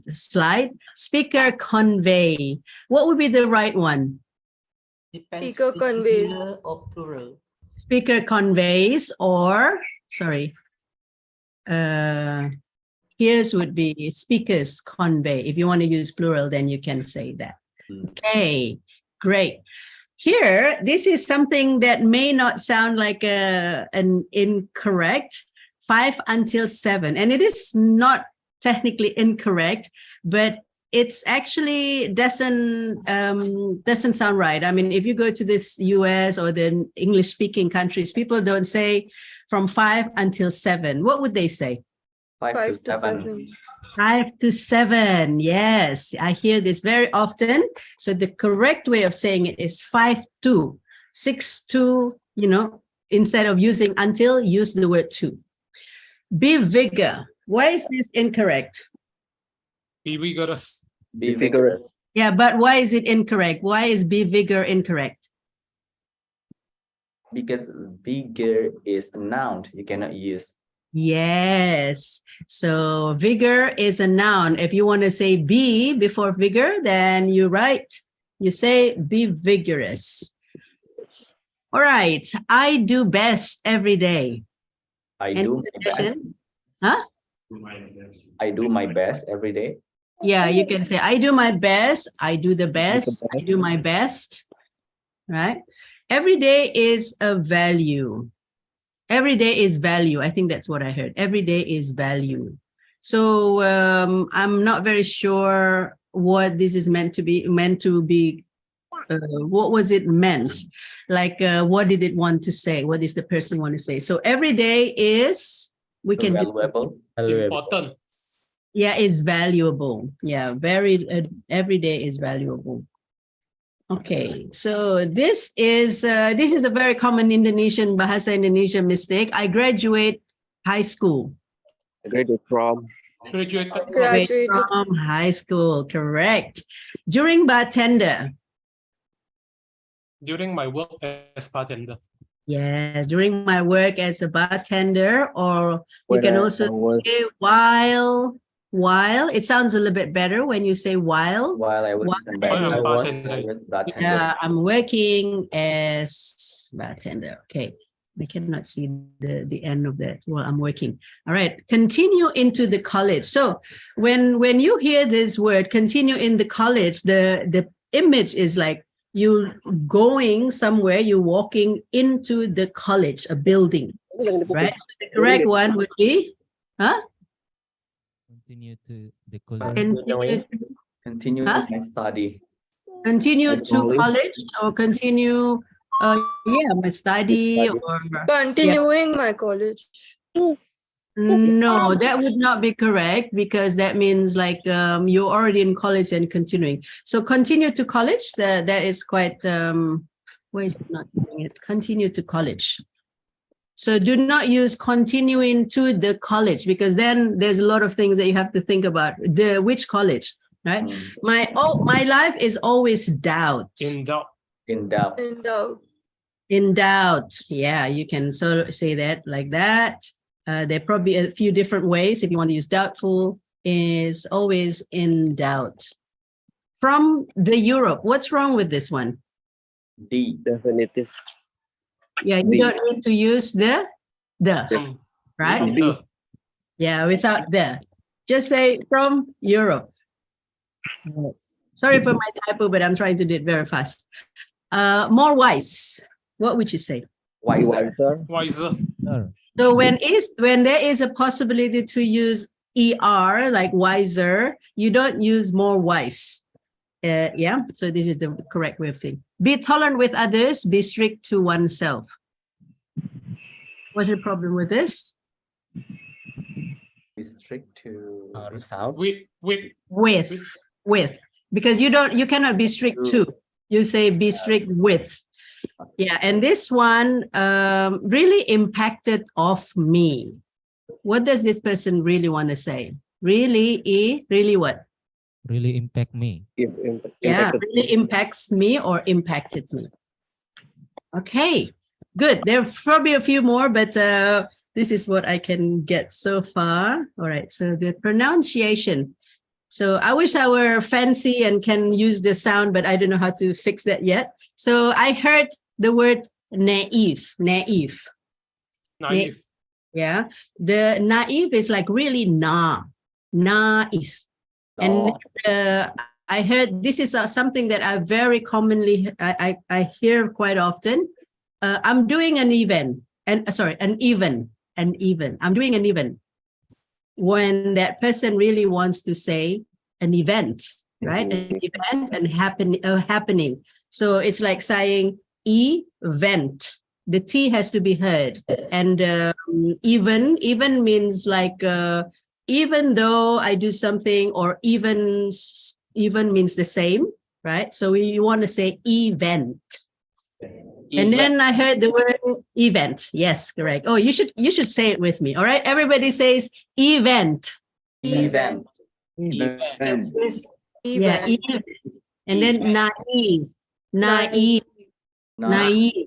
slide. Speaker convey. What would be the right one? Depends Speaker conveys. singular or plural. Speaker conveys, or, sorry. Here's would be speakers convey. If you want to use plural, then you can say that. Okay, great. Here, this is something that may not sound like an incorrect, 5 until 7. And it is not technically incorrect, but it's actually doesn't sound right. I mean, if you go to this US or the English speaking countries, people don't say from 5 until 7. What would they say? 5 to 7. 5 to 7. Yes, I hear this very often. So the correct way of saying it is 5 to, 6 to, instead of using until, use the word to. Be vigor. Why is this incorrect? Be vigorous. Be vigorous. Yeah, but why is it incorrect? Why is be vigor incorrect? Because vigor is a noun. You cannot use. Yes. So vigor is a noun. If you want to say be before vigor, then you write, you say be vigorous. All right. I do best every day. I do my best. Huh? I do my best every day. Yeah, you can say I do my best. I do the best. I do my best. Right? Every day is a value. Every day is value. I think that's what I heard. Every day is value. So I'm not very sure what this is meant to be. What was it meant? Like, what did it want to say? What does the person want to say? So every day is, we can valuable. Important. Yeah, is valuable. Yeah, every day is valuable. Okay, so this is a very common Indonesian Bahasa Indonesia mistake. I graduate high school. Graduate from. Graduated. Graduated from high school, correct. During bartender. During my work as bartender. Yeah, during my work as a bartender, or you When can I also was- say while. It sounds a little bit better when you say while. While I was in bartender. Yeah, I'm working as bartender. Okay, we cannot see the end of that. Well, I'm working. All right, continue into the college. So when you hear this word, continue in the college, the image is like you going somewhere, you're walking into the college, a building, right? The correct one would be, huh? Continue to the college. Continue Huh? my study. Continue to college, or continue, my study, or Continuing my college. No, that would not be correct, because that means like you're already in college and continuing. So continue to college, that is quite Why is it not doing it? Continue to college. So do not use continuing to the college, because then there's a lot of things that you have to think about. Which college, right? My life is always doubt. In doubt. In doubt. In doubt. In doubt. Yeah, you can sort of say that like that. There are probably a few different ways. If you want to use doubtful, is always in doubt. From the Europe, what's wrong with this one? D. Definitive. Yeah, you don't need to use the, right? D. Yeah, without the. Just say from Europe. Sorry for my typo, but I'm trying to do it very fast. More wise. What would you say? Wiser. Wiser. So when there is a possibility to use ER, like wiser, you don't use more wise. Yeah, so this is the correct way of saying. Be tolerant with others, be strict to oneself. What's the problem with this? Be strict to ourselves. With. Because you cannot be strict to. You say be strict with. Yeah, and this one really impacted off me. What does this person really want to say? Really what? Really impact me. Yeah, really impacts me or impacted me. Okay, good. There are probably a few more, but this is what I can get so far. All right, so the pronunciation. So I wish I were fancy and can use the sound, but I don't know how to fix that yet. So I heard the word naive. Naive. Yeah, the naive is like really naive. And I heard this is something that I very commonly, I hear quite often. I'm doing an even. I'm doing an even. When that person really wants to say an event, right? An event and happening. So it's like saying event. The T has to be heard. And even means like, even though I do something, or even means the same, right? So you want to say event. And then I heard the word event. Yes, correct. Oh, you should say it with me. All right, everybody says event. Event. Yeah, event. And then naive.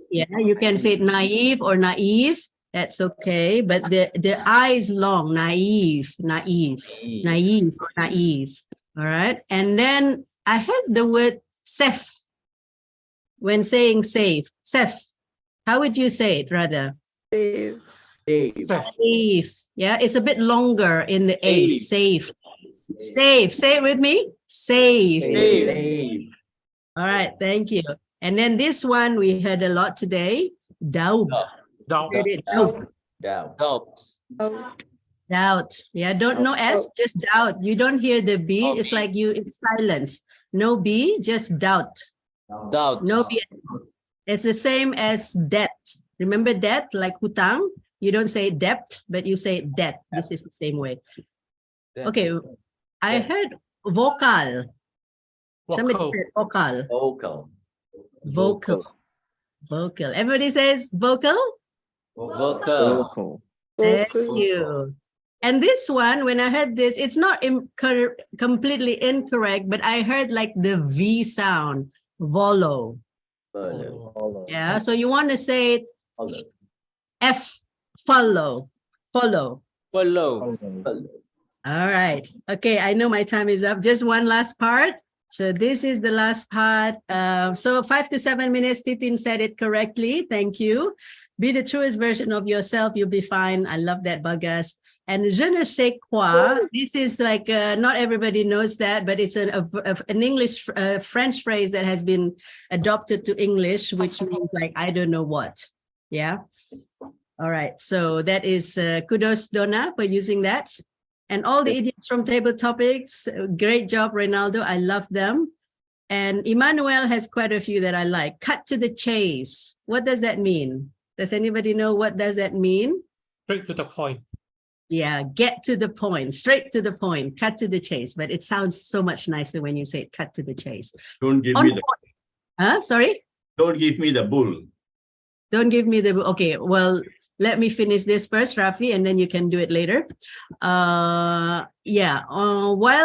Yeah, you can say it naive or naive. That's okay, but the I is long. Naive. All right, and then I heard the word safe. When saying safe. How would you say it, rather? Safe. Yeah, it's a bit longer in the A. Safe. Say it with me. Safe. All right, thank you. And then this one we heard a lot today. Doubt. Doubt. Yeah, don't know S, just doubt. You don't hear the B. It's like it's silent. No B, just doubt. No B. It's the same as debt. Remember debt, like hutang? You don't say debt, but you say debt. This is the same way. Okay, I heard vocal. Somebody said vocal. Vocal. Everybody says vocal? Vocal. Thank you. And this one, when I heard this, it's not completely incorrect, but I heard like the V sound, volo. Yeah, so you want to say it F, follow. All right. Okay, I know my time is up. Just one last part. So this is the last part. So 5 to 7 minutes, Titin said it correctly. Thank you. Be the truest version of yourself. You'll be fine. I love that, Bagas. And je ne sais quoi. This is like, not everybody knows that, but it's an English, French phrase that has been adopted to English, which means like, I don't know what. Yeah. All right. So that is kudos, Donna, for using that. And all the idioms from Table Topics. Great job, Reynaldo. I love them. And Emmanuel has quite a few that I like. Cut to the chase. What does that mean? Does anybody know what does that mean? Straight to the point. Yeah, get to the point, straight to the point, cut to the chase. But it sounds so much nicer when you say cut to the chase. Don't give me the. Sorry? Don't give me the bull. Don't give me the, okay, well, let me finish this first, Rafi, and then you can do it later. While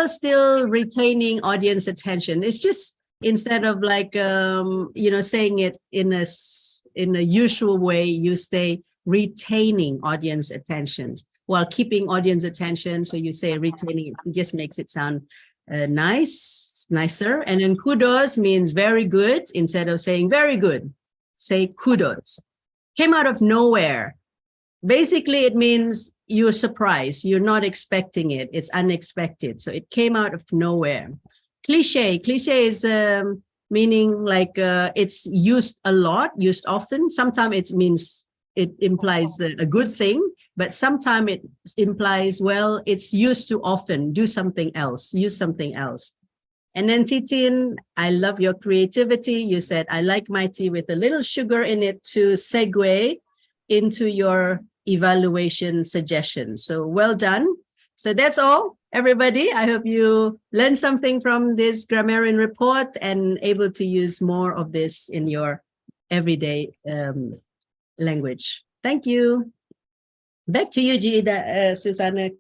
still retaining audience attention, it's just instead of like, saying it in a usual way, you say retaining audience attention while keeping audience attention. So you say retaining, it just makes it sound nicer. And then kudos means very good. Instead of saying very good, say kudos. Came out of nowhere. Basically, it means you're surprised. You're not expecting it. It's unexpected. So it came out of nowhere. Cliche is meaning like it's used a lot, used often. Sometimes it implies a good thing, but sometimes it implies, well, it's used too often. Do something else. Use something else. And then Titin, I love your creativity. You said, I like my tea with a little sugar in it to segue into your evaluation suggestions. So well done. So that's all, everybody. I hope you learned something from this grammarian report and able to use more of this in your everyday language. Thank you. Back to you, Susanna.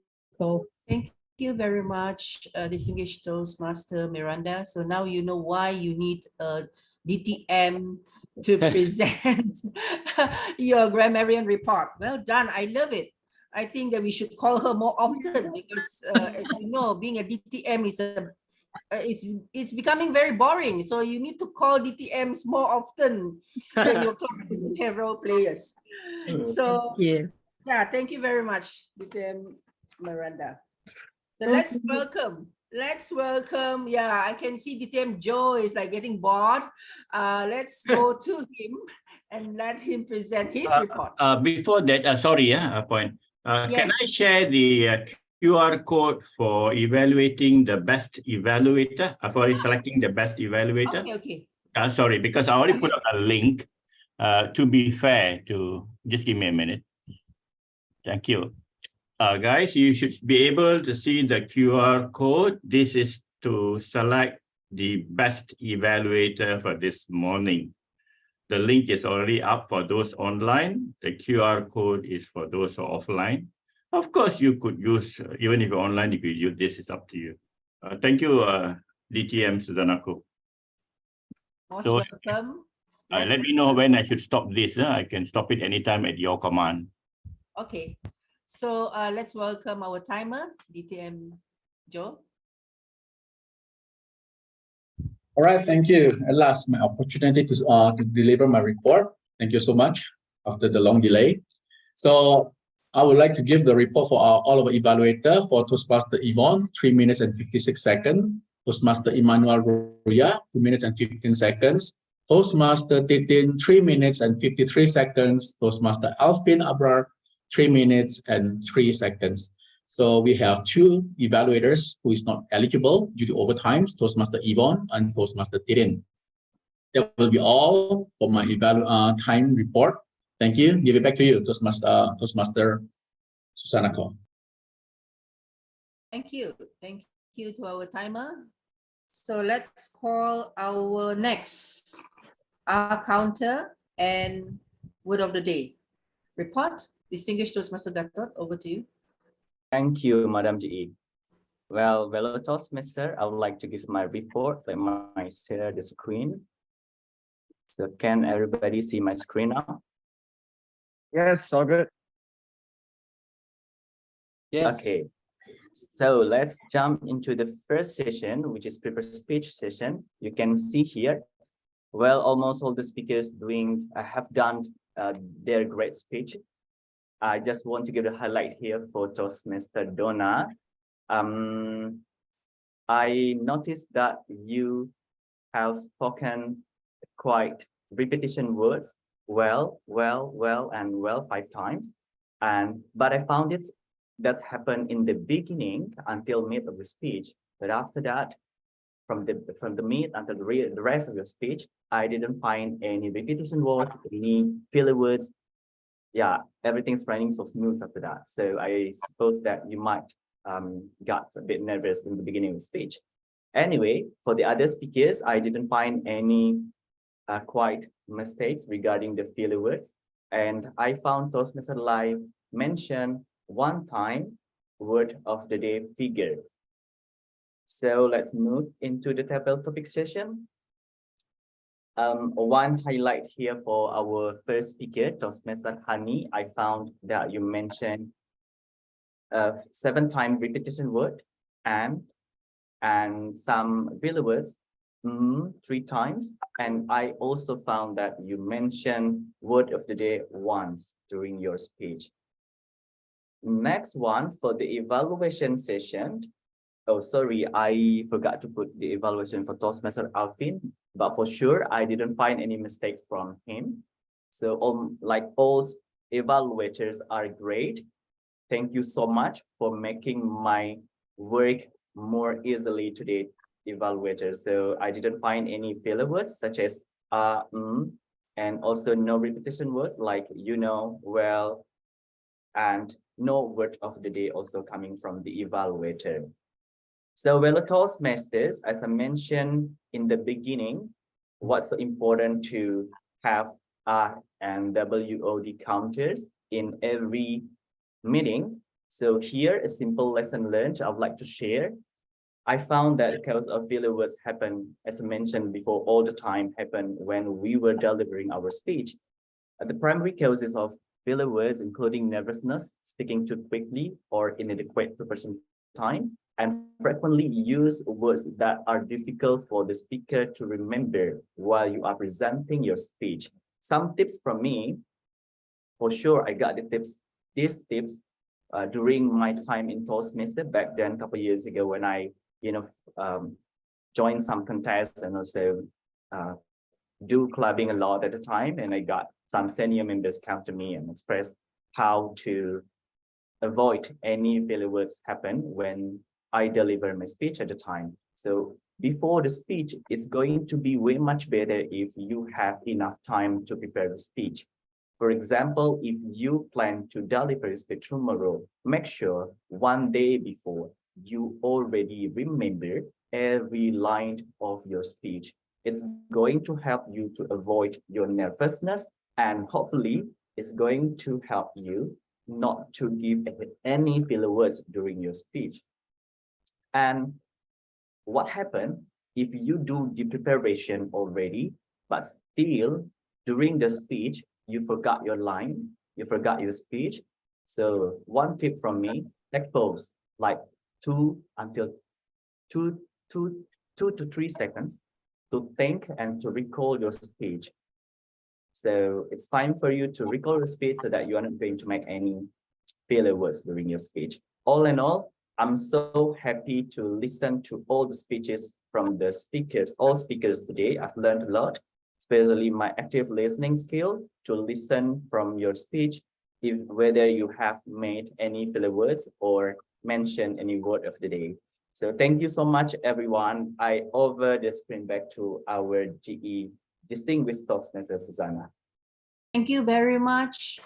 Thank you very much, distinguished Toastmaster Miranda. So now you know why you need a DTM to present your grammarian report. Well done. I love it. I think that we should call her more often because, as you know, being a DTM is it's becoming very boring. So you need to call DTMs more often when your classes have role players. So yeah, thank you very much, DTM Miranda. So let's welcome. Yeah, I can see DTM Joe is like getting bored. Let's go to him and let him present his report. Before that, sorry, point. Can I share the QR code for evaluating the best evaluator? For selecting the best evaluator? Okay. Sorry, because I already put up a link. To be fair, just give me a minute. Thank you. Guys, you should be able to see the QR code. This is to select the best evaluator for this morning. The link is already up for those online. The QR code is for those who are offline. Of course, you could use, even if you're online, you could use this, is up to you. Thank you, DTM Susanna. Most welcome. Let me know when I should stop this. I can stop it anytime at your command. Okay. So let's welcome our timer, DTM Joe. All right, thank you. At last, my opportunity to deliver my report. Thank you so much after the long delay. So I would like to give the report for all of our evaluator for Toastmaster Yvonne, 3 minutes and 56 seconds. Toastmaster Emmanuel Roya, 2 minutes and 15 seconds. Toastmaster Titin, 3 minutes and 53 seconds. Toastmaster Alfin Abrar, 3 minutes and 3 seconds. So we have 2 evaluators who is not eligible due to overtime, Toastmaster Yvonne and Toastmaster Titin. That will be all for my time report. Thank you. Give it back to you, Toastmaster Susanna. Thank you. Thank you to our timer. So let's call our next counter and word of the day. Report. Distinguished Toastmaster Gatot, over to you. Thank you, Madam GE. Well, fellow Toastmaster, I would like to give my report. Let me share the screen. So can everybody see my screen now? Yes, all good. Yes. Okay. So let's jump into the first session, which is prepared speech session. You can see here, well, almost all the speakers have done their great speech. I just want to give a highlight here for Toastmaster Donna. I noticed that you have spoken quite repetition words, well, and well 5 times. But I found it that happened in the beginning until mid of the speech. But after that, from the mid until the rest of your speech, I didn't find any repetition words, any filler words. Yeah, everything's running so smooth after that. So I suppose that you might got a bit nervous in the beginning of the speech. Anyway, for the other speakers, I didn't find any quite mistakes regarding the filler words. And I found Toastmaster Live mention one time word of the day figure. So let's move into the table topic session. One highlight here for our first speaker, Toastmaster Hani, I found that you mentioned 7-time repetition word and some filler words 3 times. And I also found that you mentioned word of the day once during your speech. Next one for the evaluation session. Oh, sorry, I forgot to put the evaluation for Toastmaster Alfin, but for sure, I didn't find any mistakes from him. So like all evaluators are great. Thank you so much for making my work more easily today, evaluators. So I didn't find any filler words such as and also no repetition words like well, and no word of the day also coming from the evaluator. So fellow Toastmasters, as I mentioned in the beginning, what's so important to have R and WOD counters in every meeting. So here, a simple lesson learned I would like to share. I found that because of filler words happen, as I mentioned before, all the time happen when we were delivering our speech. The primary causes of filler words, including nervousness, speaking too quickly or inadequate preparation time, and frequently use words that are difficult for the speaker to remember while you are presenting your speech. Some tips from me, for sure, I got these tips during my time in Toastmaster back then, a couple of years ago, when I, joined some contests and also do clubbing a lot at the time. And I got some senior members come to me and express how to avoid any filler words happen when I deliver my speech at the time. So before the speech, it's going to be way much better if you have enough time to prepare the speech. For example, if you plan to deliver a speech tomorrow, make sure one day before you already remember every line of your speech. It's going to help you to avoid your nervousness, and hopefully it's going to help you not to give any filler words during your speech. And what happens if you do the preparation already, but still during the speech, you forgot your line, you forgot your speech? So one tip from me, take pause like 2 to 3 seconds to think and to recall your speech. So it's time for you to recall your speech so that you are not going to make any filler words during your speech. All in all, I'm so happy to listen to all the speeches from the speakers, all speakers today. I've learned a lot, especially my active listening skill to listen from your speech, whether you have made any filler words or mentioned any word of the day. So thank you so much, everyone. I over the screen back to our GE distinguished Toastmaster Susanna. Thank you very much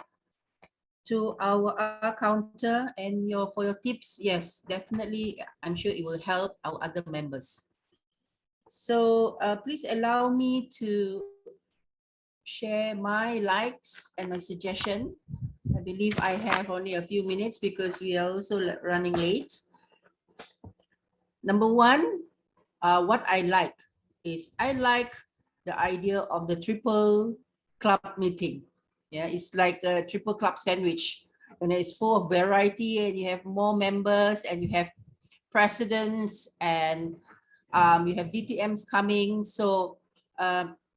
to our counter and for your tips. Yes, definitely. I'm sure it will help our other members. So please allow me to share my likes and my suggestion. I believe I have only a few minutes because we are also running late. Number one, what I like is I like the idea of the triple club meeting. Yeah, it's like a triple club sandwich, and it's full of variety, and you have more members, and you have presidents, and you have DTMs coming. So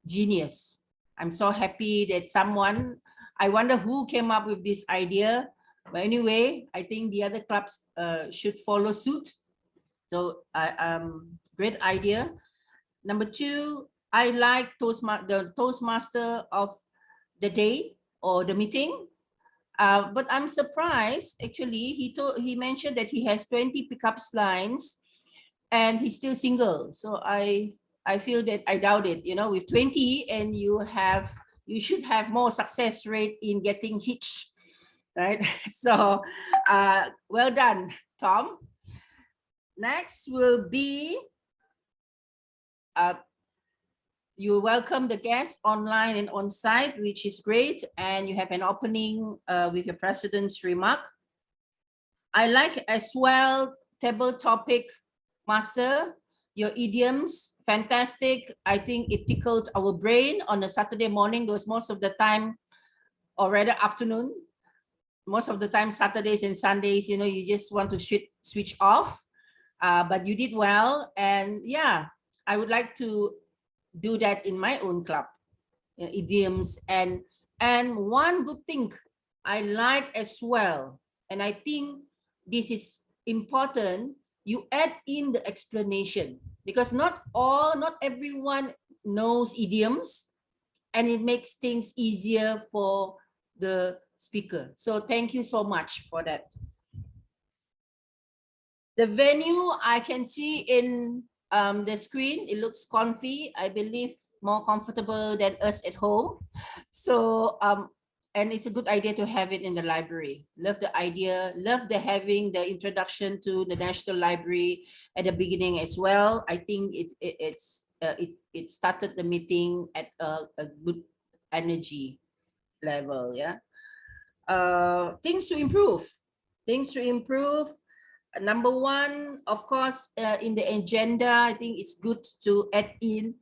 genius. I'm so happy that someone, I wonder who came up with this idea. But anyway, I think the other clubs should follow suit. So great idea. Number two, I like the Toastmaster of the day or the meeting. But I'm surprised, actually, he mentioned that he has 20 pickups lines and he's still single. So I feel that I doubt it, with 20 and you should have more success rate in getting hitched, right? So well done, Tom. Next will be you welcome the guests online and on site, which is great. And you have an opening with your president's remark. I like as well table topic master, your idioms, fantastic. I think it tickled our brain on a Saturday morning, because most of the time, or rather afternoon, most of the time Saturdays and Sundays, you know, you just want to switch off. But you did well. And yeah, I would like to do that in my own club, idioms. And one good thing I like as well, and I think this is important, you add in the explanation, because not everyone knows idioms, and it makes things easier for the speaker. So thank you so much for that. The venue I can see in the screen, it looks comfy, I believe more comfortable than us at home. So and it's a good idea to have it in the library. Love the idea, love the having the introduction to the National Library at the beginning as well. I think it started the meeting at a good energy level. Yeah. Things to improve. Number one, of course, in the agenda, I think it's good to add in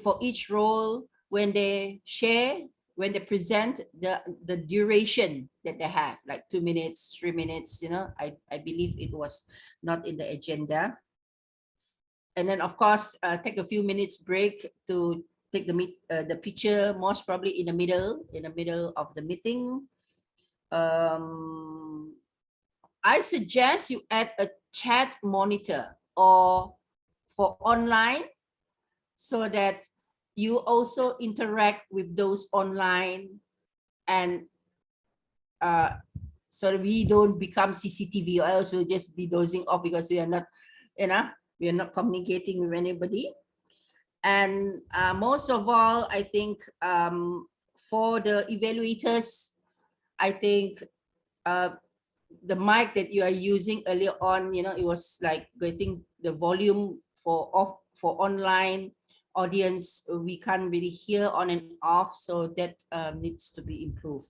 for each role, when they share, when they present, the duration that they have, like 2 minutes, 3 minutes, you know. I believe it was not in the agenda. And then of course, take a few minutes break to take the picture, most probably in the middle of the meeting. I suggest you add a chat monitor or for online, so that you also interact with those online, and so that we don't become CCTV, or else we'll just be dozing off because we are not, you know, we are not communicating with anybody. And most of all, I think for the evaluators, I think the mic that you are using earlier on, you know, it was like getting the volume for online audience, we can't really hear on and off, so that needs to be improved.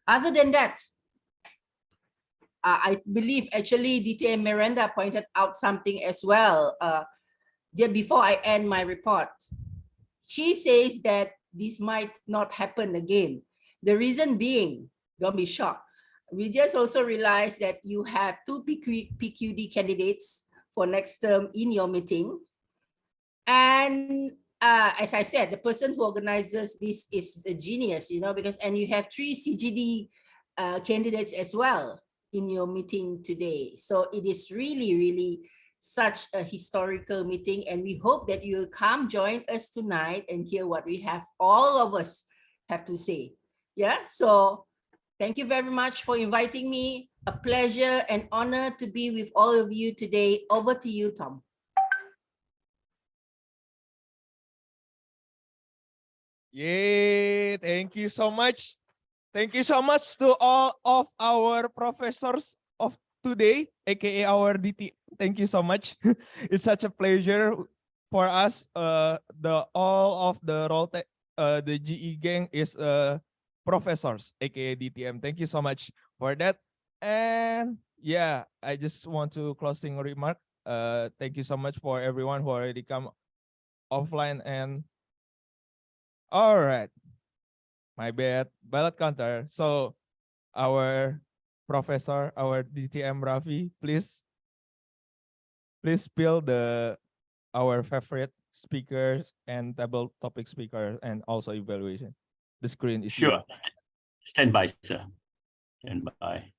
Other than that, I believe actually DTM Miranda pointed out something as well. Just before I end my report, she says that this might not happen again. The reason being, don't be shocked, we just also realized that you have 2 PQD candidates for next term in your meeting. And as I said, the person who organizes this is a genius, you know, because, and you have 3 CGD candidates as well in your meeting today. So it is really, really such a historical meeting, and we hope that you will come join us tonight and hear what we have, all of us have to say. Yeah, so thank you very much for inviting me. A pleasure and honor to be with all of you today. Over to you, Tom. Yay, thank you so much. Thank you so much to all of our professors of today, aka our DT. Thank you so much. It's such a pleasure for us. All of the GE gang is professors, aka DTM. Thank you so much for that. And yeah, I just want to closing remark. Thank you so much for everyone who already come offline. And all right, my bad, ballot counter. So our professor, our DTM Rafi, please spill our favorite speakers and table topic speaker and also evaluation. The screen is sure. yours. Stand by, sir. Stand by.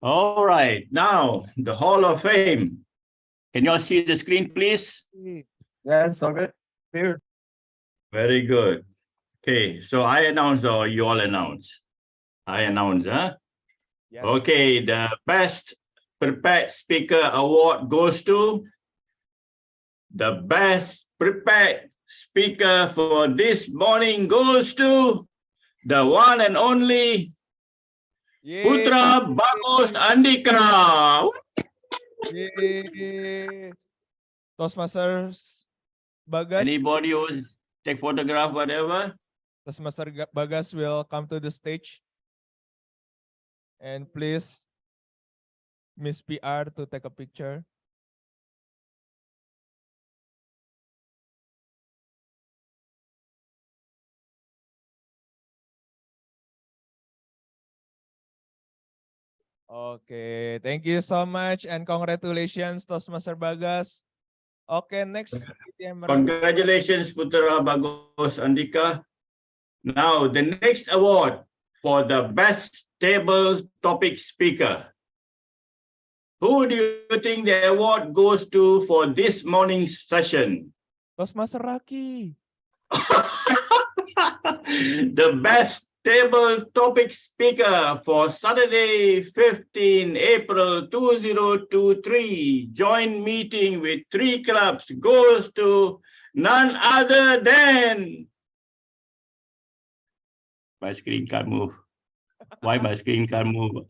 All right, now the Hall of Fame. Can you all see the screen, please? Yes, all good. Here. Very good. Okay, so I announce or you all announce? I announce, huh? Yes. Okay, the best prepared speaker award goes to the best prepared speaker for this morning goes to the one and only Putra Bagas Andika. Yay. Toastmasters Bagas. Anybody who take photograph, whatever? Toastmaster Bagas will come to the stage. And please, Miss PR to take a picture. Okay, thank you so much and congratulations Toastmaster Bagas. Okay, next. Congratulations, Putra Bagus Andika. Now, the next award for the best table topic speaker. Who do you think the award goes to for this morning's session? Toastmaster Raki. The best table topic speaker for Saturday, 15 April 2023, joint meeting with 3 clubs goes to none other than... My screen can't move. Why my screen can't move?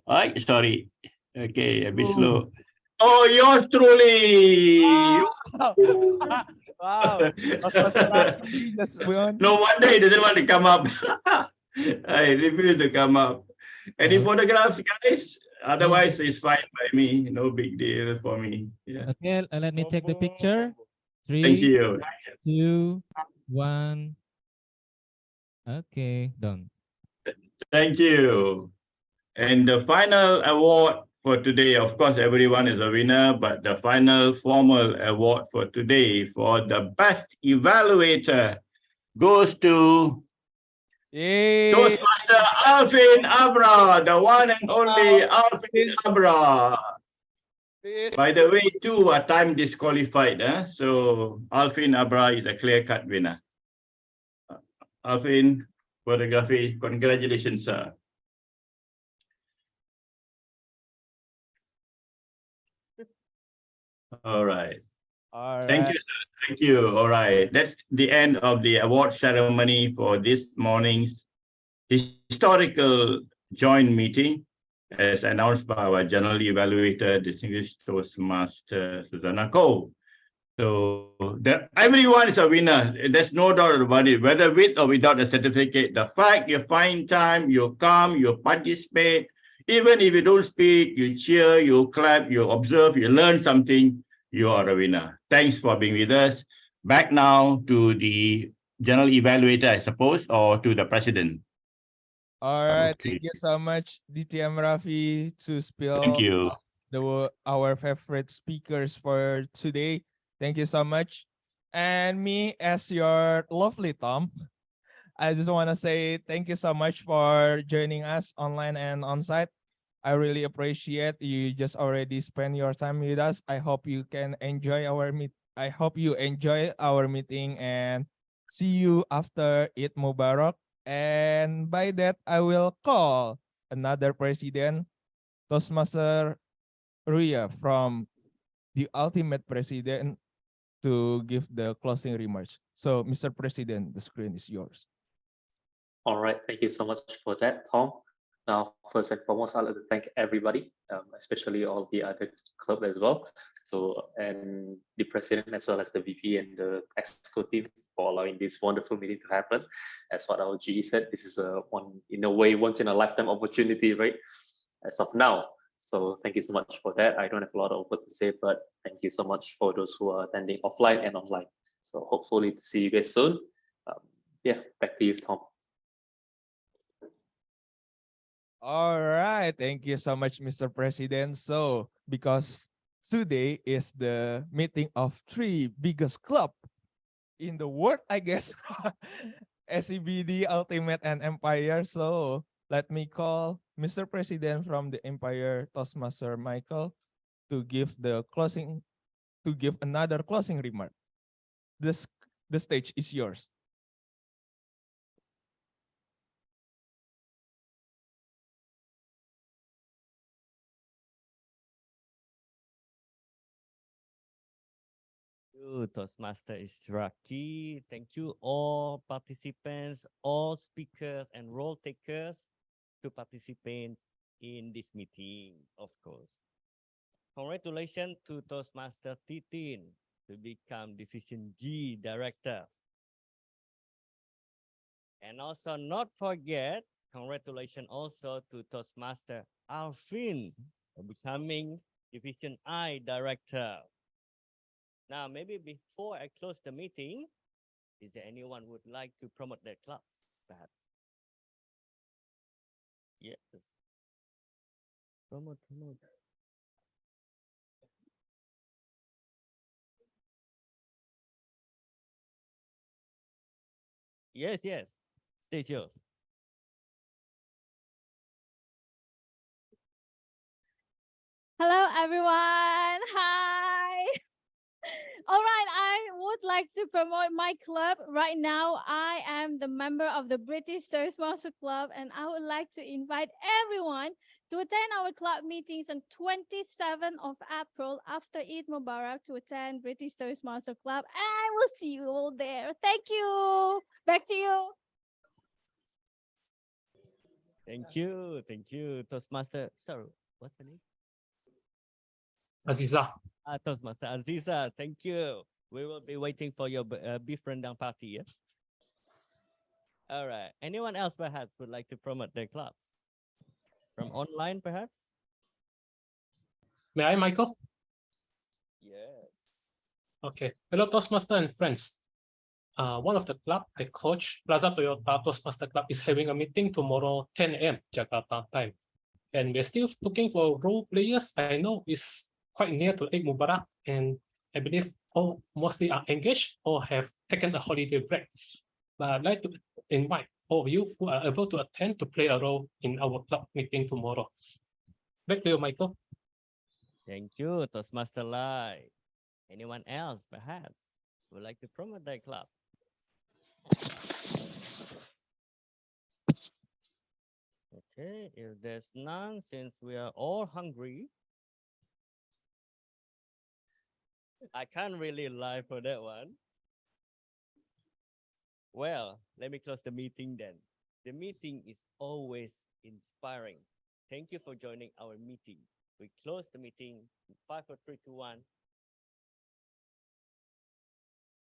Sorry. Okay, a bit slow. Oh, yours truly. Wow. No wonder he doesn't want to come up. I refuse to come up. Any photographs, guys? Otherwise, it's fine by me. No big deal for me. Yeah. Okay, let me take the picture. Thank 3, you. 2, 1. Okay, done. Thank you. And the final award for today, of course, everyone is a winner, but the final formal award for today for the best evaluator goes to Toastmaster Alfin Abra, the one and only Alfin Abra. By the way, 2 are time disqualified. So Alfin Abra is a clear-cut winner. Alfin, photography, congratulations, sir. All right. Thank you, sir. Thank you. All right. That's the end of the award ceremony for this morning's historical joint meeting, as announced by our General Evaluator, Distinguished Toastmaster Susanna Ko. So everyone is a winner. There's no doubt about it, whether with or without a certificate. The fact you find time, you come, you participate, even if you don't speak, you cheer, you clap, you observe, you learn something, you are a winner. Thanks for being with us. Back now to the General Evaluator, I suppose, or to the President. All right, thank you so much, DTM Rafi, to spill Thank you. our favorite speakers for today. Thank you so much. And me as your lovely Tom, I just want to say thank you so much for joining us online and on-site. I really appreciate you just already spend your time with us. I hope you can enjoy our I hope you enjoy our meeting and see you after Eid Mubarak. And by that, I will call another president, Toastmaster Ria from the ultimate president, to give the closing remarks. So, Mr. President, the screen is yours. All right, thank you so much for that, Tom. Now, first and foremost, I'd like to thank everybody, especially all the other club as well. So, and the president as well as the VP and the exco team for allowing this wonderful meeting to happen. As what our GE said, this is a once in a lifetime opportunity, right? As of now. So thank you so much for that. I don't have a lot of what to say, but thank you so much for those who are attending offline and online. So hopefully to see you guys soon. Yeah, back to you, Tom. All right, thank you so much, Mr. President. So, because today is the meeting of 3 biggest club in the world, I guess, SCBD, Ultimate, and Empire. So, let me call Mr. President from the Empire Toastmaster Michael to give another closing remark. The stage is yours. Toastmaster Isyraqi. Thank you all participants, all speakers and role takers to participate in this meeting, of course. Congratulations to Toastmaster Titin to become Division G Director. And also not forget, congratulations also to Toastmaster Alfin for becoming Division I Director. Now, maybe before I close the meeting, is there anyone who would like to promote their clubs, perhaps? Yes. Promote. Yes. Stage yours. Hello, everyone. Hi. All right, I would like to promote my club. Right now, I am the member of the British Toastmaster Club, and I would like to invite everyone to attend our club meetings on 27th of April after Eid Mubarak to attend British Toastmaster Club. And I will see you all there. Thank you. Back to you. Thank you, Toastmaster. Sorry, what's the name? Aziza. Toastmaster Aziza, thank you. We will be waiting for your beef rendang party. Yeah? All right. Anyone else perhaps would like to promote their clubs? From online, perhaps? May I, Michael? Yes. Okay. Hello, Toastmaster and friends. One of the club I coach, Plaza Toyota Toastmaster Club, is having a meeting tomorrow, 10 a.m. Jakarta time. And we're still looking for role players. I know it's quite near to Eid Mubarak, and I believe all mostly are engaged or have taken a holiday break. But I'd like to invite all of you who are able to attend to play a role in our club meeting tomorrow. Back to you, Michael. Thank you, Toastmaster Lai. Anyone else perhaps would like to promote their club? Okay, if there's none, since we are all hungry, I can't really lie for that one. Well, let me close the meeting then. The meeting is always inspiring. Thank you for joining our meeting. We close the meeting in 5, 4, 3, 2, 1.